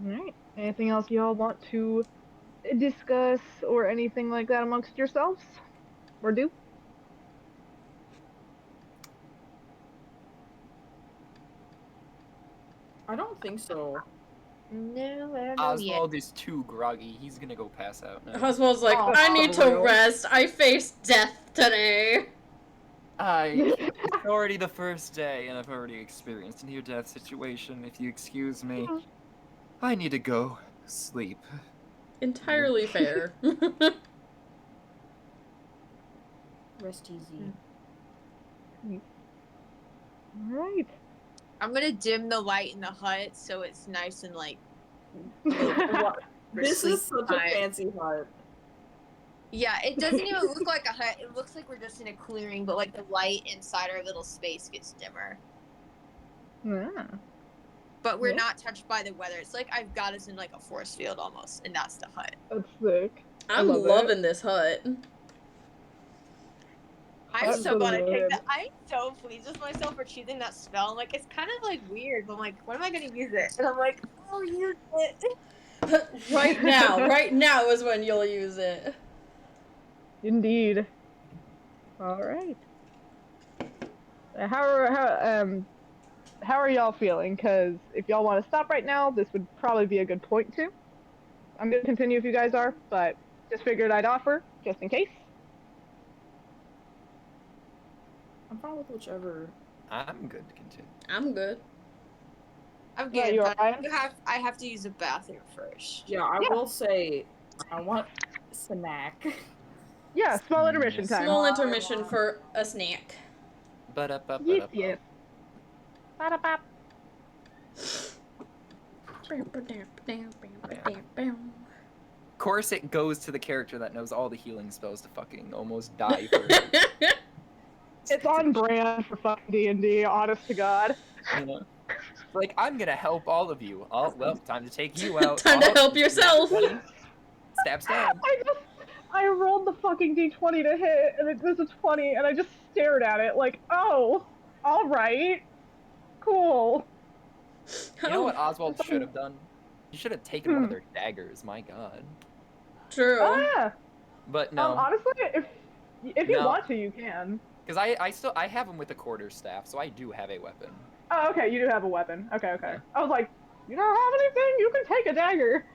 All right. Anything else y'all want to discuss or anything like that amongst yourselves, or do? I don't think so. No, I don't know yet. Oswald is too groggy. He's gonna go pass out now. Oswald's like, Oh, I need for to real? rest. I faced death today. It's already the first day, and I've already experienced a near-death situation. If you excuse me, I need to go sleep. Entirely fair. Rest easy. All right. I'm gonna dim the light in the hut so it's nice and like. This is such a fancy hut. Yeah, it doesn't even look like a hut. It looks like we're just in a clearing, but like the light inside our little space gets dimmer. Yeah. But we're not touched by the weather. It's like I've got us in like a force field almost, and that's the hut. That's sick. I'm loving this hut. I'm so glad I picked that. I'm so pleased with myself for choosing that spell. I'm like, it's kind of like weird, but I'm like, when am I gonna use it? And I'm like, I'll use it. Right now is when you'll use it. Indeed. All right. How are y'all feeling? Because if y'all want to stop right now, this would probably be a good point to. I'm gonna continue if you guys are, but just figured I'd offer just in case. I'm fine with whichever. I'm good to continue. I'm good. I'm Yeah, good, you but alright? I have to use the bathroom first. Yeah, I Yeah. will say I want a snack. Yeah, small intermission time. Small intermission for a snack. Yes, yes. Ba-da-bop. Of course, it goes to the character that knows all the healing spells to fucking almost die for it. It's on brand for fucking D&D, honest to God. You know? Like, I'm gonna help all of you. Oh, well, time to take you out. Time to Oh, help yourself. Stab, stab. I rolled the fucking d20 to hit, and it was a 20, and I just stared at it like, oh, all right, cool. You know what Oswald should have done? He should have taken one of their daggers. My God. True. Oh yeah. But no, Honestly, if you No. want to, you can. because I have him with a quarterstaff, so I do have a weapon. Oh, okay, you do have a weapon. Okay. I was like, you don't have anything? You can take a dagger.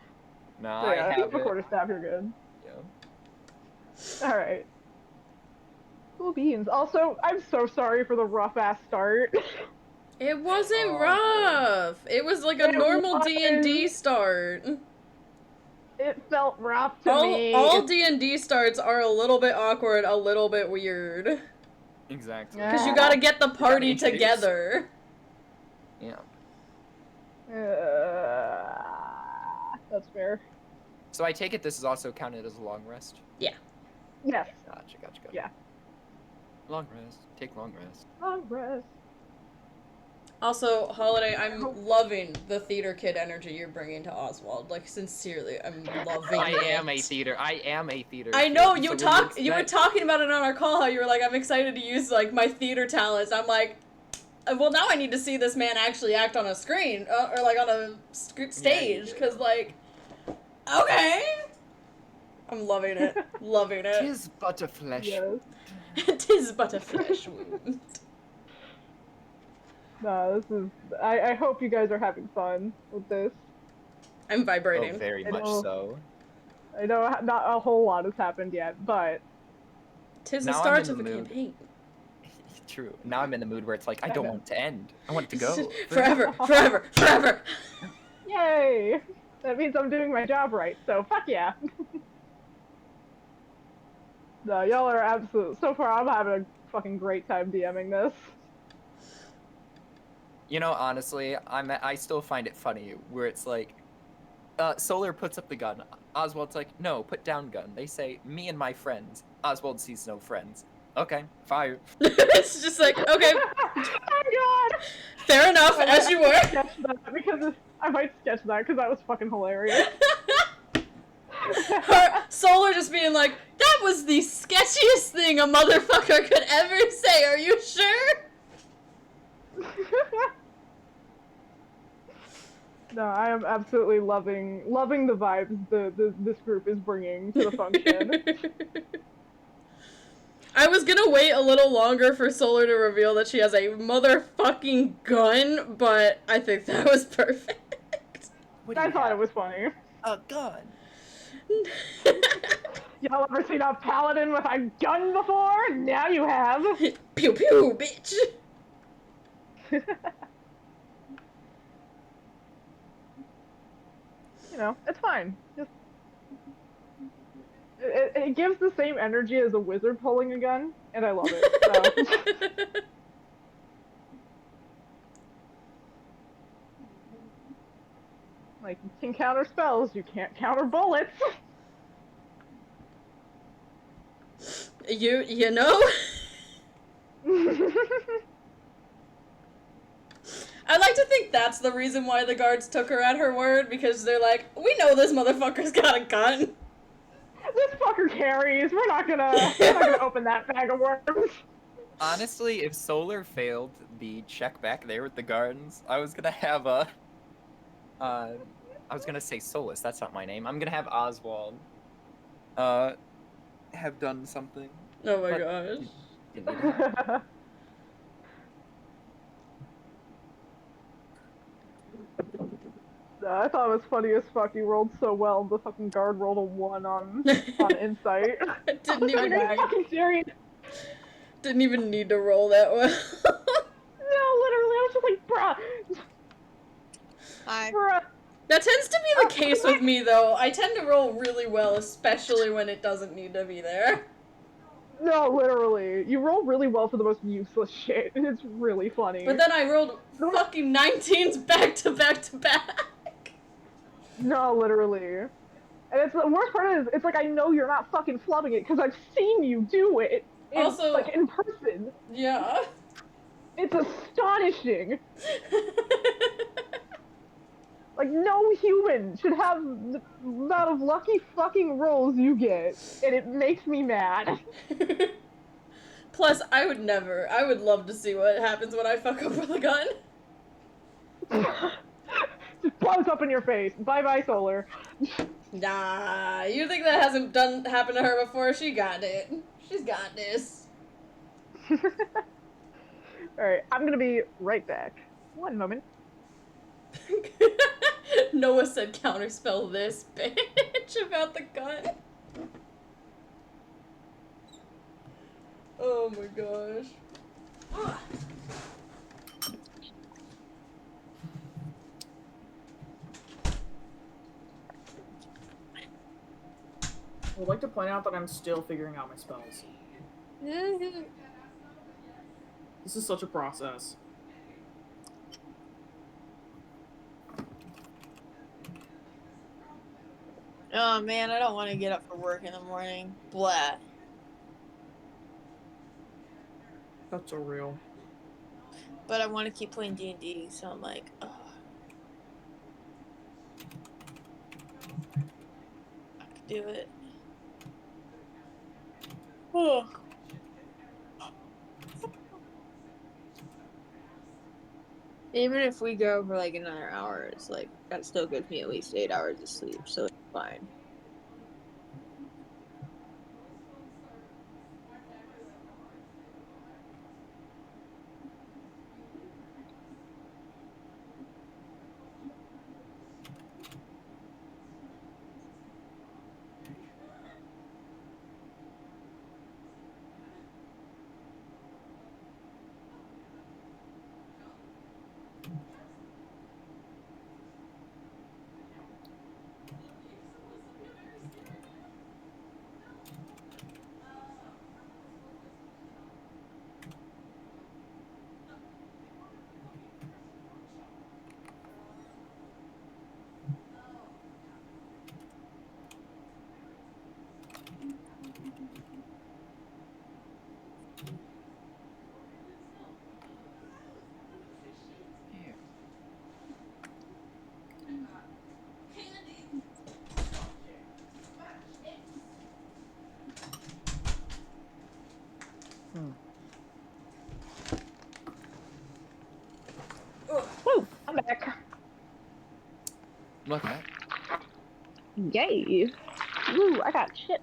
No, So, I yeah, if you have a it. quarterstaff, you're good. Yeah. All right. Cool beans. Also, I'm so sorry for the rough ass start. It wasn't Oh, rough. It was like a It normal was. D&D start. It felt rough to me. All D&D starts are a little bit awkward, a little bit weird. Exactly. Yeah. Because you gotta get the party introduce. together. Yeah. That's fair. So I take it this is also counted as a long rest? Yes. Gotcha. Yeah. Long rest. Take long rest. Long rest. Also, Holiday, I'm loving the theater kid energy you're bringing to Oswald. Like, sincerely, I'm loving I it. am a theater. I know, kid, you so you were talking about it on our call, how you were like, I'm excited to use, like, my theater talents. I'm like, well, now I need to see this man actually act on a screen, or, like, on a stage, because, like, okay. I'm loving it. Loving it. Tis but a flesh. Yes. Tis but a flesh wound. No, this is. I hope you guys are having fun with this. I'm Oh, vibrating. very I much know. so. I know not a whole lot has happened yet, but Tis the Now I'm start in of the a mood. campaign. True. Now I'm in the mood where it's like, I don't want it to end. I want it to go. Forever, forever, forever. yay! That means I'm doing my job right. So fuck yeah. No, y'all are absolute. So far, I'm having a fucking great time DMing this. You know, honestly, I still find it funny where it's like, Solar puts up the gun. Oswald's like, no, put down gun. They say, me and my friends. Oswald sees no friends. Okay, fire. It's just like, okay, Oh god! fair enough, as you were. Sketch that because I might sketch that because that was fucking hilarious. Her Solar just being like, that was the sketchiest thing a motherfucker could ever say. Are you sure? No, I am absolutely loving the vibes this group is bringing to the function. I was gonna wait a little longer for Solar to reveal that she has a motherfucking gun, but I think that was perfect. I thought it was funny. A gun. Y'all ever seen a paladin with a gun before? Now you have. Pew pew, bitch. You know, it's fine. Just it gives the same energy as a wizard pulling a gun, and I love it. So. Like, you can counter spells, you can't counter bullets. You know? I like to think that's the reason why the guards took her at her word, because they're like, we know this motherfucker's got a gun. This fucker carries. We're not gonna open that bag of worms. Honestly, if Solar failed the check back there with the gardens, I was gonna have a I was gonna say Solus. That's not my name. I'm gonna have Oswald. Have done something. Oh my But- gosh. Didn't need to happen. I thought it was funny as fuck. You rolled so well. The fucking guard rolled a 1 on insight. Didn't even Are you fucking serious? didn't even need to roll that well. No, literally, I was just like, bruh. Hi. Bruh. That tends to be the case with me, though. I tend to roll really well, especially when it doesn't need to be there. No, literally. You roll really well for the most useless shit. It's really funny. But then I rolled fucking 19s back to back to back. No, literally. And it's the worst part is, it's like I know you're not fucking flubbing it because I've seen you do it. Also, like in person. Yeah. It's astonishing. Like, no human should have the amount of lucky fucking rolls you get, and it makes me mad. Plus, I would love to see what happens when I fuck up with a gun. Just blows up in your face. Bye-bye, Solar. Nah, you think that hasn't happened to her before? She got it. She's got this. Alright, I'm gonna be right back. One moment. Noah said counterspell this bitch about the gun. Oh my gosh. I would like to point out that I'm still figuring out my spells. This is such a process. Oh man, I don't want to get up for work in the morning. Blah. That's so real. But I want to keep playing D&D, so I'm like, oh. I could do it. Oh. Even if we go for like another hour, it's like, that still gives me at least 8 hours of sleep, so it's fine. Woo! I'm back. Welcome back. Yay! Woo! I got chips,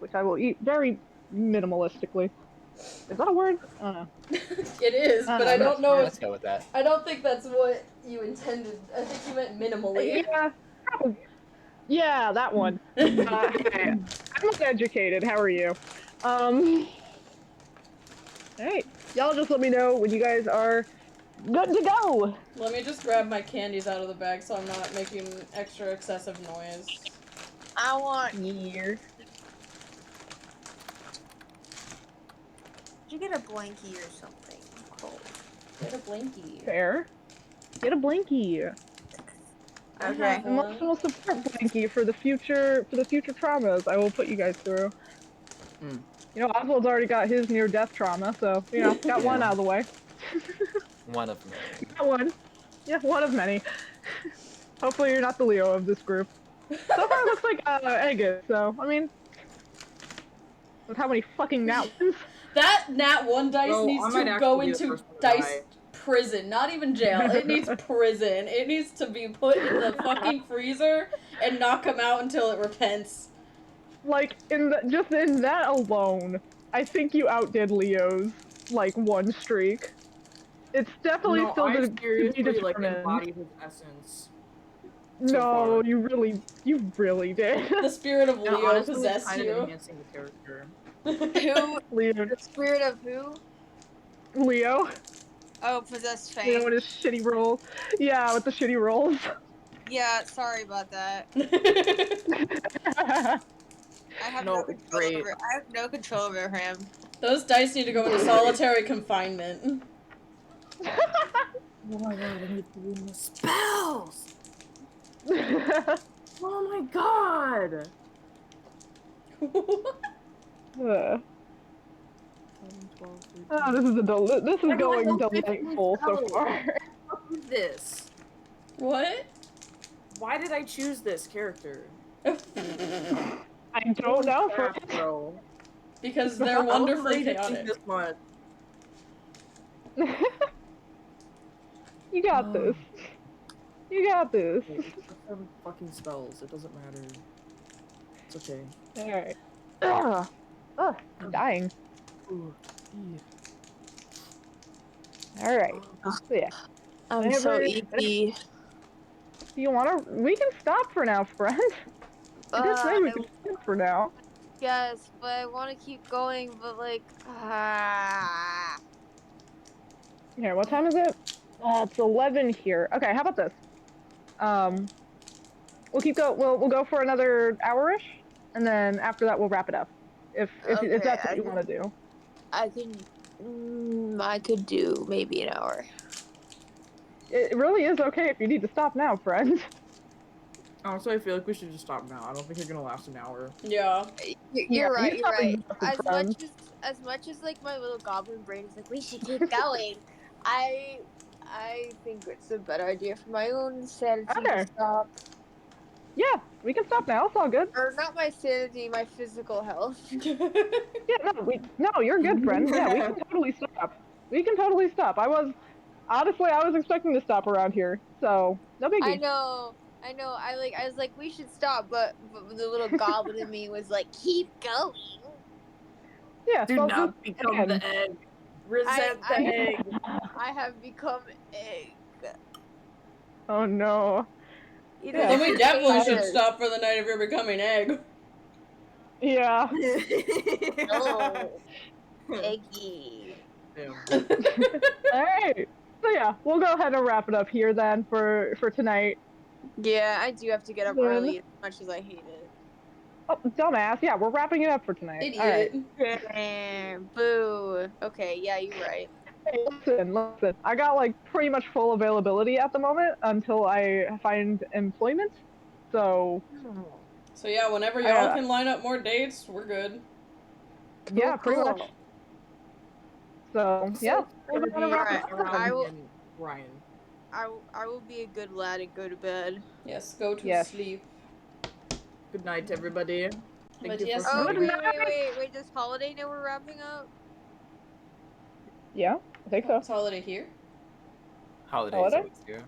which I will eat very minimalistically. Is that a word? I don't know. It is, but I don't know Let's if... go with that. I don't think that's what you intended. I think you meant minimally. Yeah, probably. Yeah, that one. Hey, I'm uneducated. How are you? Alright. Y'all just let me know when you guys are good to go. Let me just grab my candies out of the bag so I'm not making extra excessive noise. I want... Here. Did you get a blankie or something? Cold. Get a blankie. Fair. Get a blankie. Okay. Emotional support blankie for the future traumas I will put you guys through. Mm. You know, Oswald's already got his near-death trauma, so, you know, got one out of the way. One of many. Got one. Yeah, one of many. Hopefully you're not the Leo of this group. So far it looks like Aegis, so, I mean... With how many fucking nat ones? That nat 1 dice Oh, I needs might to actually go be the into first one to dice prison, not even jail. It needs prison. It needs to be put in the fucking freezer and not come out until it repents. Like, just in that alone, I think you outdid Leo's, like, one streak. It's definitely No, still I to be seriously like determined. embodied his essence. No, far. you really did. The spirit of And Leo honestly, it's possessed kind of you. enhancing the character. Who? Leo. The spirit of who? Leo. Oh, possessed Fang. Leo with his shitty rolls. Yeah, with the shitty rolls. Yeah, sorry about that. I have No, no it's control great. over. I have no control over him. Those dice need to go into solitary confinement. Oh my god, I need to win the spells! Oh my god! 11, 12, 13. oh, this is this is Everyone going knows 15 delightful so spells. far. What is this? What? Why did I choose this character? I don't know. For Crap, bro. Because they're I was wonderfully ready to think chaotic. this much. You got this. You got this. Okay, it's just some fucking spells. It doesn't matter. It's okay. All right. Ugh. Ugh. I'm dying. Ooh, yeah. All right. So yeah. I'm so Whenever- eepy. You wanna? We can stop for now, friend. I did say we can stop for now. Yes, but I want to keep going. But like, Here, what time is it? It's 11 here. Okay, how about this? We'll keep go. We'll go for another hour-ish, and then after that we'll wrap it up. If Okay, that's what you want to do. I can. I could do maybe an hour. It really is okay if you need to stop now, friend. Honestly, I feel like we should just stop now. I don't think you're gonna last an hour. Yeah. You're right. you You're right. probably friend. As much as like my little goblin brain is like, we should keep going. I think it's a better idea for my own sanity Okay. to stop. Yeah, we can stop now. It's all good. Or not my sanity, my physical health. Yeah, no, you're good, friend. Yeah, we can totally stop. We can totally stop. I was expecting to stop around here, so no biggie. I know. I was like, we should stop, but the little goblin in me was like, keep going. Yeah, Do well, not become the egg. Resent the egg. I have become egg. Oh no. You Yeah. Then we definitely should Yes. stop for the night if you're becoming egg. Yeah. Oh, eggy. Damn. Alright. So yeah, we'll go ahead and wrap it up here then for tonight. Yeah, I do have to get up Then- early as much as I hate it. Oh, dumbass. Yeah, we're wrapping it up for tonight. Idiot. Alright. Boo. Okay, yeah, you're right. Hey, listen. I got like pretty much full availability at the moment until I find employment. So So yeah, whenever y'all can line up more dates, we're good. yeah, pretty cool. much. So yeah, we're Alright, gonna wrap it up. I will- and Ryan. I will be a good lad and go to bed. Yes, go to Yes. sleep. Good night, everybody. Thank But you yes, for Oh, Good wait, coming. wait, does Holiday know we're wrapping up? Yeah, I think so. It's holiday here. Holidays Holiday? always here.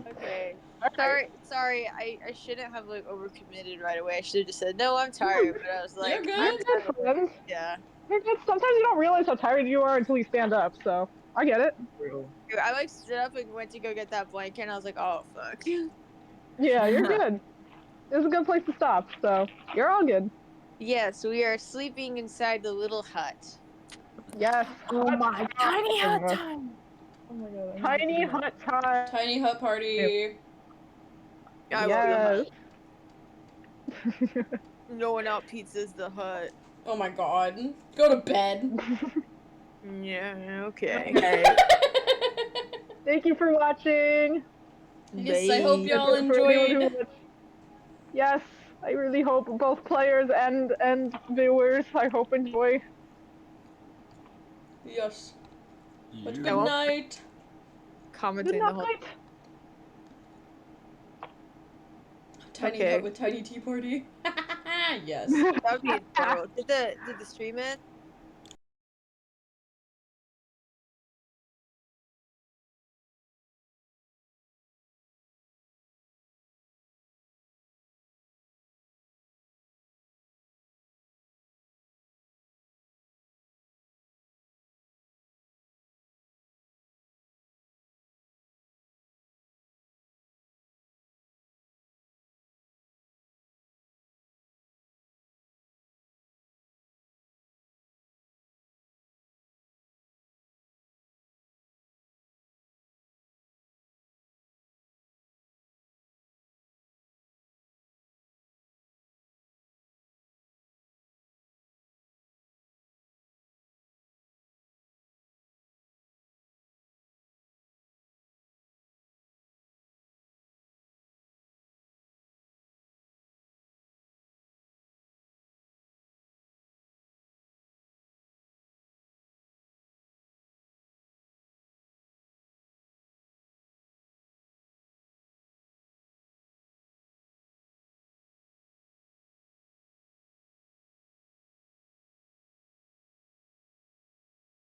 Okay. Alright. Sorry, I shouldn't have like overcommitted right away. I should have just said, no, I'm tired, but I was like, You're good. I'm You're good, friend. yeah. You're good. Sometimes you don't realize how tired you are until you stand up, so I get it. Real. I like stood up and went to go get that blanket and I was like, oh fuck. Yeah, you're good. This is a good place to stop, so you're all good. Yes, we are sleeping inside the little hut. Yes. Oh my tiny hut time. time. Oh my god. Tiny hut time. Tiny hut party. I Yes. love the hut. No one out pizzas the hut. Oh my god. Go to bed. Yeah, okay. Okay. Thank you for watching. Yes, I hope y'all For anyone who enjoyed. watched. Yes, I really hope both players and viewers, I hope enjoy. Yes. But You- good night. Commenting Good the whole. night. Tiny Okay. hut with tiny tea party. Yes. That would be adorable. Did the stream it?